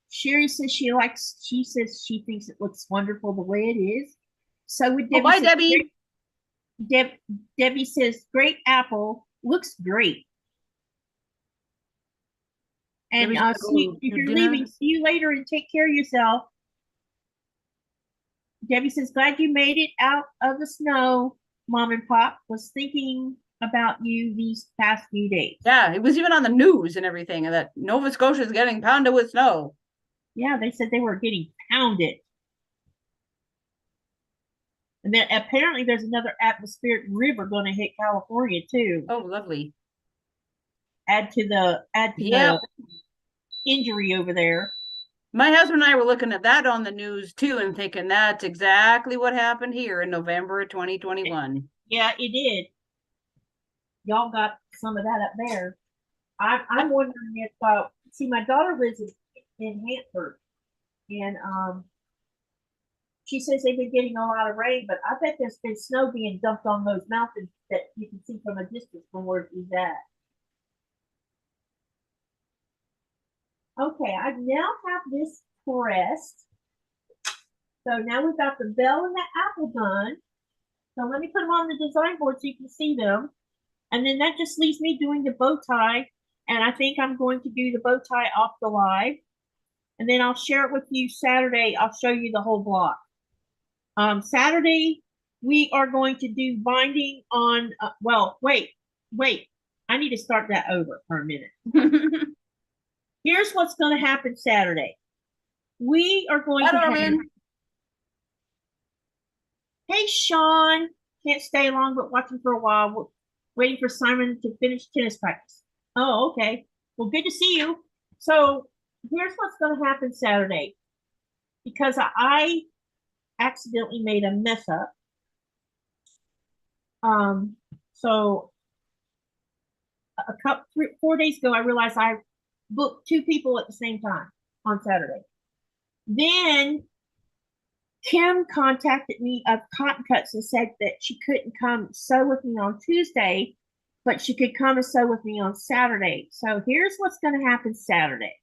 Sherry says she says she thinks it looks wonderful the way it is. So with Debbie. Bye, Debbie. Debbie says, great apple, looks great. And sweet, if you're leaving, see you later and take care of yourself. Debbie says, glad you made it out of the snow, Mom and Pop. Was thinking about you these past few days. Yeah, it was even on the news and everything that Nova Scotia is getting pounded with snow. Yeah, they said they were getting pounded. And then apparently there's another atmospheric river going to hit California too. Oh, lovely. Add to the injury over there. My husband and I were looking at that on the news too and thinking that's exactly what happened here in November of 2021. Yeah, it did. Y'all got some of that up there. I'm wondering if see, my daughter lives in Hanford, and she says they've been getting a lot of rain, but I bet there's been snow being dumped on those mountains that you can see from a distance from where she's at. Okay, I now have this pressed. So now we've got the bell and the apple done. So let me put them on the design board so you can see them. And then that just leaves me doing the bow tie. And I think I'm going to do the bow tie off the live. And then I'll share it with you Saturday. I'll show you the whole block. Saturday, we are going to do binding on, well, wait. I need to start that over for a minute. Here's what's going to happen Saturday. We are going to have... Hey, Sean. Can't stay long, but watching for a while. We're waiting for Simon to finish tennis practice. Oh, okay. Well, good to see you. So here's what's going to happen Saturday. Because I accidentally made a mess up. So a couple, 4 days ago, I realized I booked 2 people at the same time on Saturday. Then Kim contacted me of Cotton Cuts and said that she couldn't come sew with me on Tuesday, but she could come and sew with me on Saturday. So here's what's going to happen Saturday.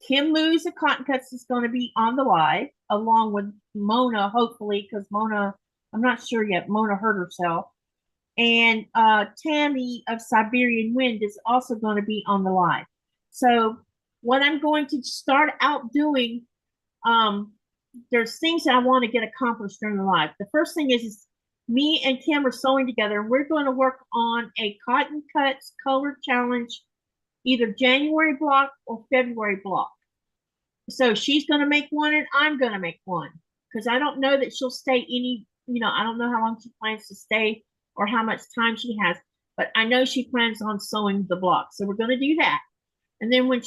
Kim Lou's at Cotton Cuts is going to be on the live along with Mona, hopefully, because Mona, I'm not sure yet. Mona hurt herself. And Tammy of Siberian Wind is also going to be on the live. So what I'm going to start out doing, there's things that I want to get accomplished during the live. The first thing is me and Kim are sewing together, and we're going to work on a Cotton Cuts color challenge, either January block or February block. So she's going to make one and I'm going to make one, because I don't know that she'll stay any, I don't know how long she plans to stay or how much time she has, but I know she plans on sewing the block. So we're going to do that. And then when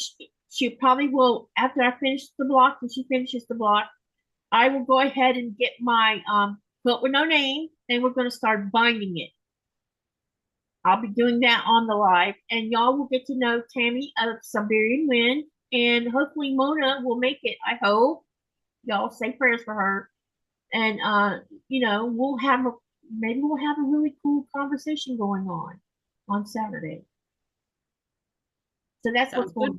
she probably will, after I finish the block, when she finishes the block, I will go ahead and get my quilt with no name, and we're going to start binding it. I'll be doing that on the live, and y'all will get to know Tammy of Siberian Wind, and hopefully Mona will make it. I hope. Y'all say prayers for her. And we'll have a really cool conversation going on Saturday. So that's what's going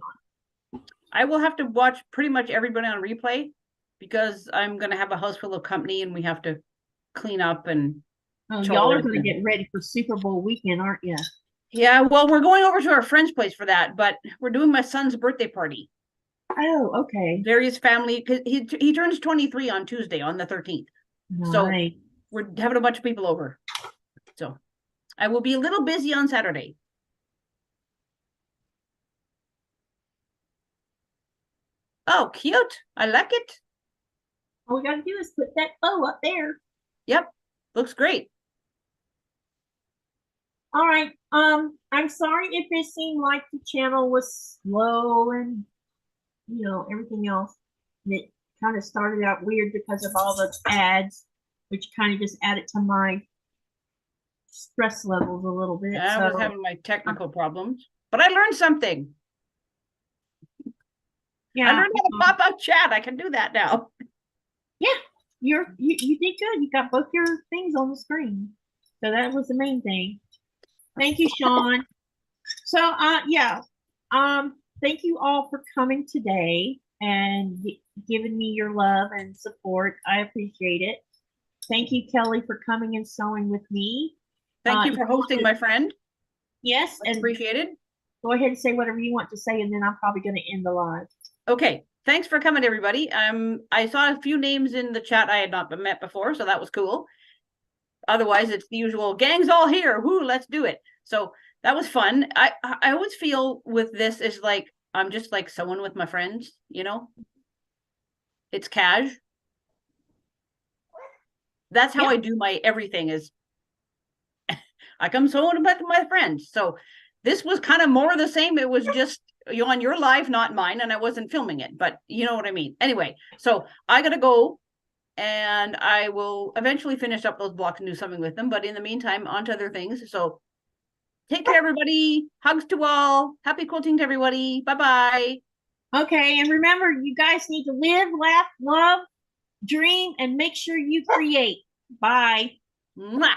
on. I will have to watch pretty much everybody on replay, because I'm going to have a house full of company and we have to clean up and y'all are going to get ready for Super Bowl weekend, aren't you? Yeah, well, we're going over to our friend's place for that, but we're doing my son's birthday party. Oh, okay. Various family, because he turns 23 on Tuesday, on the 13th. Nice. So we're having a bunch of people over. So I will be a little busy on Saturday. Oh, cute. I like it. All we got to do is put that bow up there. Yep. Looks great. All right. I'm sorry if it seemed like the channel was slow and everything else. And it kind of started out weird because of all the ads, which kind of just added to my stress levels a little bit. I was having my technical problems, but I learned something. Yeah, I learned how to pop out chat. I can do that now. Yeah, you did good. You got both your things on the screen, so that was the main thing. Thank you, Sean. So thank you all for coming today and giving me your love and support. I appreciate it. Thank you, Kelley, for coming and sewing with me. Thank you for hosting, my friend. Yes, and appreciated. Go ahead and say whatever you want to say, and then I'm probably going to end the live. Okay. Thanks for coming, everybody. I saw a few names in the chat I had not met before, so that was cool. Otherwise, it's the usual gang's all here. Whoo, let's do it. So that was fun. I always feel with this is like I'm just like sewing with my friends, It's cash. That's how I do my everything is I come sewing with my friends. So this was kind of more the same. It was just on your live, not mine, and I wasn't filming it, but you know what I mean. Anyway, so I gotta go, and I will eventually finish up those blocks and do something with them. But in the meantime, on to other things. So take care, everybody. Hugs to all. Happy quilting to everybody. Bye-bye. Okay, and remember, you guys need to live, laugh, love, dream, and make sure you create. Bye. Mwah.